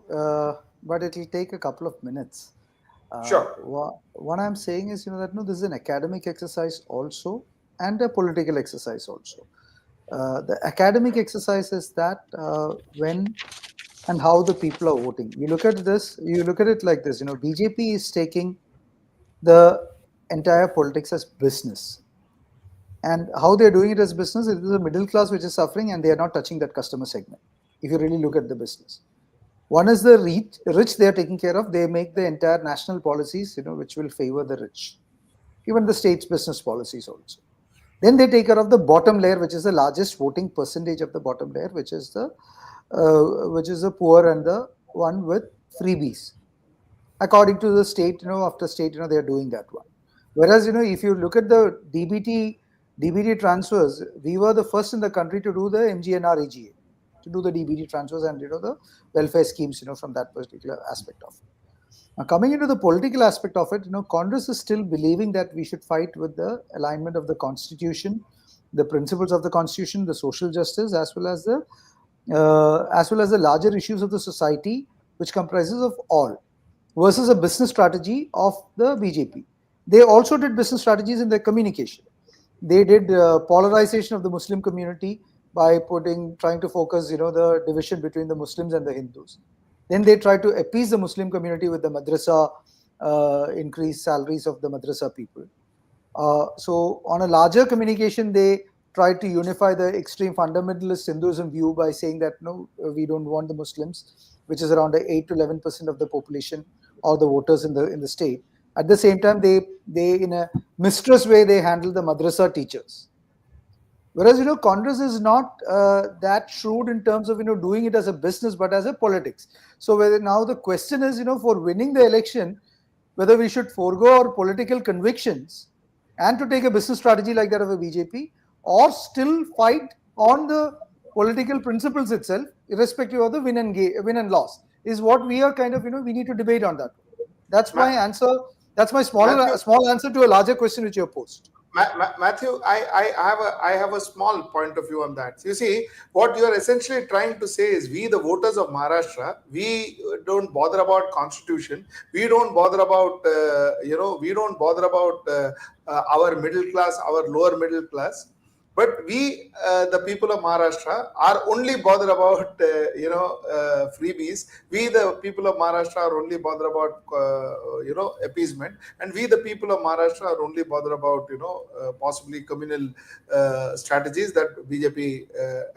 [SPEAKER 8] but it will take a couple of minutes.
[SPEAKER 5] Sure.
[SPEAKER 8] What I'm saying is, that this is an academic exercise also and a political exercise also. The academic exercise is that when and how the people are voting. You look at it like this, BJP is taking the entire politics as business. And how they're doing it as business, it is a middle class which is suffering, and they are not touching that customer segment, if you really look at the business. One is the rich they are taking care of. They make the entire national policies, which will favor the rich. Even the state's business policies also. Then they take care of the bottom layer, which is the largest voting percentage of the bottom layer, which is the poor and the one with freebies. According to the state, after state, they are doing that one. Whereas, if you look at the DBT transfers, we were the first in the country to do the MGNR EGA, to do the DBT transfers and, the welfare schemes, from that particular aspect of it. Now, coming into the political aspect of it, Congress is still believing that we should fight with the alignment of the Constitution, the principles of the Constitution, the social justice, as well as the as well as the larger issues of the society, which comprises of all, versus a business strategy of the BJP. They also did business strategies in their communication. They did polarization of the Muslim community by trying to focus, the division between the Muslims and the Hindus. Then they tried to appease the Muslim community with the madrasa, increased salaries of the madrasa people. So on a larger communication, they tried to unify the extreme fundamentalist Hinduism view by saying that no, we don't want the Muslims, which is around 8 to 11% of the population or the voters in the state. At the same time, they in a mistress way, they handle the madrasa teachers. Whereas, Congress is not that shrewd in terms of, doing it as a business, but as a politics. So whether now the question is, for winning the election, whether we should forego our political convictions and to take a business strategy like that of a BJP, or still fight on the political principles itself, irrespective of the win and loss, is what we are kind of, we need to debate on that. That's my answer. That's my small answer to a larger question which you have posed.
[SPEAKER 5] Matthew, I have a small point of view on that. So you see, what you are essentially trying to say is we, the voters of Maharashtra, we don't bother about constitution. We don't bother about, we don't bother about our middle class, our lower middle class. But we, the people of Maharashtra, are only bothered about, freebies. We, the people of Maharashtra, are only bothered about, appeasement. And we, the people of Maharashtra, are only bothered about, possibly communal strategies that BJP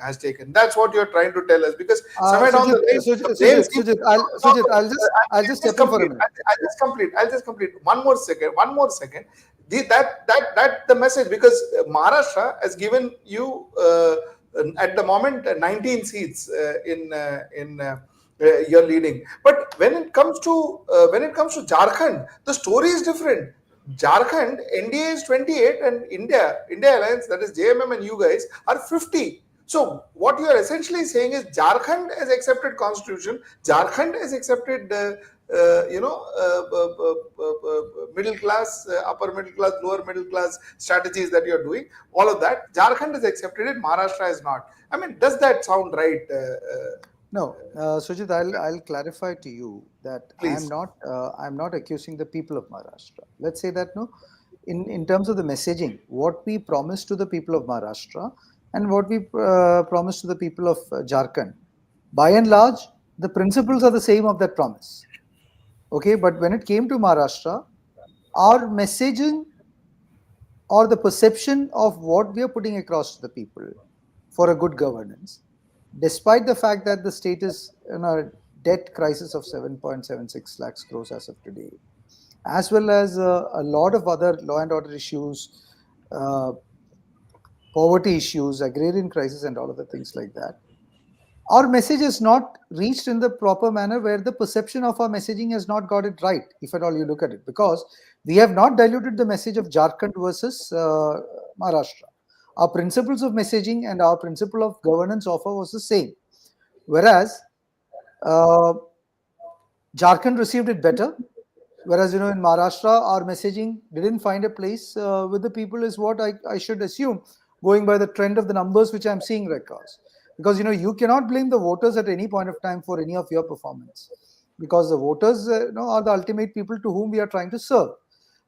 [SPEAKER 5] has taken. That's what you're trying to tell us. Because somewhere down the line,
[SPEAKER 8] Sujit, I'll just step in for a minute.
[SPEAKER 5] I'll just complete. One more second. That the message, because Maharashtra has given you at the moment 19 seats in you're leading, but when it comes to Jharkhand, the story is different. Jharkhand, NDA is 28 and India Alliance, that is JMM and you guys, are 50. So what you are essentially saying is Jharkhand has accepted constitution, Jharkhand has accepted middle class, upper middle class, lower middle class strategies that you're doing. All of that, Jharkhand has accepted it, Maharashtra is not. I mean, does that sound right?
[SPEAKER 8] No, Sujit, I'll clarify to you that
[SPEAKER 5] Please.
[SPEAKER 8] I'm not accusing the people of Maharashtra. Let's say that in terms of the messaging, what we promised to the people of Maharashtra and what we promised to the people of Jharkhand, by and large, the principles are the same of that promise. Okay, but when it came to Maharashtra, our messaging or the perception of what we are putting across to the people for a good governance, despite the fact that the state is in a debt crisis of 7.76 lakhs crores as of today, as well as a lot of other law and order issues, poverty issues, agrarian crisis, and all of the things like that, our message is not reached in the proper manner, where the perception of our messaging has not got it right, if at all you look at it, because we have not diluted the message of Jharkhand versus Maharashtra. Our principles of messaging and our principle of governance offer was the same. Whereas Jharkhand received it better. Whereas, in Maharashtra, our messaging didn't find a place with the people, is what I should assume, going by the trend of the numbers which I'm seeing records. Because, you cannot blame the voters at any point of time for any of your performance. Because the voters, are the ultimate people to whom we are trying to serve.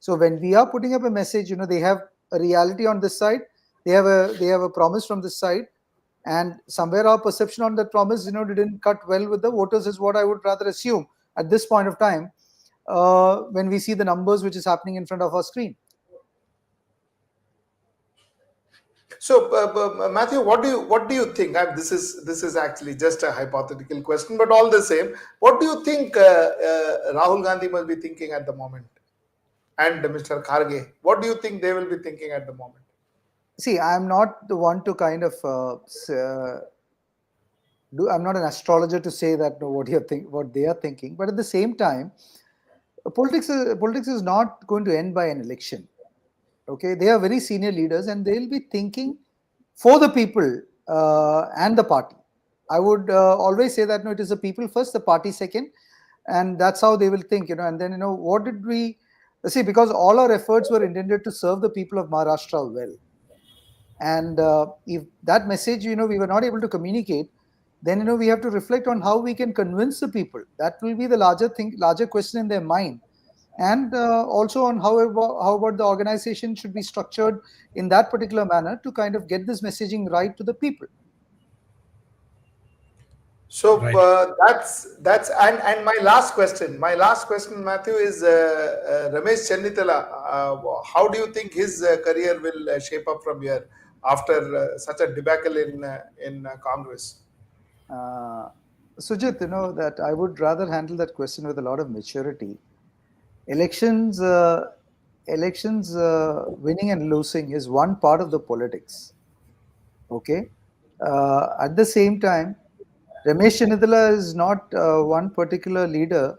[SPEAKER 8] So when we are putting up a message, they have a reality on this side. They have a promise from this side, and somewhere our perception on that promise, didn't cut well with the voters, is what I would rather assume at this point of time, when we see the numbers which is happening in front of our screen.
[SPEAKER 5] So, Matthew, what do you think? This is actually just a hypothetical question, but all the same, what do you think Rahul Gandhi must be thinking at the moment, and Mr. Kharge? What do you think they will be thinking at the moment?
[SPEAKER 8] See, I'm not the one to kind of I'm not an astrologer to say that what they are thinking. But at the same time, politics is not going to end by an election. Okay, they are very senior leaders, and they will be thinking for the people and the party. I would always say that it is the people first, the party second, and that's how they will think. And then what did we see? Because all our efforts were intended to serve the people of Maharashtra well. And if that message, we were not able to communicate, then we have to reflect on how we can convince the people. That will be the larger question in their mind, and also on how about the organization should be structured in that particular manner to kind of get this messaging right to the people.
[SPEAKER 5] So that's and my last question, Matthew, is Ramesh Chennitala. How do you think his career will shape up from here after such a debacle in Congress?
[SPEAKER 8] Sujit, that I would rather handle that question with a lot of maturity. Elections, winning and losing is one part of the politics. Okay. At the same time, Ramesh Chennitala is not one particular leader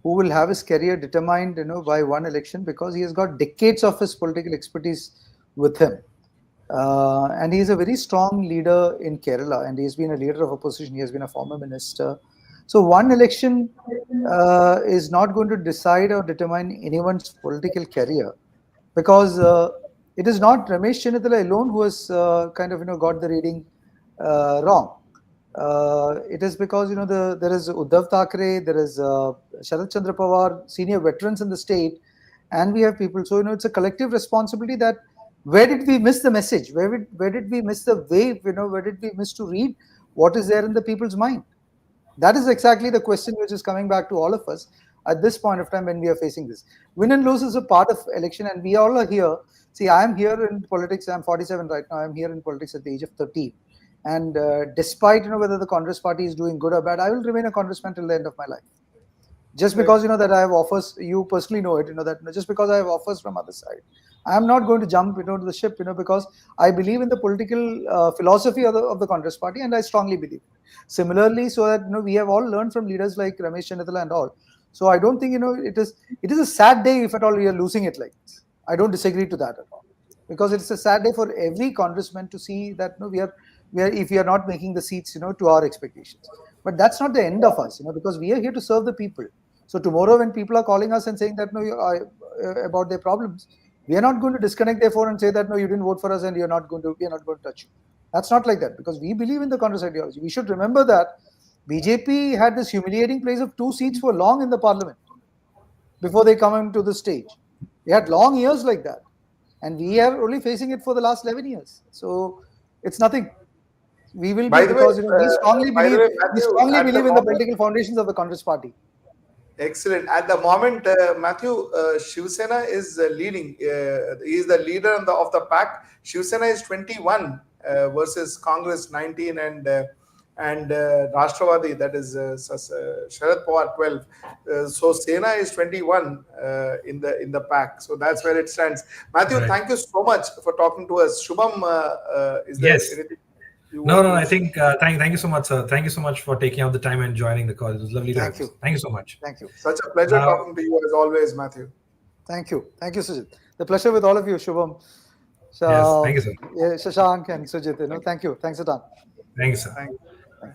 [SPEAKER 8] who will have his career determined, by one election, because he has got decades of his political expertise with him. And he is a very strong leader in Kerala, and he's been a leader of opposition. He has been a former minister. So one election is not going to decide or determine anyone's political career, because it is not Ramesh Chennitala alone who has kind of got the reading wrong. It is because there is Uddhav Thackeray, there is Sharad Chandra Pawar, senior veterans in the state, and we have people. So it's a collective responsibility that where did we miss the message? Where did we miss the wave? Where did we miss to read what is there in the people's mind? That is exactly the question which is coming back to all of us at this point of time when we are facing this. Win and lose is a part of election, and we all are here. See, I am here in politics. I'm 47 right now. I'm here in politics at the age of 13. And despite whether the Congress party is doing good or bad, I will remain a congressman till the end of my life. Just because that I have offers, you personally know it, that just because I have offers from other side, I am not going to jump to the ship, because I believe in the political philosophy of the Congress party, and I strongly believe. Similarly, so that we have all learned from leaders like Ramesh Chennitala and all. So I don't think it is a sad day if at all we are losing it like this. I don't disagree to that at all, because it's a sad day for every congressman to see that if we are not making the seats to our expectations. But that's not the end of us, because we are here to serve the people. So tomorrow when people are calling us and saying that about their problems, we are not going to disconnect their phone and say that no, you didn't vote for us and we are not going to touch you. That's not like that, because we believe in the Congress ideology. We should remember that BJP had this humiliating place of 2 seats for long in the parliament before they come into the stage. They had long years like that, and we are only facing it for the last 11 years. So it's nothing. We will be, because we strongly believe in the political foundations of the Congress party.
[SPEAKER 5] Excellent. At the moment, Matthew, Shiv Sena is leading. He is the leader of the pack. Shiv Sena is 21 versus Congress 19 and Rashtrawadhi, that is Sharad Pawar 12. So Sena is 21 in the pack. So that's where it stands. Matthew, thank you so much for talking to us. Shubham, is there anything?
[SPEAKER 1] No. I think thank you so much, sir. Thank you so much for taking out the time and joining the call. It was lovely to have you. Thank you so much.
[SPEAKER 8] Thank you.
[SPEAKER 5] Such a pleasure talking to you as always, Matthew.
[SPEAKER 8] Thank you, Sujit. The pleasure with all of you, Shubham. So,
[SPEAKER 1] yes, thank you, sir.
[SPEAKER 8] Shashank and Sujit. Thank you. Thanks a ton.
[SPEAKER 1] Thank you, sir. Thank you.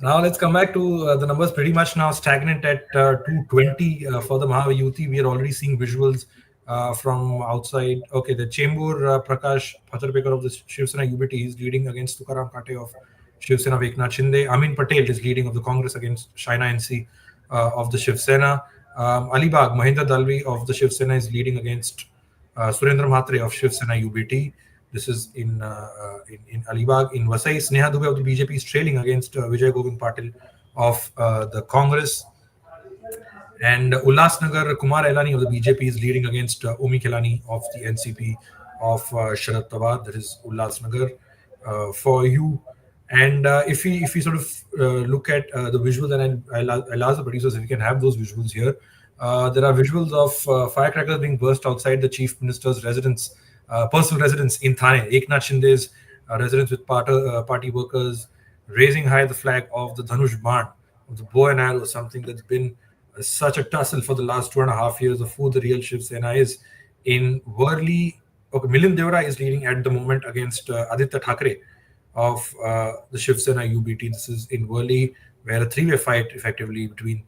[SPEAKER 1] Now let's come back to the numbers. Pretty much now stagnant at 220 for the Mahayuti. We are already seeing visuals from outside. Okay, the Chembur Prakash Phatarpekar of the Shiv Sena UBT is leading against Tukaram Kate of Shiv Sena of Eknath Shinde. Amin Patel is leading of the Congress against Shaina NC of the Shiv Sena. Alibag, Mahendra Dalvi of the Shiv Sena is leading against Surendra Mhatre of Shiv Sena UBT. This is in Alibag. In Vasai, Sneha Dubey of the BJP is trailing against Vijay Govind Patil of the Congress. And Ulhasnagar, Kumar Elani of the BJP is leading against Omi Kelani of the NCP of Sharad Pawar. That is Ulhasnagar for you. And if we sort of look at the visuals, and I'll ask the producers if we can have those visuals here. There are visuals of firecrackers being burst outside the Chief Minister's residence. Personal residence in Thane. Eknath Shinde's residence with party workers raising high the flag of the Dhanush Baan, of the bow and arrow, something that's been such a tussle for the last 2.5 years of who the real Shiv Sena is. In Worli, Milind Devara is leading at the moment against Aditya Thackeray of the Shiv Sena UBT. This is in Worli, where a 3-way fight effectively between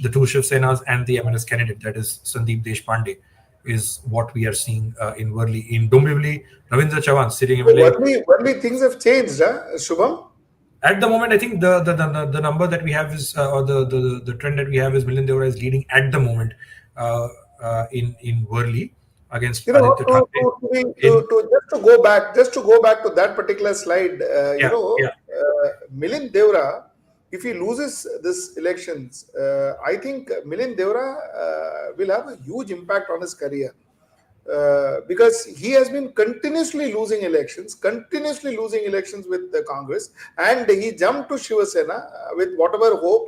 [SPEAKER 1] the two Shiv Senas and the MNS candidate, that is Sandeep Deshpande, is what we are seeing in Worli. In Dombivli, Ravindra Chavan sitting MLA.
[SPEAKER 5] Worli, things have changed, Shubham?
[SPEAKER 1] At the moment, I think the number that we have is or the trend that we have is Milind Deora is leading at the moment in Worli against Aditya Thackeray.
[SPEAKER 5] Just to go back to that particular slide, Milind Deora, if he loses this elections, I think Milind Deora will have a huge impact on his career. Because he has been continuously losing elections with the Congress, and he jumped to Shiv Sena with whatever hope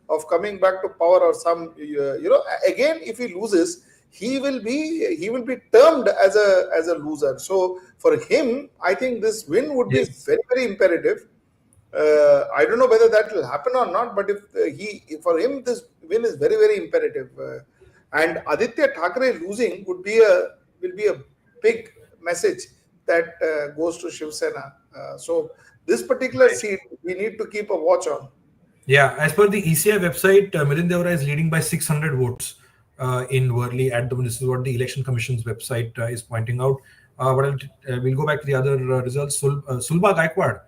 [SPEAKER 5] of coming back to power or some, again, if he loses, he will be termed as a loser. So for him, I think this win would be very, very imperative. I don't know whether that will happen or not, but if for him this win is very, very imperative. And Aditya Thackeray losing will be a big message that goes to Shiv Sena. So this particular seat we need to keep a watch on.
[SPEAKER 1] Yeah, as per the ECI website, Milind Deora is leading by 600 votes in Worli at the moment. This is what the Election Commission's website is pointing out. But we'll go back to the other results. Sulba Gaikwad,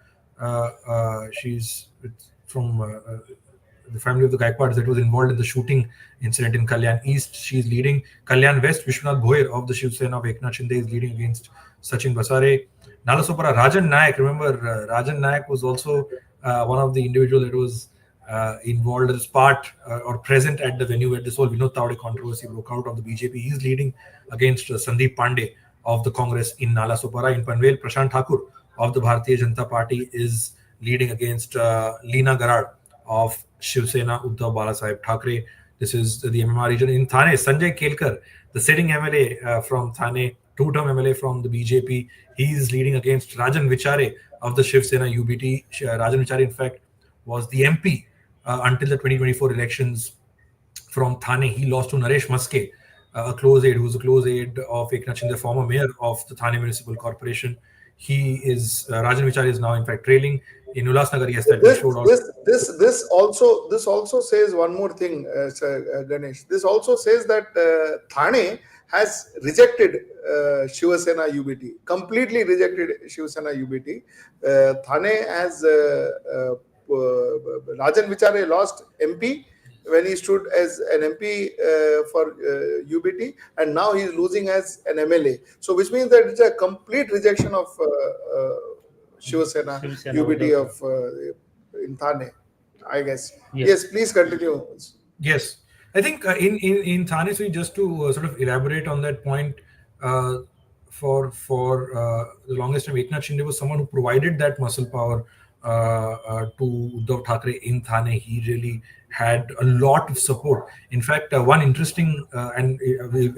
[SPEAKER 1] she's from the family of the Gaikwads that was involved in the shooting incident in Kalyan East. She's leading. Kalyan West, Vishwanath Bhoir of the Shiv Sena of Eknath Shinde is leading against Sachin Basare. Nalasopara, Rajan Naik. Remember, Rajan Naik was also one of the individuals that was involved as part or present at the venue where this whole Vinod Tawade controversy broke out of the BJP. He's leading against Sandeep Pandey of the Congress in Nalasopara. In Panvel, Prashant Thakur of the Bharatiya Janata Party is leading against Leena Garad of Shiv Sena, Uddhav Balasaheb Thackeray. This is the MMR region. In Thane, Sanjay Kelkar, the sitting MLA from Thane, two-term MLA from the BJP, he is leading against Rajan Vichare of the Shiv Sena UBT. Rajan Vichare, in fact, was the MP until the 2024 elections from Thane. He lost to Naresh Maske, a close aide, who was a close aide of Eknath Shinde, former mayor of the Thane Municipal Corporation. Rajan Vichare is now, in fact, trailing. In Ulhasnagar, yes, that
[SPEAKER 5] this also says one more thing, Ganesh. This also says that Thane has rejected Shiv Sena UBT, completely rejected Shiv Sena UBT. Thane has Rajan Vichare lost MP when he stood as an MP for UBT, and now he is losing as an MLA. So, which means that it's a complete rejection of Shiv Sena UBT of in Thane, I guess. Yes, please continue.
[SPEAKER 1] Yes, I think in Thane, so just to sort of elaborate on that point, for the longest time, Eknath Shinde was someone who provided that muscle power to Uddhav Thackeray in Thane. He really had a lot of support. In fact, one interesting, and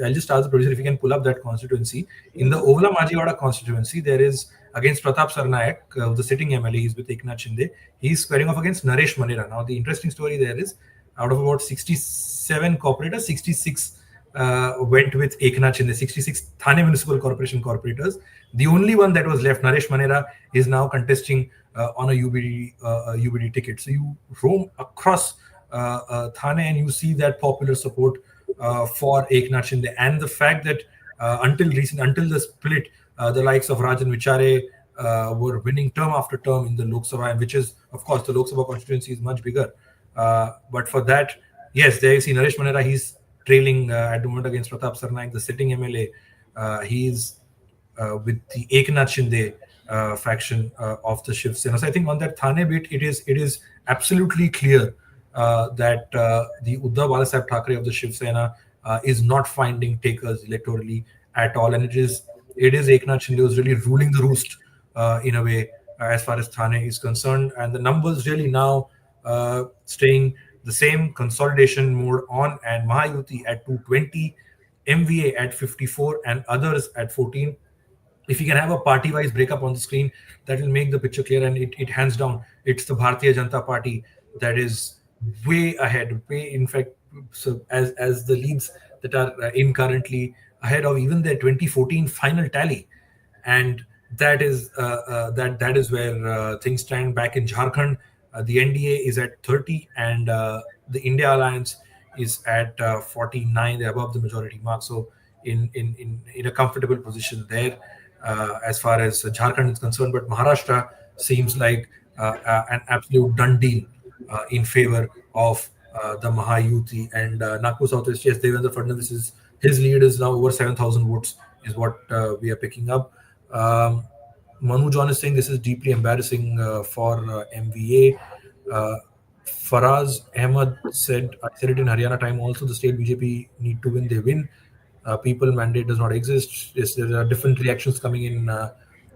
[SPEAKER 1] I'll just ask the producer if you can pull up that constituency. In the Ovla Majiwada constituency, there is against Pratap Sarnaik, the sitting MLA, he's with Eknath Shinde. He's squaring off against Naresh Manera. Now, the interesting story there is, out of about 67 corporators, 66 went with Eknath Shinde, 66 Thane Municipal Corporation corporators. The only one that was left, Naresh Manera, is now contesting on a UBD ticket. So you roam across Thane and you see that popular support for Eknath Shinde, and the fact that until the split, the likes of Rajan Vichare were winning term after term in the Lok Sabha, and which is, of course, the Lok Sabha constituency is much bigger. But for that, yes, there you see Naresh Manera, he's trailing at the moment against Pratap Sarnaik, the sitting MLA. He's with the Eknath Shinde faction of the Shiv Sena. So I think on that Thane bit, it is absolutely clear that the Uddhav Balasaheb Thackeray of the Shiv Sena is not finding takers electorally at all, and it is Eknath Shinde who's really ruling the roost in a way as far as Thane is concerned, and the numbers really now staying the same. Consolidation mode on, and Mahayuti at 220, MVA at 54, and others at 14. If you can have a party-wise breakup on the screen, that will make the picture clear, and it hands down, it's the Bharatiya Janata Party that is way ahead, in fact, so as the leads that are in currently ahead of even their 2014 final tally, and that is where things stand. Back in Jharkhand, the NDA is at 30, and the India Alliance is at 49. They're above the majority mark, so in a comfortable position there as far as Jharkhand is concerned. But Maharashtra seems like an absolute done deal in favor of the Mahayuti and Nagpur Southwest. Yes, Devendra Fadnavis his lead is now over 7,000 votes, is what we are picking up. Manu John is saying this is deeply embarrassing for MVA. Faraz Ahmad said, I said it in Haryana time also, the state BJP need to win, they win. People mandate does not exist. Yes, there are different reactions coming in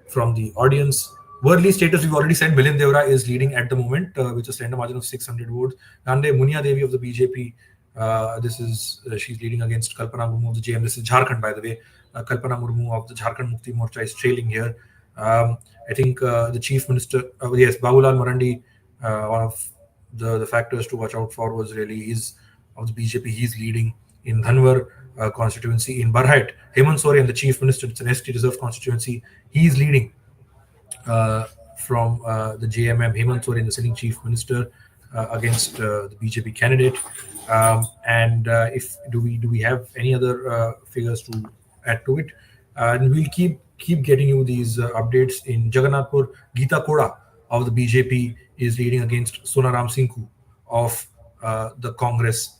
[SPEAKER 1] from the audience. Worldly status, we've already said Milind Devra is leading at the moment with a slender margin of 600 votes. Nande Munia Devi of the BJP, she's leading against Kalpana Murmu of the JM. This is Jharkhand, by the way. Kalpana Murmu of the Jharkhand Mukti Morcha is trailing here. I think the chief minister, yes, Babulal Marandi, one of the factors to watch out for was really is of the BJP. He's leading in Dhanwar constituency. In Barhat, Hemant Soren, the chief minister, it's an ST reserve constituency. He's leading from the JMM. Hemant Soren, the sitting chief minister, against the BJP candidate. And if do we have any other figures to add to it? And we'll keep getting you these updates. In Jagannathpur, Geeta Koda of the BJP is leading against Sonaram Singhu of the Congress.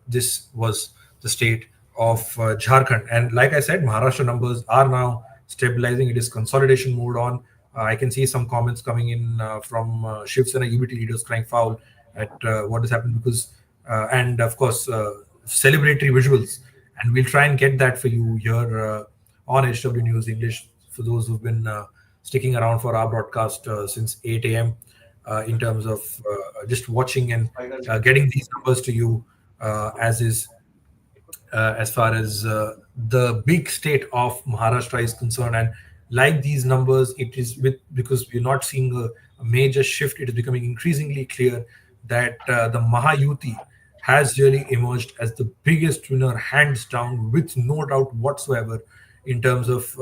[SPEAKER 1] This was the state of Jharkhand. And like I said, Maharashtra numbers are now stabilizing. It is consolidation mode on. I can see some comments coming in from Shiv Sena UBT leaders crying foul at what has happened because, and of course, celebratory visuals. And we'll try and get that for you here on HW News English for those who've been sticking around for our broadcast since 8 a.m. In terms of just watching and getting these numbers to you as far as the big state of Maharashtra is concerned. And like these numbers, it is because we're not seeing a major shift. It is becoming increasingly clear that the Mahayuti has really emerged as the biggest winner, hands down, with no doubt whatsoever, in terms of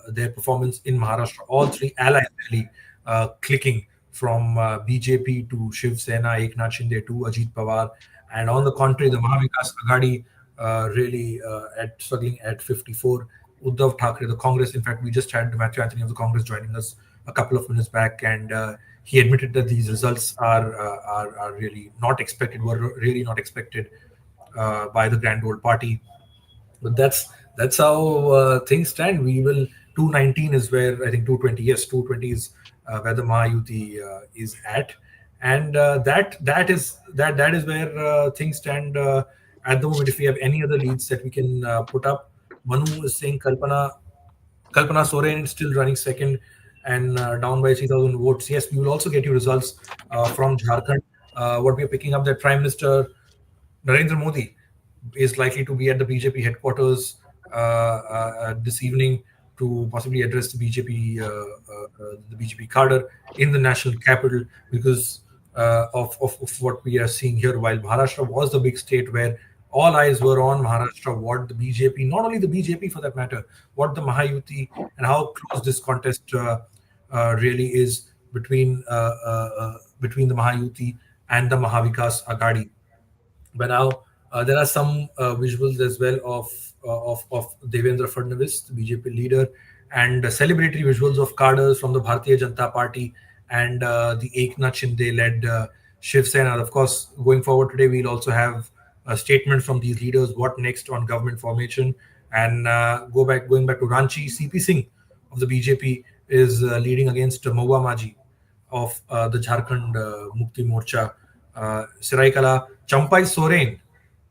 [SPEAKER 1] their performance in Maharashtra. All three allies really clicking from BJP to Shiv Sena, Eknath Shinde to Ajit Pawar. And on the contrary, the Mahavikas Aghadi really struggling at 54. Uddhav Thackeray, the Congress. In fact, we just had Matthew Anthony of the Congress joining us a couple of minutes back, and he admitted that these results are really not expected, were really not expected by the Grand Old Party. But that's how things stand. We will 219 is where I think 220. Yes, 220 is where the Mahayuti is at, and that is where things stand at the moment. If we have any other leads that we can put up, Manu is saying Kalpana Soren is still running second and down by 3,000 votes. Yes, we will also get you results from Jharkhand. What we are picking up, that Prime Minister Narendra Modi is likely to be at the BJP headquarters this evening to possibly address the BJP cadre in the national capital because of what we are seeing here. While Maharashtra was the big state where all eyes were on Maharashtra, what the BJP, not only the BJP for that matter, what the Mahayuti and how close this contest really is between the Mahayuti and the Mahavikas Aghadi. But now there are some visuals as well of Devendra Fadnavis, the BJP leader, and celebratory visuals of cadres from the Bharatiya Janata Party and the Eknath Shinde-led Shiv Sena. Of course, going forward today, we'll also have a statement from these leaders, what next on government formation. And going back to Ranchi, CP Singh of the BJP is leading against Maua Maji of the Jharkhand Mukti Morcha. Seraikala, Champai Soren,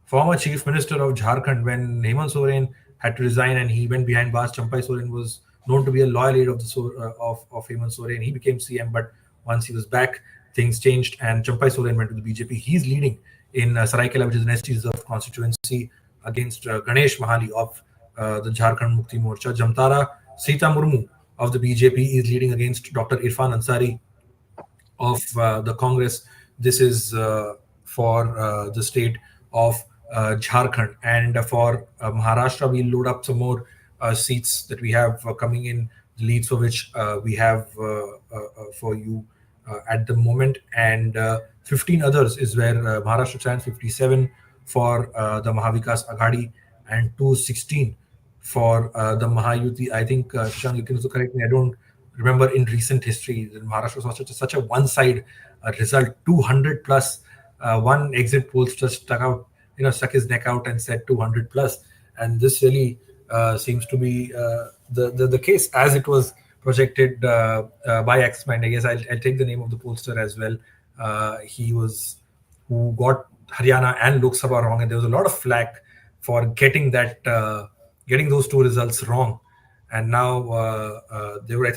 [SPEAKER 1] former chief minister of Jharkhand, when Hemant Soren had to resign and he went behind bars. Champai Soren was known to be a loyal aide of Hemant Soren. He became CM, but once he was back, things changed and Champai Soren went to the BJP. He's leading in Saraikela, which is an ST reserve constituency, against Ganesh Mahali of the Jharkhand Mukti Morcha. Jamtara, Sita Murmu of the BJP is leading against Dr. Irfan Ansari of the Congress. This is for the state of Jharkhand. And for Maharashtra, we'll load up some more seats that we have coming in, the leads for which we have for you at the moment. And 15 others is where Maharashtra stands, 57 for the Mahavikas Aghadi and 216 for the Mahayuti. I think, Shashank, you can also correct me, I don't remember in recent history, Maharashtra was such a one-side result, 200 plus. One exit poll just stuck his neck out and said 200 plus, and this really seems to be the case as it was projected by XMind. I guess I'll take the name of the pollster as well. He was who got Haryana and Lok Sabha wrong, and there was a lot of flack for getting those two results wrong. And now there were,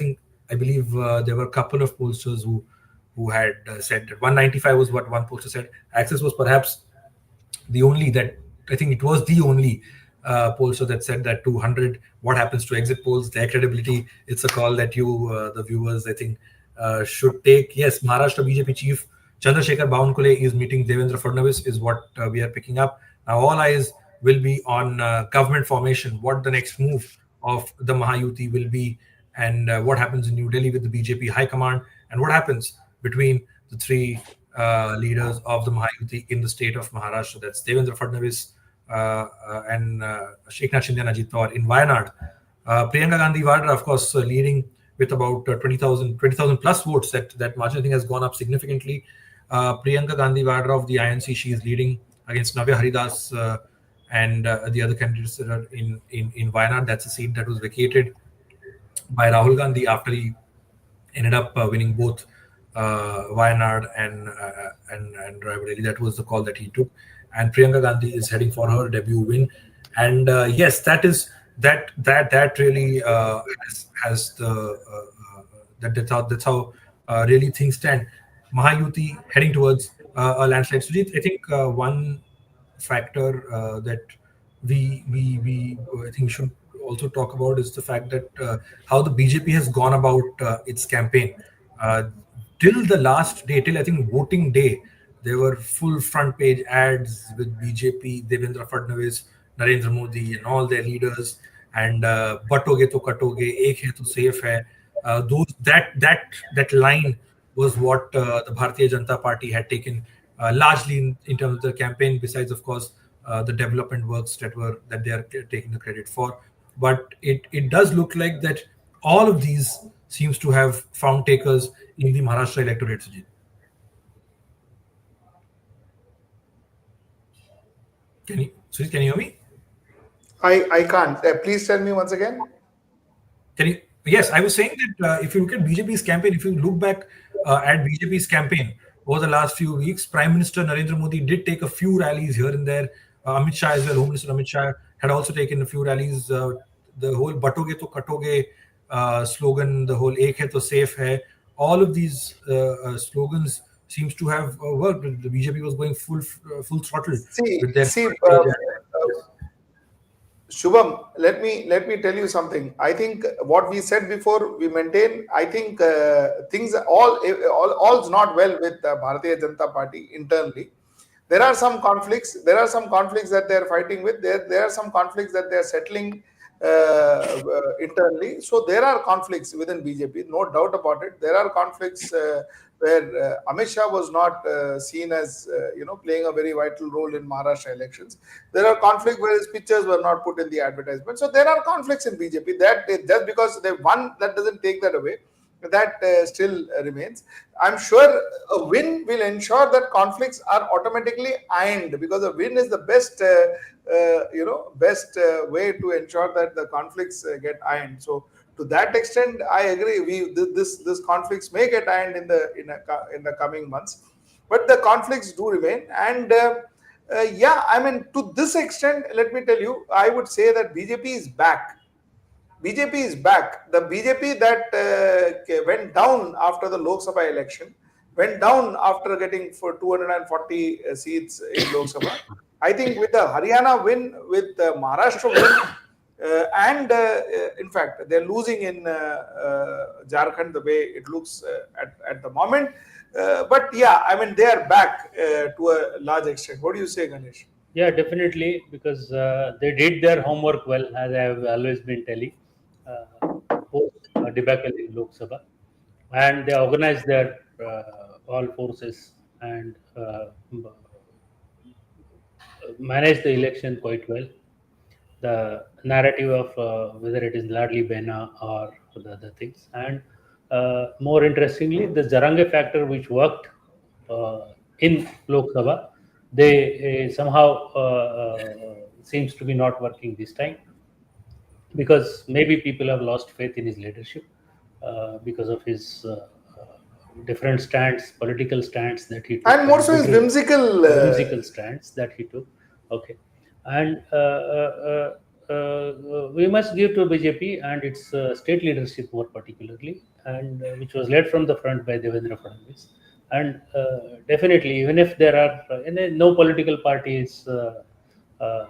[SPEAKER 1] I believe there were a couple of pollsters who had said that 195 was what one pollster said. Access was perhaps the only that I think it was the only pollster that said that 200. What happens to exit polls? Their credibility. It's a call that you, the viewers, I think should take. Yes, Maharashtra BJP chief Chandrasekhar Bawankule is meeting Devendra Fadnavis, is what we are picking up. Now all eyes will be on government formation, what the next move of the Mahayuti will be, and what happens in New Delhi with the BJP High Command, and what happens between the three leaders of the Mahayuti in the state of Maharashtra. That's Devendra Fadnavis and Eknath Shinde and Ajit Pawar in Wayanad. Priyanka Gandhi Vadra, of course, leading with about 20,000 plus votes. That margin, I think, has gone up significantly. Priyanka Gandhi Vadra of the INC, she is leading against Navya Haridas and the other candidates that are in Wayanad. That's a seat that was vacated by Rahul Gandhi after he ended up winning both Wayanad and Raebareli. That was the call that he took. And Priyanka Gandhi is heading for her debut win. And yes, that really has the that's how really things stand. Mahayuti heading towards a landslide. Sujit, I think one factor that we I think should also talk about is the fact that how the BJP has gone about its campaign. Till the last day, till I think voting day, there were full front page ads with BJP, Devendra Fadnavis, Narendra Modi, and all their leaders. And "Batoge to katoge, ek hai to safe hai." That line was what the Bharatiya Janata Party had taken largely in terms of the campaign. Besides, of course, the development works that they are taking the credit for. But it does look like that all of these seems to have found takers in the Maharashtra electorate, Sujit. Can you hear me?
[SPEAKER 5] I can't. Please tell me once again.
[SPEAKER 1] Yes, I was saying that if you look at BJP's campaign, if you look back at BJP's campaign over the last few weeks, Prime Minister Narendra Modi did take a few rallies here and there. Amit Shah as well, Home Minister Amit Shah had also taken a few rallies. The whole "Batoge to katoge" slogan, the whole "Ek hai to safe hai," all of these slogans seems to have worked. The BJP was going full throttle with their.
[SPEAKER 5] Shubham, let me tell you something. I think what we said before, we maintain. I think things all's not well with Bharatiya Janata Party internally. There are some conflicts. There are some conflicts that they are fighting with. There are some conflicts that they are settling internally. So there are conflicts within BJP, no doubt about it. There are conflicts where Amit Shah was not seen as playing a very vital role in Maharashtra elections. There are conflicts where his pictures were not put in the advertisement. So there are conflicts in BJP. That just because they won, that doesn't take that away. That still remains. I'm sure a win will ensure that conflicts are automatically ironed, because a win is the best way to ensure that the conflicts get ironed. So to that extent, I agree. This conflicts may get ironed in the coming months, but the conflicts do remain. And to this extent, let me tell you, I would say that BJP is back. BJP is back. The BJP that went down after the Lok Sabha election, went down after getting for 240 seats in Lok Sabha. I think with the Haryana win, with the Maharashtra win, and in fact, they're losing in Jharkhand the way it looks at the moment. But yeah, they are back to a large extent. What do you say, Ganesh?
[SPEAKER 7] Yeah, definitely, because they did their homework well, as I have always been telling, post debacle in Lok Sabha, and they organized their all forces and managed the election quite well. The narrative of whether it is Ladli Behna or the other things, and More interestingly, the Zarange factor, which worked in Lok Sabha, they somehow seems to be not working this time, because maybe people have lost faith in his leadership because of his different stands, political stands that he took,
[SPEAKER 5] and more so his
[SPEAKER 7] whimsical stands that he took. Okay, and we must give to BJP and its state leadership more particularly, and which was led from the front by Devendra Fadnavis. And definitely, even if there are no political party is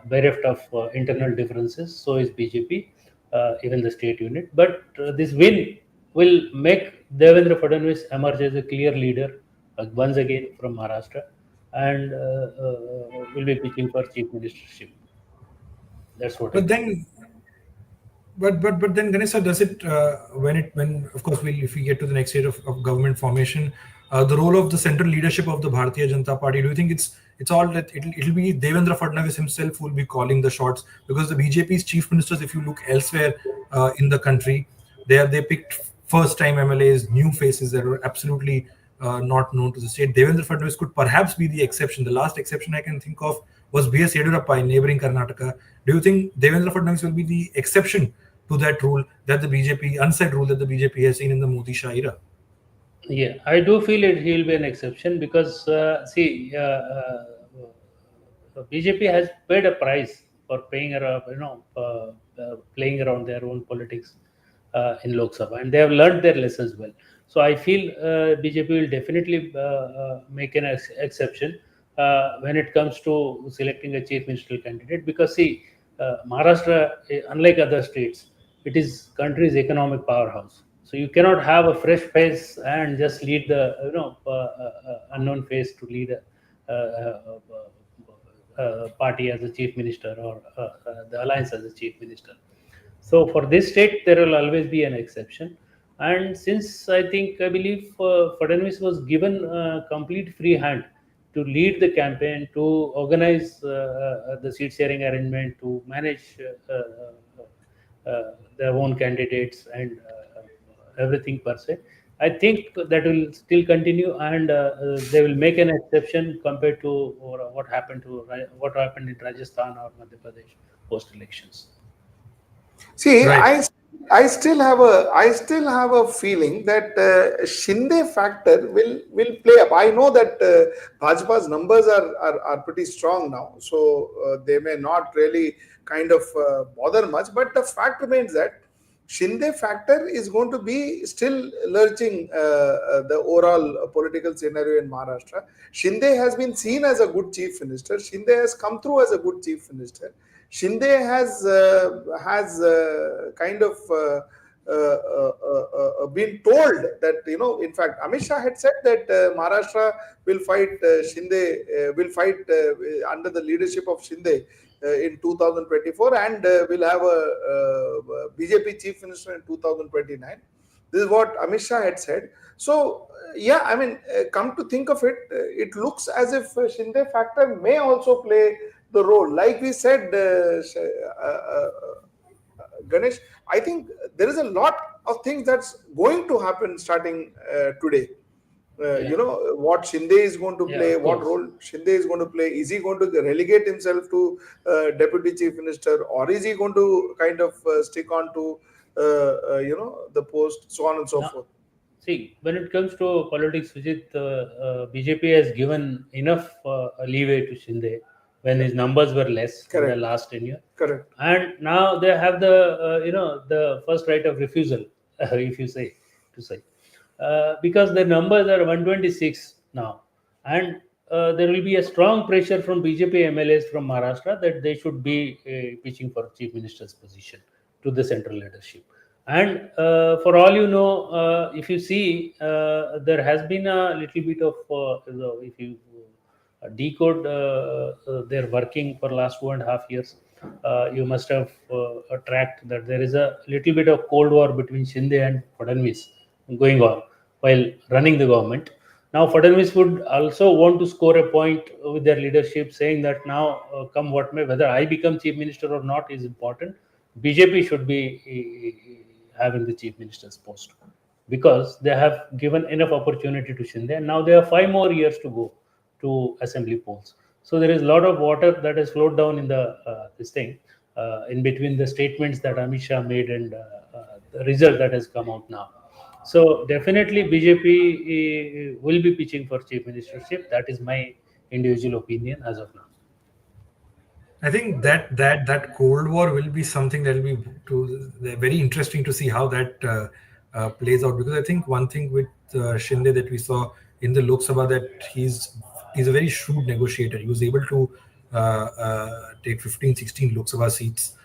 [SPEAKER 7] bereft of internal differences, so is BJP, even the state unit. But this win will make Devendra Fadnavis emerge as a clear leader once again from Maharashtra, and will be pitching for chief ministership. That's what.
[SPEAKER 1] But then, but then Ganesh sir, does it when of course if we get to the next stage of government formation, the role of the central leadership of the Bharatiya Janata Party, do you think it's all that it'll be Devendra Fadnavis himself who will be calling the shots? Because the BJP's chief ministers, if you look elsewhere in the country, they picked first time MLAs, new faces that were absolutely not known to the state. Devendra Fadnavis could perhaps be the exception. The last exception I can think of was B.S. Yediyurappa in neighboring Karnataka. Do you think Devendra Fadnavis will be the exception to that rule that the BJP, unsaid rule that the BJP has seen in the Modi Shah era?
[SPEAKER 7] Yeah, I do feel it. He'll be an exception because BJP has paid a price for paying around, playing around their own politics in Lok Sabha, and they have learned their lessons well. So I feel BJP will definitely make an exception when it comes to selecting a chief ministerial candidate, because Maharashtra, unlike other states, it is country's economic powerhouse. So you cannot have a fresh face and just lead the unknown face to lead a party as a chief minister, or the alliance as a chief minister. So for this state, there will always be an exception. And since I believe Fadnavis was given complete free hand to lead the campaign, to organize the seat sharing arrangement, to manage their own candidates and everything per se, I think that will still continue, and they will make an exception compared to what happened in Rajasthan or Madhya Pradesh post elections.
[SPEAKER 5] See, right. I still have a feeling that Shinde factor will play up. I know that Bhajapa's numbers are pretty strong now, so they may not really kind of bother much. But the fact remains that Shinde factor is going to be still lurching the overall political scenario in Maharashtra. Shinde has been seen as a good chief minister. Shinde has come through as a good chief minister. Shinde has kind of been told that, in fact, Amit Shah had said that Maharashtra will fight Shinde, will fight under the leadership of Shinde in 2024, and will have a BJP chief minister in 2029. This is what Amit Shah had said. So, yeah, I mean, come to think of it, it looks as if Shinde factor may also play the role. Like we said, Ganesh, I think there is a lot of things that's going to happen starting today. What Shinde is going to play, what role Shinde is going to play. Is he going to relegate himself to deputy chief minister, or is he going to kind of stick on to the post, so on and so forth?
[SPEAKER 7] See, when it comes to politics, Sujit, BJP has given enough leeway to Shinde when his numbers were less in the last tenure.
[SPEAKER 5] Correct.
[SPEAKER 7] And now they have the the first right of refusal, if you say to say, because the numbers are 126 now, and there will be a strong pressure from BJP MLAs from Maharashtra that they should be pitching for chief minister's position to the central leadership. And for all you know, if you see, there has been a little bit of, if you decode their working for last 2.5 years, you must have tracked that there is a little bit of cold war between Shinde and Fadnavis going on while running the government. Now Fadnavis would also want to score a point with their leadership, saying that now, come what may, whether I become chief minister or not is important. BJP should be having the chief minister's post. because they have given enough opportunity to Shinde, and now they have 5 more years to go to assembly polls. So there is a lot of water that has flowed down in the this thing in between the statements that Amit Shah made and the result that has come out now. So definitely BJP will be pitching for chief ministership. That is my individual opinion as of now.
[SPEAKER 1] I think that Cold War will be something that will be very interesting to see how that plays out, because I think one thing with Shinde that we saw in the Lok Sabha, that he's a very shrewd negotiator. He was able to take 15, 16 Lok Sabha seats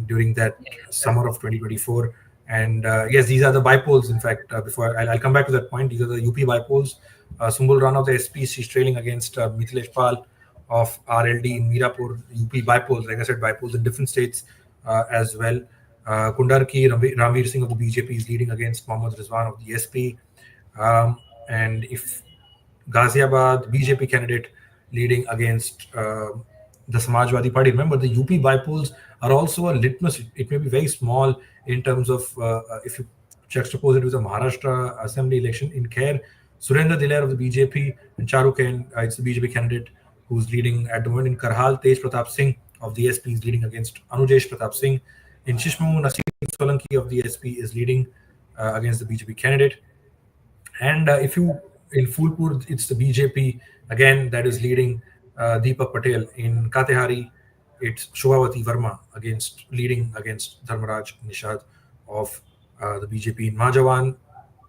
[SPEAKER 1] during that summer of 2024. And yes, these are the bipoles. In fact, before I'll come back to that point, these are the UP bipoles. Sumbul Rana of the SP, she's trailing against Mithilesh Pal of RLD in Mirapur. UP bipoles, like I said, bipoles in different states as well. Kundarki, Ramveer Singh of the BJP is leading against Mohammad Rizwan of the SP. And if Ghaziabad, BJP candidate leading against the Samajwadi Party. Remember, the UP bipoles are also a litmus. It may be very small in terms of if you juxtapose it with the Maharashtra assembly election. In Khair, Surendra Dilair of the BJP and Charuk Kain, it's the BJP candidate who's leading at the moment. In Karhal, Tej Pratap Singh of the SP is leading against Anujesh Pratap Singh. In Shishmu, Naseem Solanki of the SP is leading against the BJP candidate. And if you in Phulpur, it's the BJP again that is leading Deepak Patel. In Katehari, it's Shobhavati Verma leading against Dharmaraj Nishad of the BJP. In Majawan,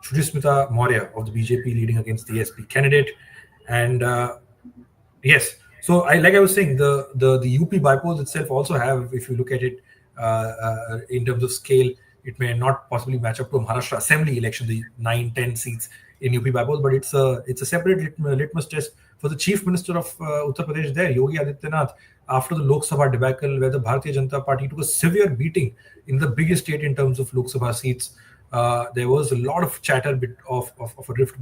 [SPEAKER 1] Shujismita Maurya of the BJP leading against the SP candidate. And yes, so like I was saying, the UP bipoles itself also have, if you look at it in terms of scale, it may not possibly match up to a Maharashtra assembly election, the 9-10 seats in UP bipoles, but it's a separate litmus test for the chief minister of Uttar Pradesh there, Yogi Adityanath, after the Lok Sabha debacle, where the Bharatiya Janata Party took a severe beating in the biggest state in terms of Lok Sabha seats. There was a lot of chatter of a rift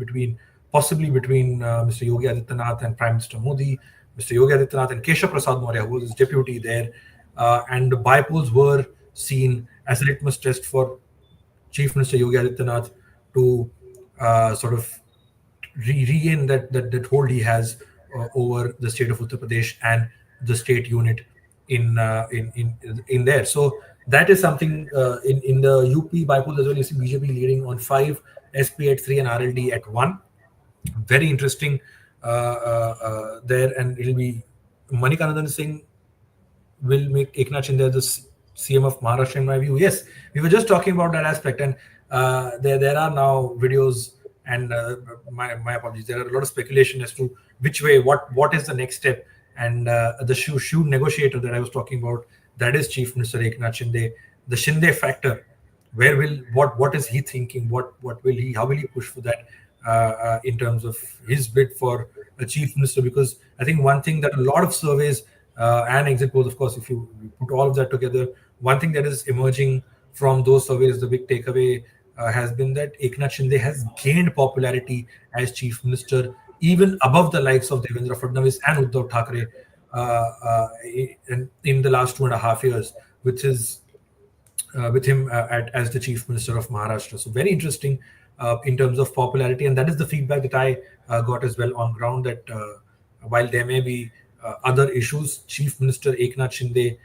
[SPEAKER 1] possibly between Mr. Yogi Adityanath and Prime Minister Modi, Mr. Yogi Adityanath and Keshav Prasad Maurya, who was his deputy there. And the bipoles were seen as a litmus test for Chief Minister Yogi Adityanath to sort of regain that hold he has over the state of Uttar Pradesh and the state unit in there. So that is something in the UP bipoles as well. You see BJP leading on 5, SP at 3, and RLD at 1. Very interesting there, and it'll be Manikandan Singh will make Eknath Shinde the CM of Maharashtra, in my view. Yes, we were just talking about that aspect, and there are now videos, and my apologies, there are a lot of speculation as to which way, what is the next step, and the shrewd negotiator that I was talking about, that is Chief Minister Eknath Shinde. The Shinde factor, what is he thinking? How will he push for that in terms of his bid for a chief minister? Because I think one thing that a lot of surveys and exit polls, of course, if you put all of that together, one thing that is emerging from those surveys, the big takeaway has been that Eknath Shinde has gained popularity as chief minister, even above the likes of Devendra Fadnavis and Uddhav Thackeray in the last 2.5 years, which is with him as the chief minister of Maharashtra. So very interesting in terms of popularity, and that is the feedback that I got as well on ground, that while there may be other issues, Chief Minister Eknath Shinde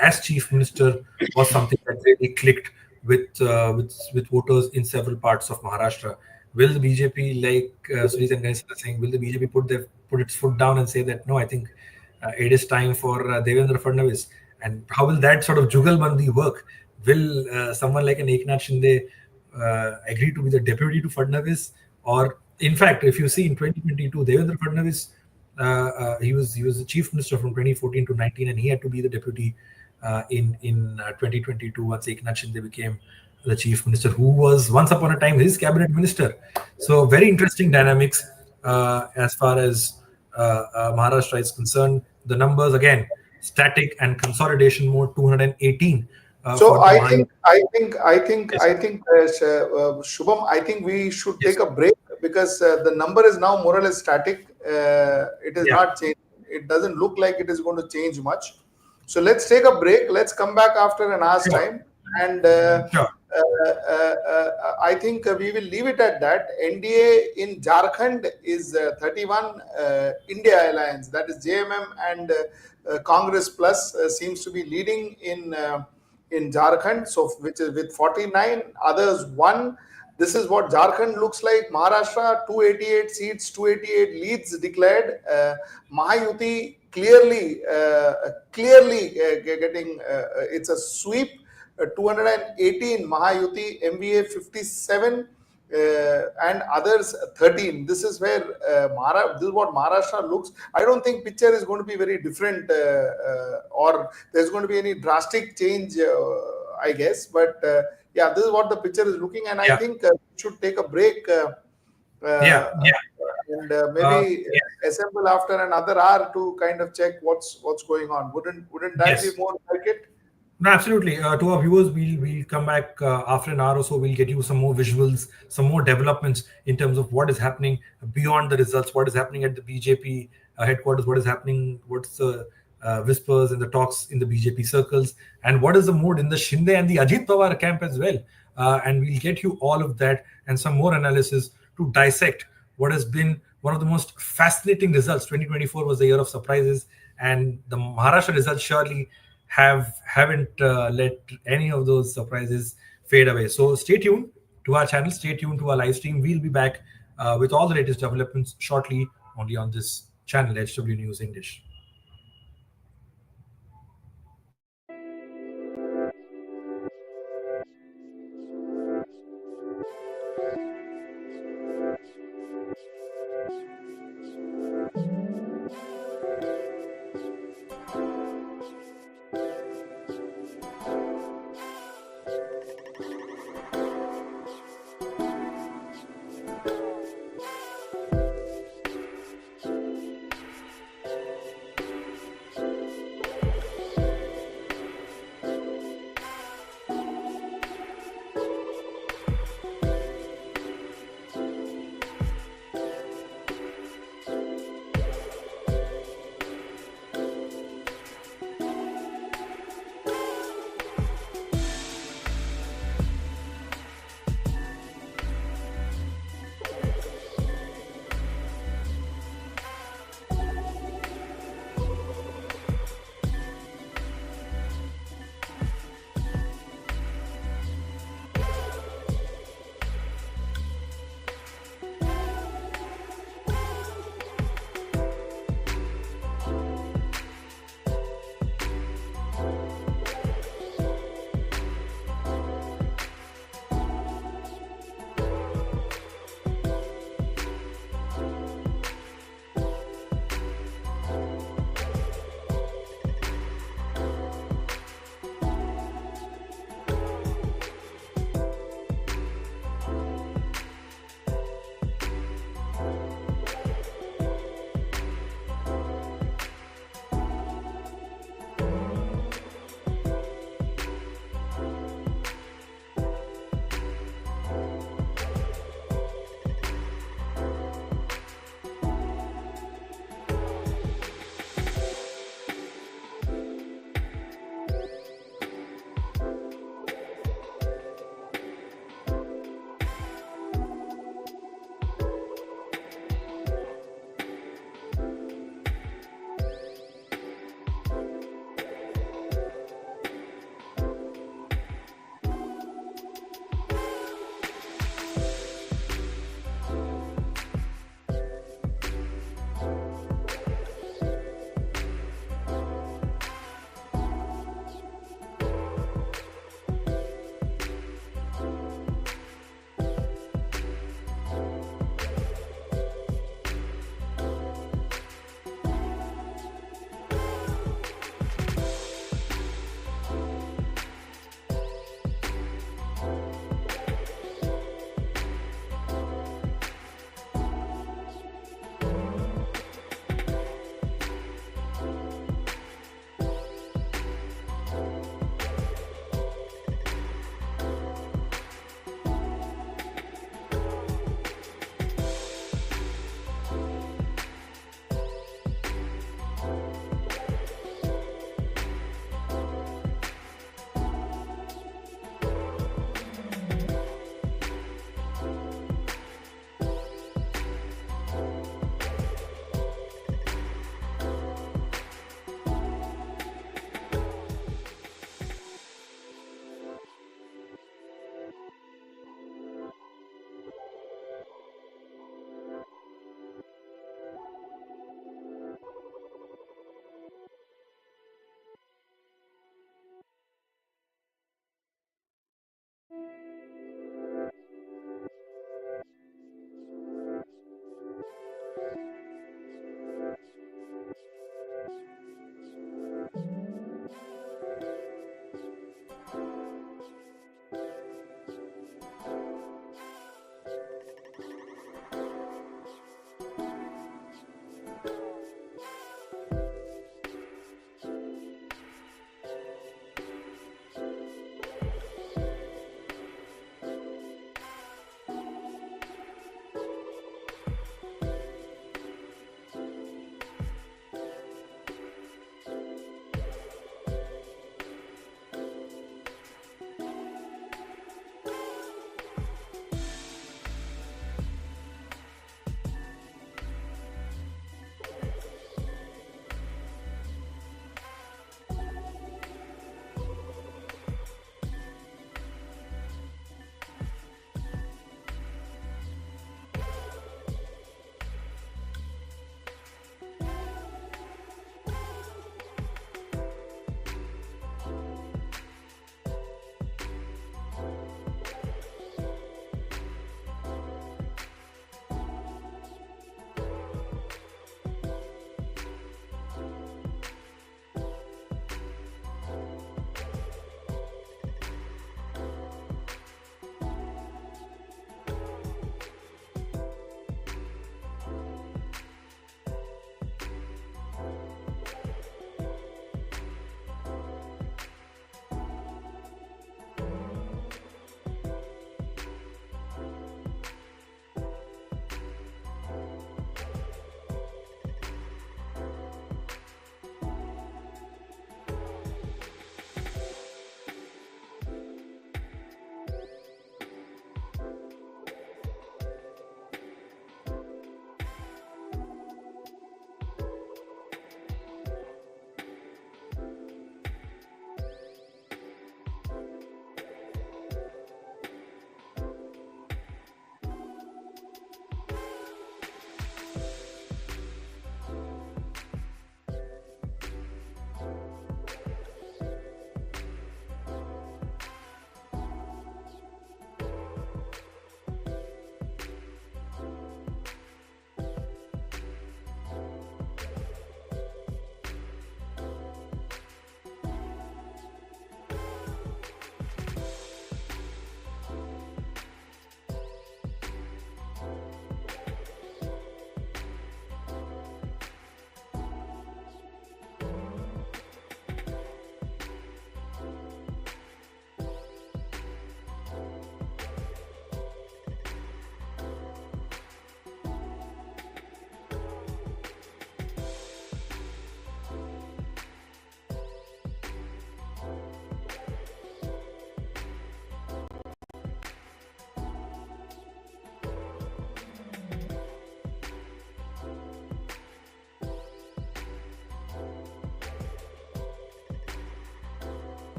[SPEAKER 1] as Chief Minister was something that really clicked with voters in several parts of Maharashtra. Will the BJP, like Sujit and Ganesh are saying, will the BJP put its foot down and say that no, I think it is time for Devendra Fadnavis? And how will that sort of jugalbandi work? Will someone like an Eknath Shinde agree to be the deputy to Fadnavis? Or in fact, if you see in 2022, Devendra Fadnavis, he was the chief minister from 2014 to 19, and he had to be the deputy in 2022 once Eknath Shinde became the chief minister, who was once upon a time his cabinet minister. So very interesting dynamics as far as Maharashtra is concerned. The numbers again, static and consolidation mode, 218.
[SPEAKER 5] So I think, Shubham, I think we should take a break, because the number is now more or less static. It is not changing. It doesn't look like it is going to change much. So let's take a break. Let's come back after an hour's time, and I think we will leave it at that. NDA in Jharkhand is 31. India Alliance, that is JMM and Congress Plus, seems to be leading in Jharkhand. So which is with 49, others 1. This is what Jharkhand looks like. Maharashtra 288 seats, 288 leads declared. Mahayuti clearly getting it's a sweep. 218 Mahayuti, MVA 57, and others 13. This is where this is what Maharashtra looks. I don't think picture is going to be very different, or there's going to be any drastic change, I guess. But yeah, this is what the picture is looking, and I think we should take a break. And maybe assemble after another hour to kind of check what's going on. Wouldn't that be more like it?
[SPEAKER 1] No, absolutely. To our viewers, we'll come back after an hour or so. We'll get you some more visuals, some more developments in terms of what is happening beyond the results, what is happening at the BJP headquarters, what is happening, what's the whispers and the talks in the BJP circles, and what is the mood in the Shinde and the Ajit Pawar camp as well. And we'll get you all of that and some more analysis to dissect what has been one of the most fascinating results. 2024 was the year of surprises, and the Maharashtra results surely haven't let any of those surprises fade away. So stay tuned to our channel, stay tuned to our live stream. We'll be back with all the latest developments shortly, only on this channel, HW News English.